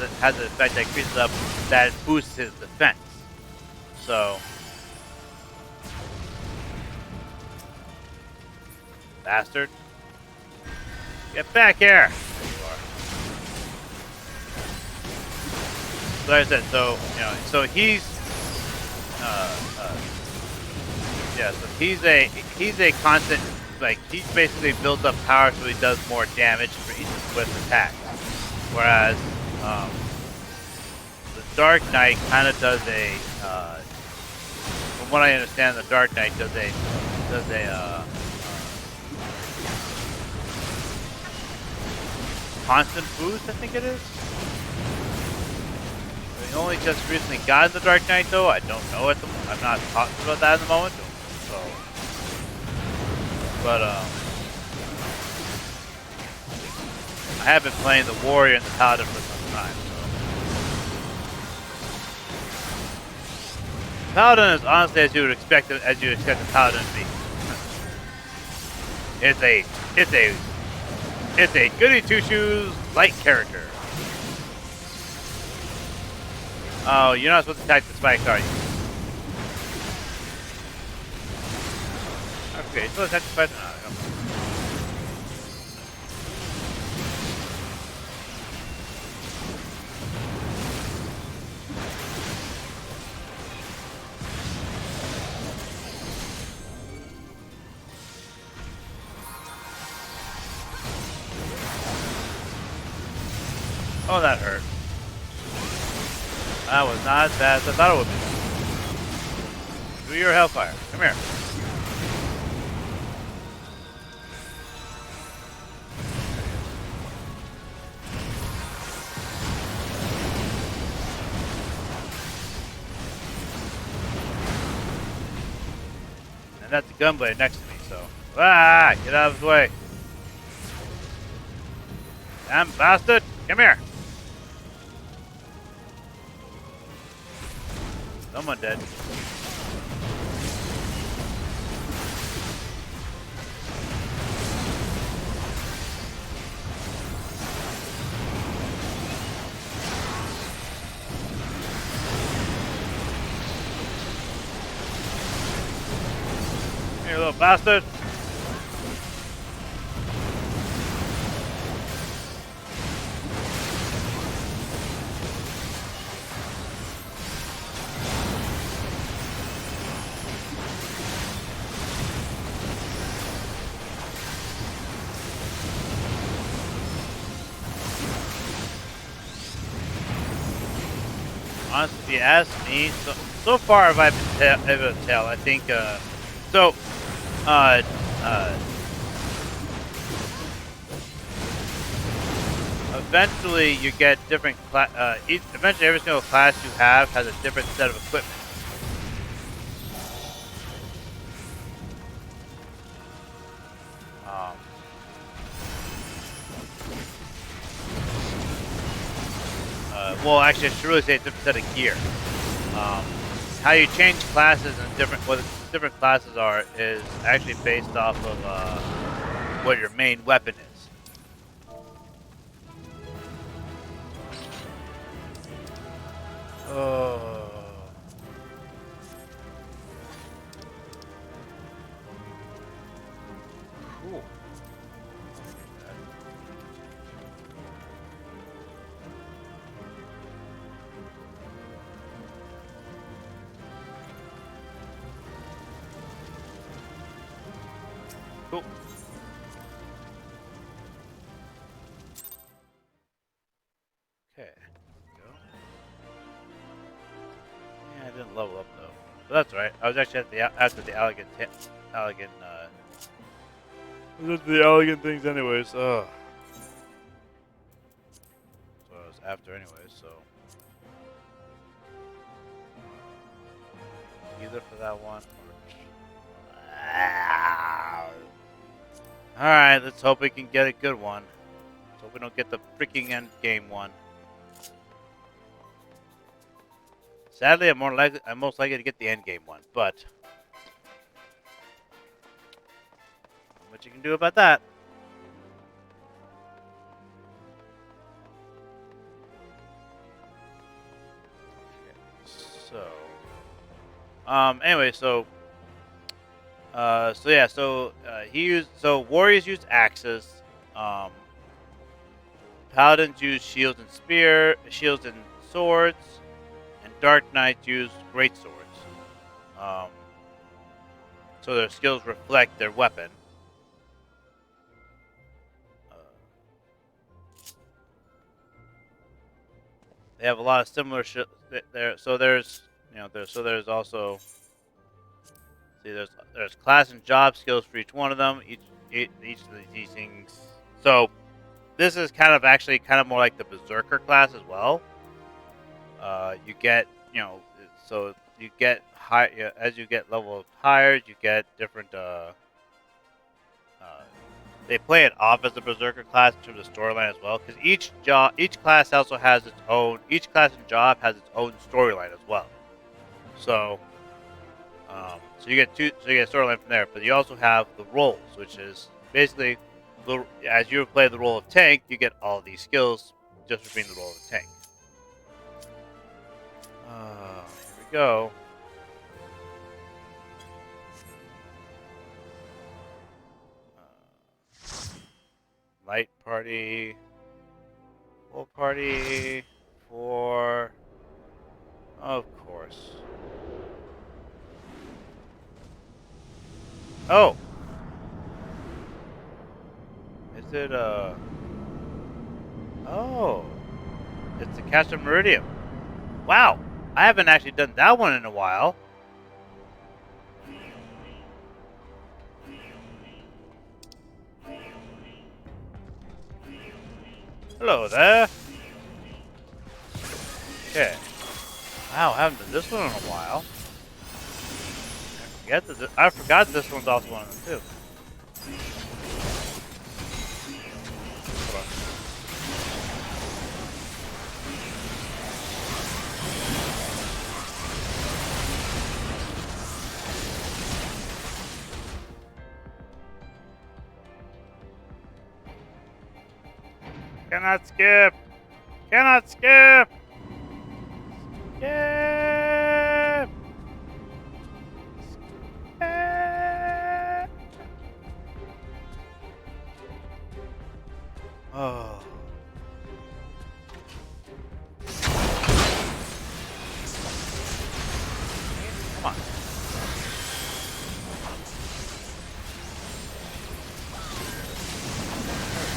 effect that increases up that boosts his defense. So, bastard, get back here! There you are. So like I said, so he's so he's a constant, like, he basically builds up power so he does more damage for each swift attack. Whereas the Dark Knight kind of does a from what I understand, the Dark Knight does a constant boost, I think it is. We only just recently got the Dark Knight, though. I don't know at the moment. I'm not talking about that in the moment. So, but I have been playing the Warrior and the Paladin for some time. So. Paladin is honestly as you would expect the Paladin to be. It's a goody two shoes light character. Oh, you're not supposed to attack the spikes, are you? Okay, you're supposed to attack the spikes. No, oh, that hurt. That was not as bad as I thought it would be. Do your Hellfire. Come here. And that's the gunblade next to me, so. Get out of his way. Damn bastard. Come here. Someone dead. Here, little bastard. Honestly, if you ask me, so far if I've been able to tell, I think so. Uh, uh, Eventually, you get different eventually, every single class you have has a different set of equipment. Um, well, actually, I should really say a different set of gear. How you change classes and what the different classes are is actually based off of what your main weapon is. Oh. Cool. Cool. Okay. Go. Yeah, I didn't level up though. But that's alright. I was actually after the elegant the elegant things anyways. Ugh. So I was after anyways, so either for that one or alright, let's hope we can get a good one. Let's hope we don't get the freaking end game one. Sadly, I'm most likely to get the end game one, but what you can do about that? Okay, so, anyway, warriors use axes, paladins use shields and swords, and dark knights use great swords. So their skills reflect their weapon. They have a lot of similar there. So there's also there's class and job skills for each one of them. Each of these things. So this is kind of more like the berserker class as well. You get you get high as you get level higher. You get different. They play it off as the berserker class in terms of storyline as well, because each class also has its own. Each class and job has its own storyline as well. So, so you get storyline from there, but you also have the roles, which is basically as you play the role of tank, you get all these skills just for being the role of tank. Here we go. Light party, full party, 4, of course. Oh! Is it, oh! It's the Castle Meridian. Wow! I haven't actually done that one in a while. Hello there. Okay. Wow, I haven't done this one in a while. I forgot this one's also one of them too. Hold on. Cannot skip! Cannot skip! Skip! Skip! Oh. Come on.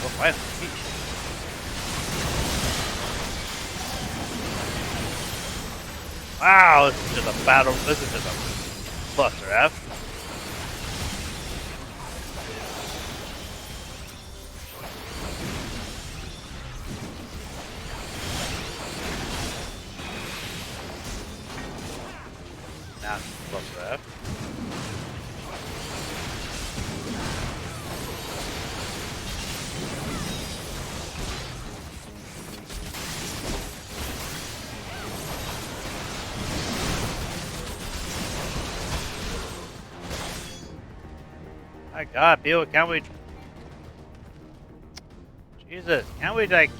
Go fight him. Wow, this is just a battle. This is just a cluster F. Now it's a cluster F. My God, people, can't we? Jesus, can't we like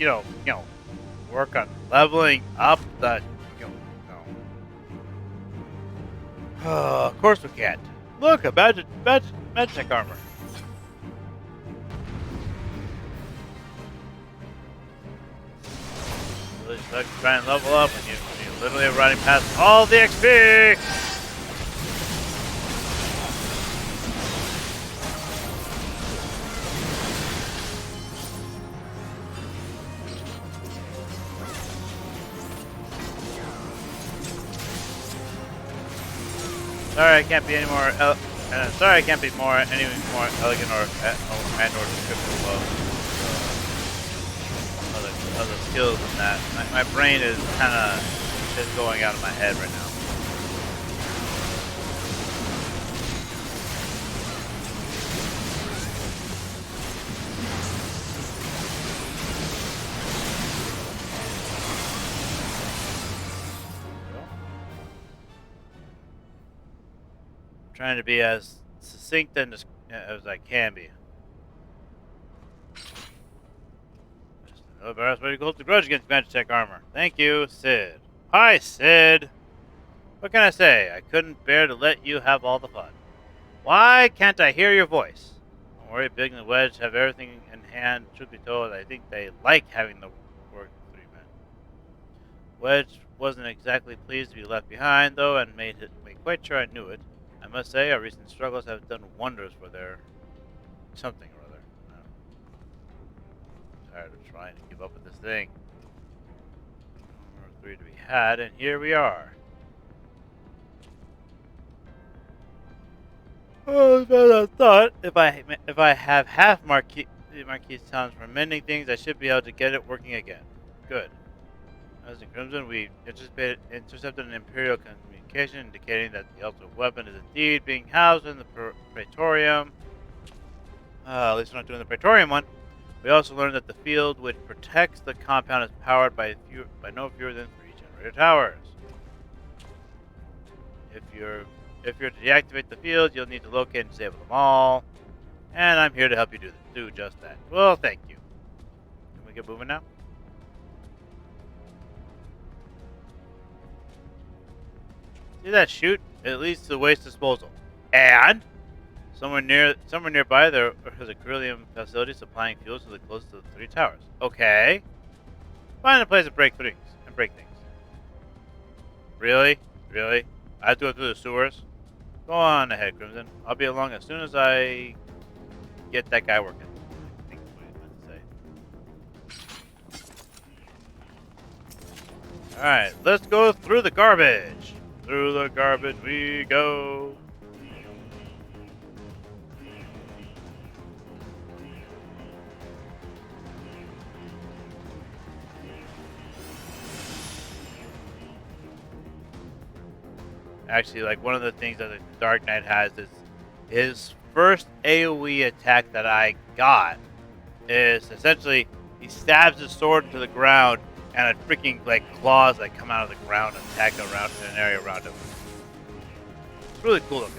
work on leveling up the of course we can't. Look, a magic armor. Really sucks to try and level up when you're literally running past all the XP. Sorry, I can't be any more. Sorry, I can't be any more elegant or descriptive of other skills than that. My brain is kind of just going out of my head right now. Trying to be as succinct and as I can be. Just another badass way to hold the grudge against Magitech armor. Thank you, Sid. Hi, Sid. What can I say? I couldn't bear to let you have all the fun. Why can't I hear your voice? Don't worry, Big and the Wedge have everything in hand. Truth be told, I think they like having the work of 3 men. Wedge wasn't exactly pleased to be left behind, though, and made quite sure I knew it. I must say, our recent struggles have done wonders for their something or other. I'm tired of trying to keep up with this thing. Number 3 to be had, and here we are. Oh, as I thought, if I have half Marquis talents for mending things, I should be able to get it working again. Good. As in Crimson, we intercepted an Imperial communication indicating that the ultimate weapon is indeed being housed in the Praetorium. At least we're not doing the Praetorium one. We also learned that the field which protects the compound is powered by no fewer than 3 generator towers. If you're to deactivate the field, you'll need to locate and disable them all. And I'm here to help you do just that. Well, thank you. Can we get moving now? See that chute? It leads to waste disposal. And somewhere nearby there is a beryllium facility supplying fuel to the closest of the 3 towers. Okay. Find a place to break things. Really? Really? I have to go through the sewers? Go on ahead, Crimson. I'll be along as soon as I get that guy working. I think that's what he meant to say. Alright, let's go through the garbage. Through the garbage we go. Actually, like one of the things that the Dark Knight has is his first AoE attack that I got is essentially he stabs his sword into the ground and a freaking like claws that come out of the ground and attack around in an area around him. It's really cool looking.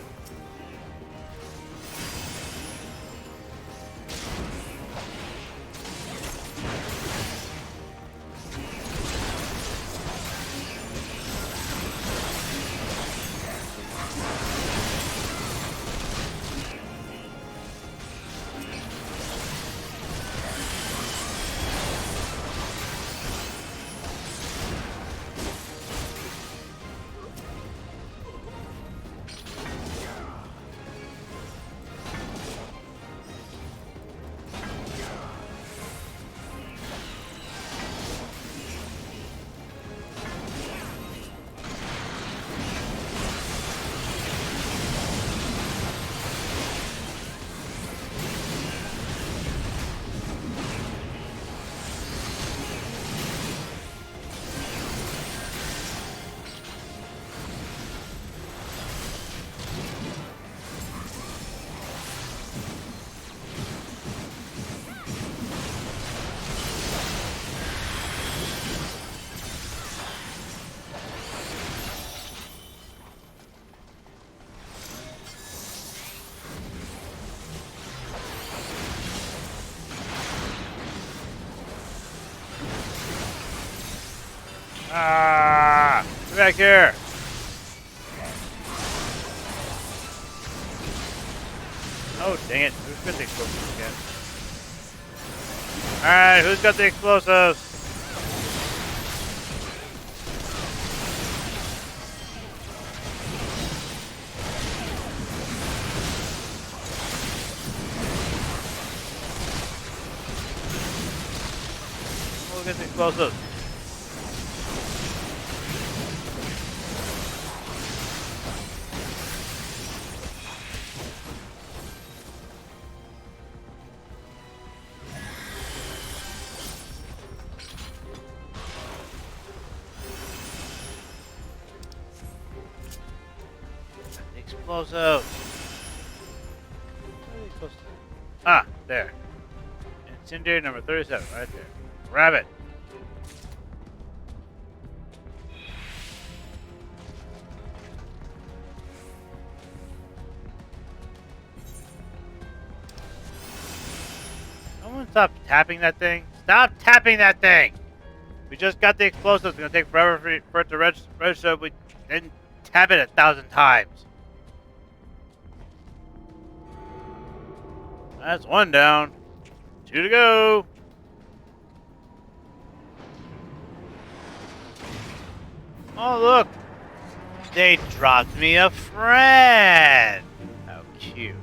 Ah! Get back here! Oh, dang it. Who's got the explosives again? Alright, who's got the explosives? Who gets the explosives? Explosives. Where are they supposed to? Ah, there. Incendiary number 37, right there. Grab it. Someone stop tapping that thing. Stop tapping that thing. We just got the explosives. It's gonna take forever for it to register. We didn't tap it 1,000 times. That's one down. 2 to go. Oh, look. They dropped me a friend. How cute.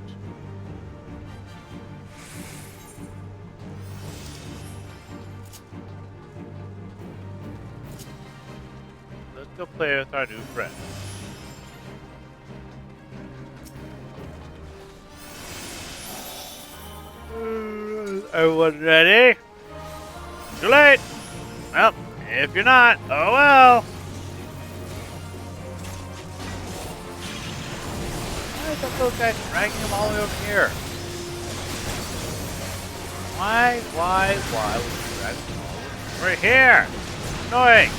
Let's go play with our new friend. Everyone ready? Too late. Well, if you're not, oh well. Why is that little guy dragging him all the way over here? Why would you drag him all over here? Annoying.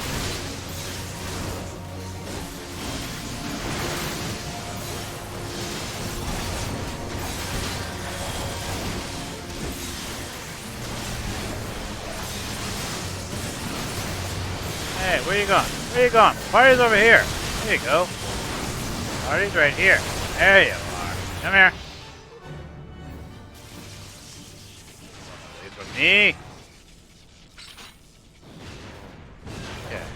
Hey, where you going? Where you going? Party's over here. There you go. Party's right here. There you are. Come here. Away from me. Okay.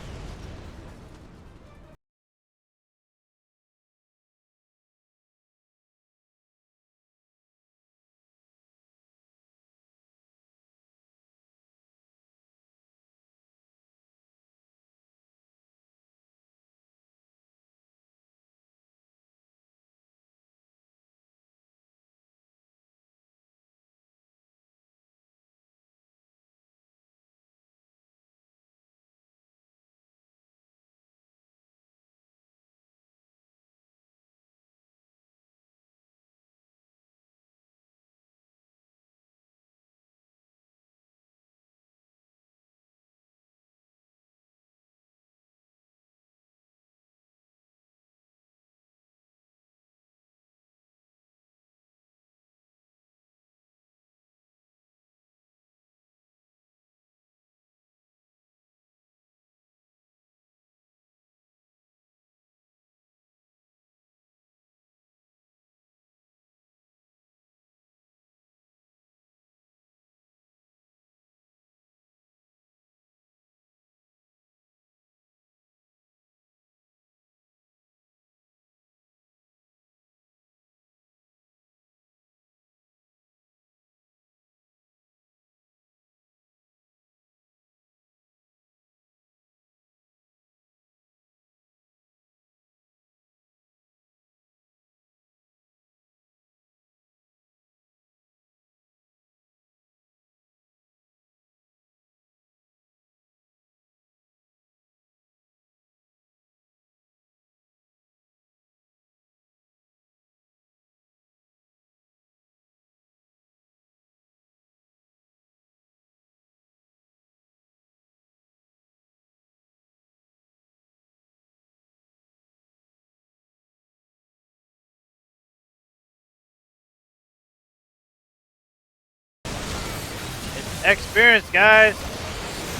It's experience, guys.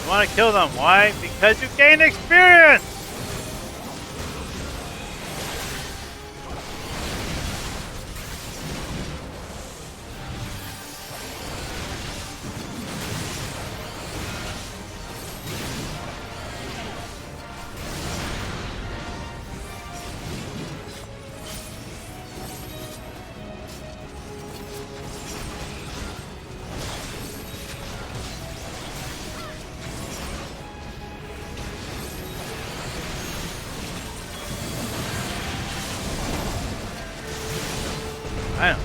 You want to kill them. Why? Because you gain experience! I know.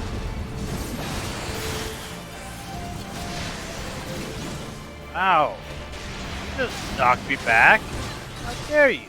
Ow. You just knocked me back. How dare you?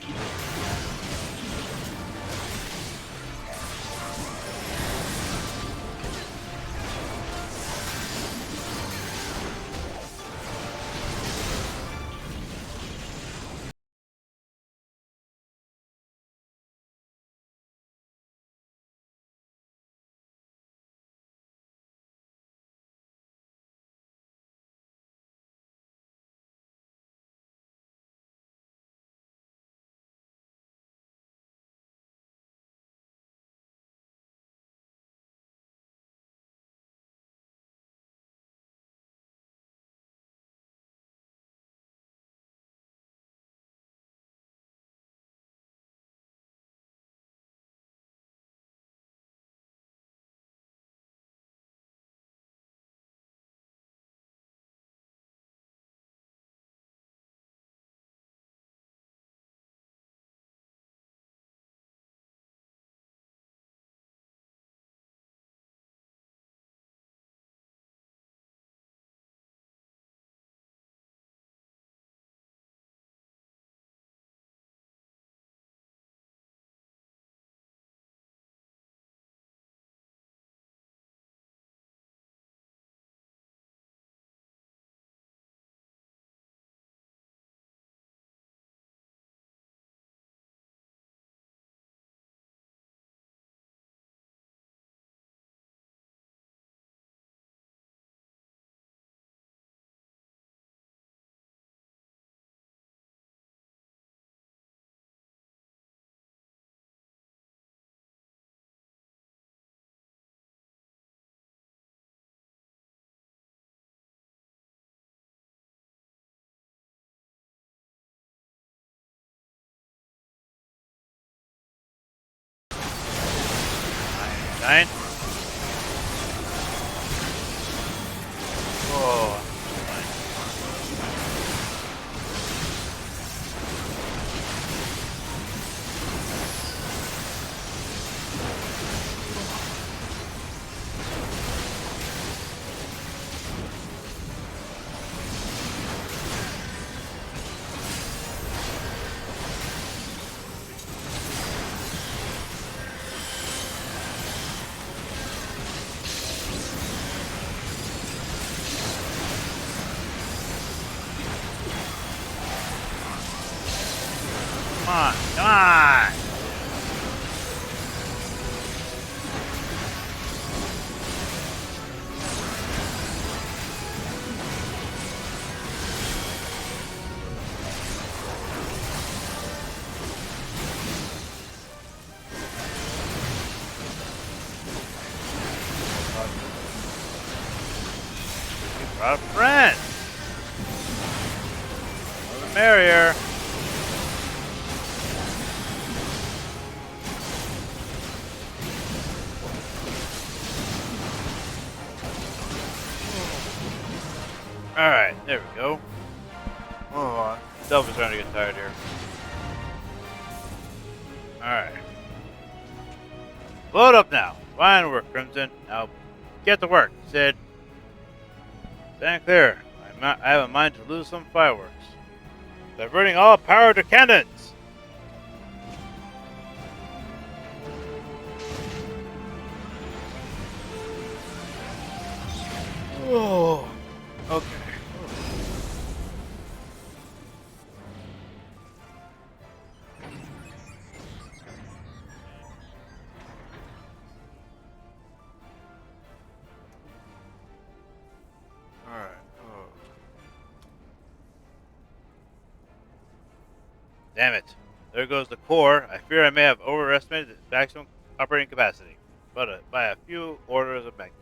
Nine. Oh. Come on, come on! You brought a friend! More the merrier. Alright, there we go. Oh, Self is starting to get tired here. Alright. Load up now. Fine work, Crimson. Now get to work, Sid. Stand clear. I have a mind to lose some fireworks. Diverting all power to cannons! Oh, okay. Alright. Oh. Damn it. There goes the core. I fear I may have overestimated its maximum operating capacity, but by a few orders of magnitude.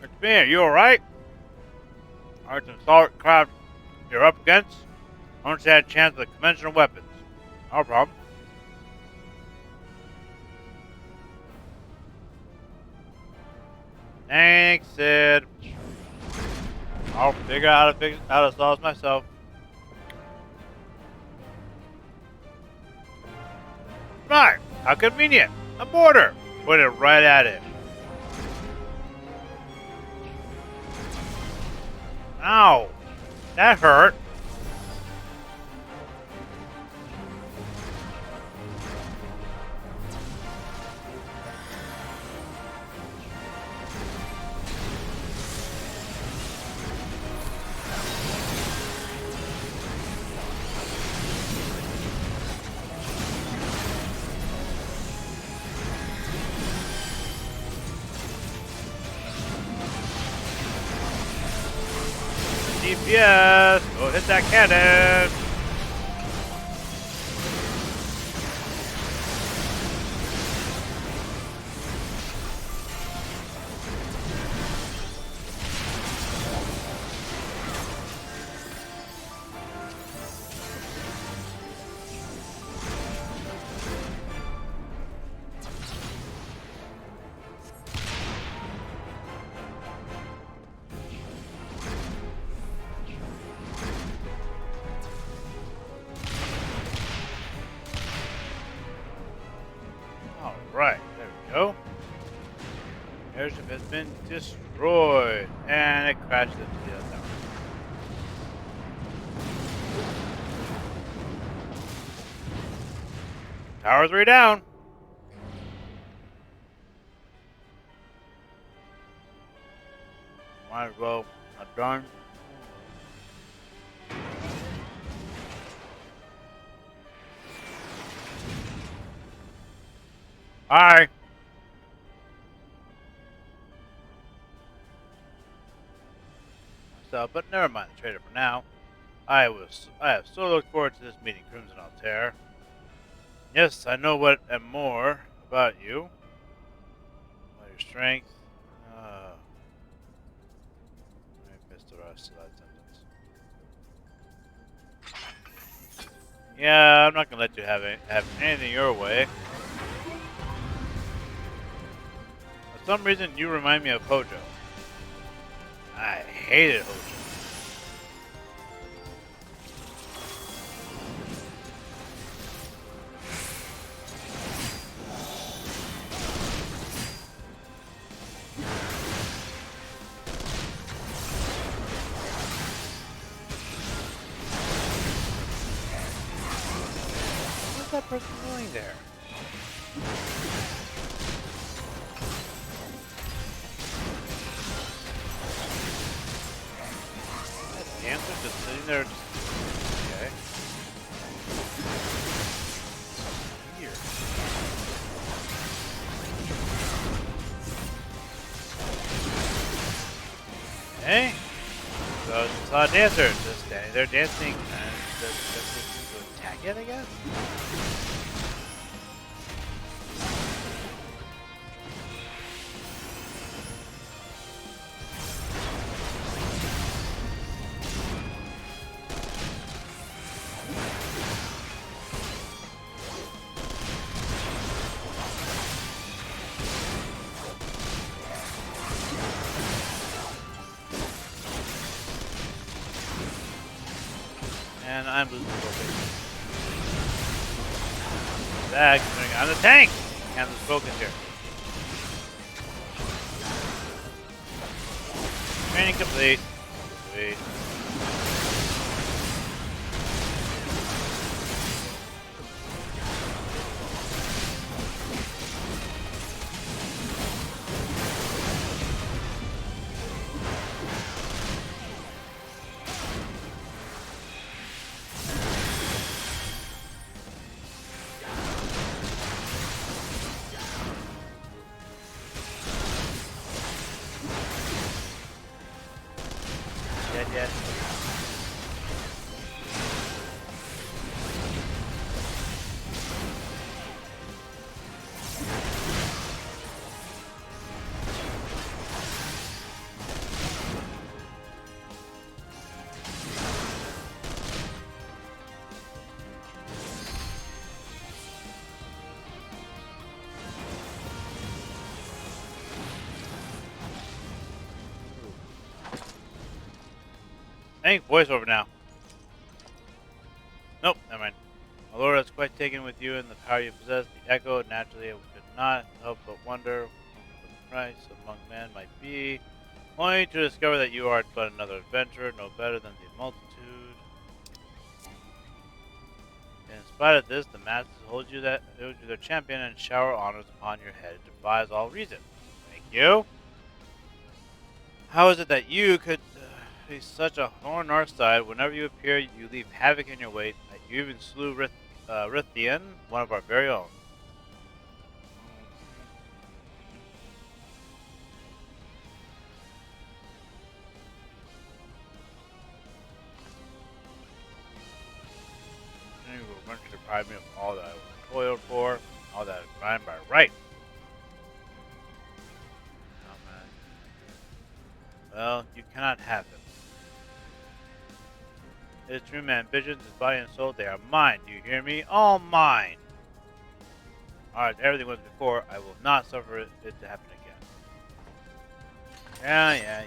Mr. Bean, are you alright? Aren't some solid crowd you're up against? I don't had a chance with conventional weapons. No problem. Thanks, Sid. I'll figure out how to solve myself. Right, how convenient. A mortar. Put it right at it. Ow, that hurt. DPS, go hit that cannon. Alright, there we go. Airship has been destroyed, and it crashed into the other tower. Tower 3 down. Might as well not done. Alright. So, but never mind the trader for now. I have so looked forward to this meeting, Crimson Altair. Yes, I know what and more about you. About your strength. rest of that sentence. Yeah, I'm not gonna let you have anything your way. For some reason, you remind me of Hojo. I hated Hojo. What's that person doing there? That dancer just sitting there. Okay. Weird. Hey. So it's saw a dancer just standing there dancing and just to attack it, I guess. And I'm losing focus. That, I'm the tank! Can't lose focus here. Training complete. Sweet. Yet. I think voiceover now. Nope, never mind. My lord is quite taken with you and the power you possess. The echo, naturally, I could not help but wonder what the price among men might be, only to discover that you are but another adventurer, no better than the multitude. In spite of this, the masses hold you their champion and shower honors upon your head. It defies all reason. Thank you. How is it that you could be such a thorn in our side? Whenever you appear, you leave havoc in your wake. You even slew Rithian, one of our very own. And you will eventually deprive me of all that I was toiled for, all that is mine by right. Oh, man. Well, you cannot have it. It is true, my ambitions, his body and soul, they are mine. Do you hear me? All mine. Alright, everything was before. I will not suffer it to happen again. Yeah.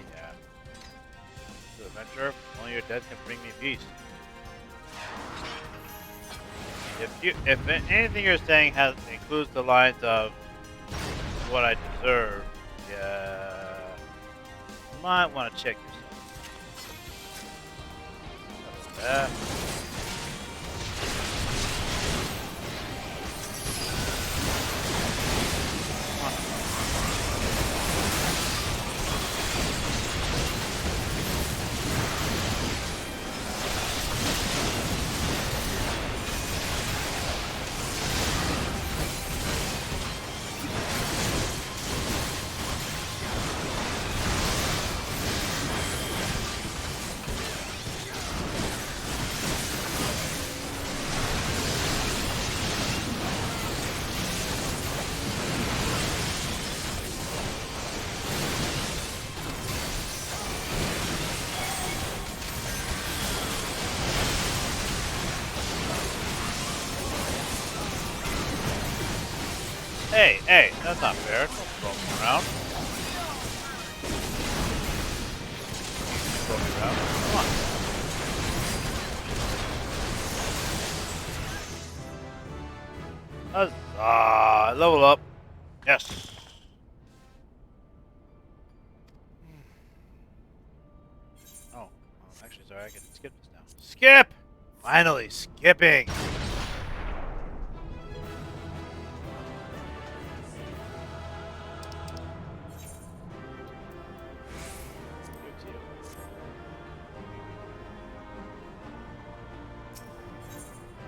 To adventure, only your death can bring me peace. If anything you're saying includes the lines of what I deserve, yeah, you might want to check yourself. That. Hey, that's not fair. Don't throw me around. Throw me around. Come on. Huzzah! Level up. Yes. Oh, actually, sorry, I can skip this now. Skip! Finally, skipping.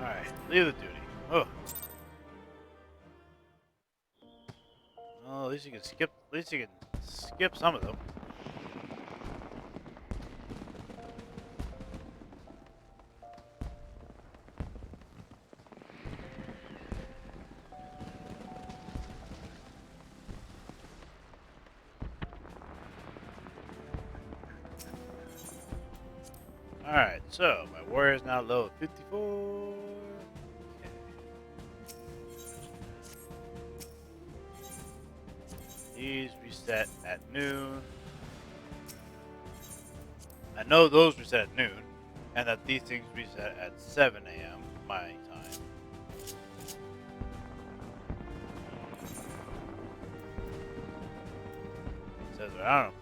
Alright, leave the duty. Oh. Well, at least you can skip. At least you can skip some of them. Alright, so my warrior is now level 54. Okay. These reset at noon. I know those reset at noon, and that these things reset at 7 a.m. my time. It says I don't know.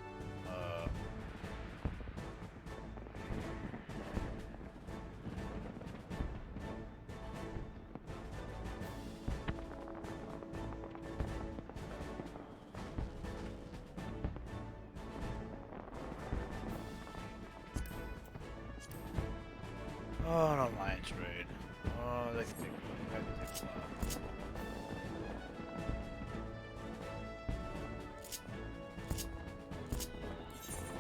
Oh, an alliance raid. Oh, that could take a while.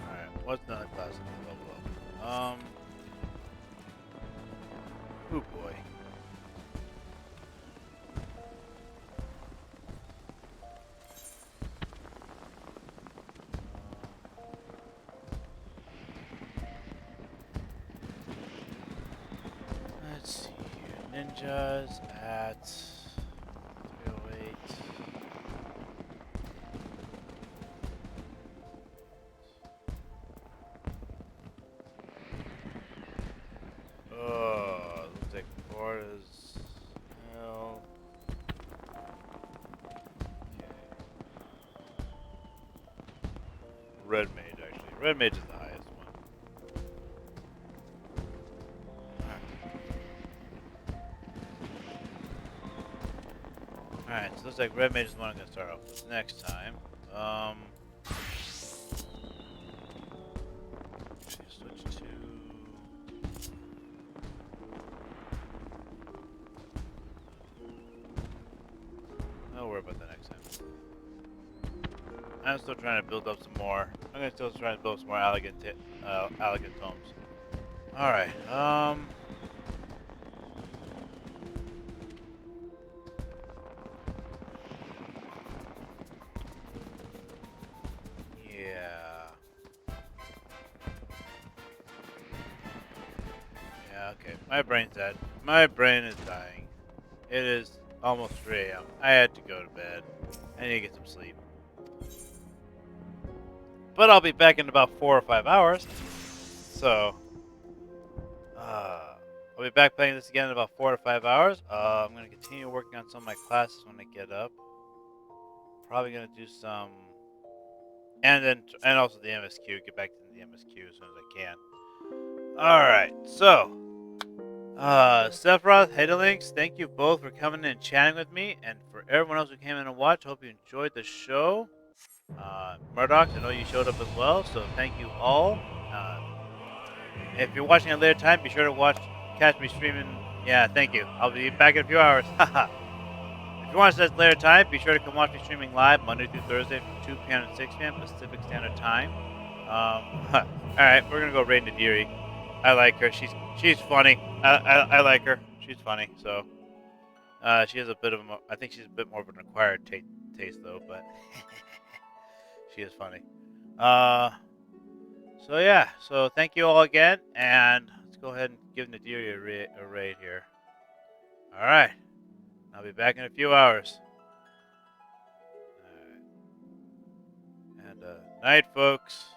Alright, what's another class I can level up? Oh boy. Let's see here. Ninjas at 308. Oh, looks like Florida's hell. Okay. Red Mage, actually. Red Mage is the highest one. Alright, so looks like Red Mage is the one I'm going to start off with next time. Switch to... I'll worry about that next time. I'm still trying to build up some more. I'm going to still try to build some more elegant tomes. Alright, Yeah, okay. My brain's dead. My brain is dying. It is almost 3 a.m. I had to go to bed. I need to get some sleep. But I'll be back in about 4 or 5 hours. So, I'll be back playing this again in about 4 to 5 hours. I'm going to continue working on some of my classes when I get up. Probably going to do some... And also the MSQ. Get back to the MSQ as soon as I can. Alright, so... Sephiroth, Hedalinks, thank you both for coming in and chatting with me. And for everyone else who came in and watched, hope you enjoyed the show. Murdoch, I know you showed up as well, so thank you all. If you're watching at a later time, be sure to catch me streaming. Yeah, thank you. I'll be back in a few hours. Haha. If you watch this at a later time, be sure to come watch me streaming live Monday through Thursday from 2 p.m. to 6 p.m. Pacific Standard Time. Alright, we're gonna go raid Nadiri. I like her. She's funny. I like her. She's funny. So she has a bit of I think she's a bit more of an acquired taste though, but she is funny. So yeah. So thank you all again, and let's go ahead and give Nadiri a raid here. All right. I'll be back in a few hours. And night, folks.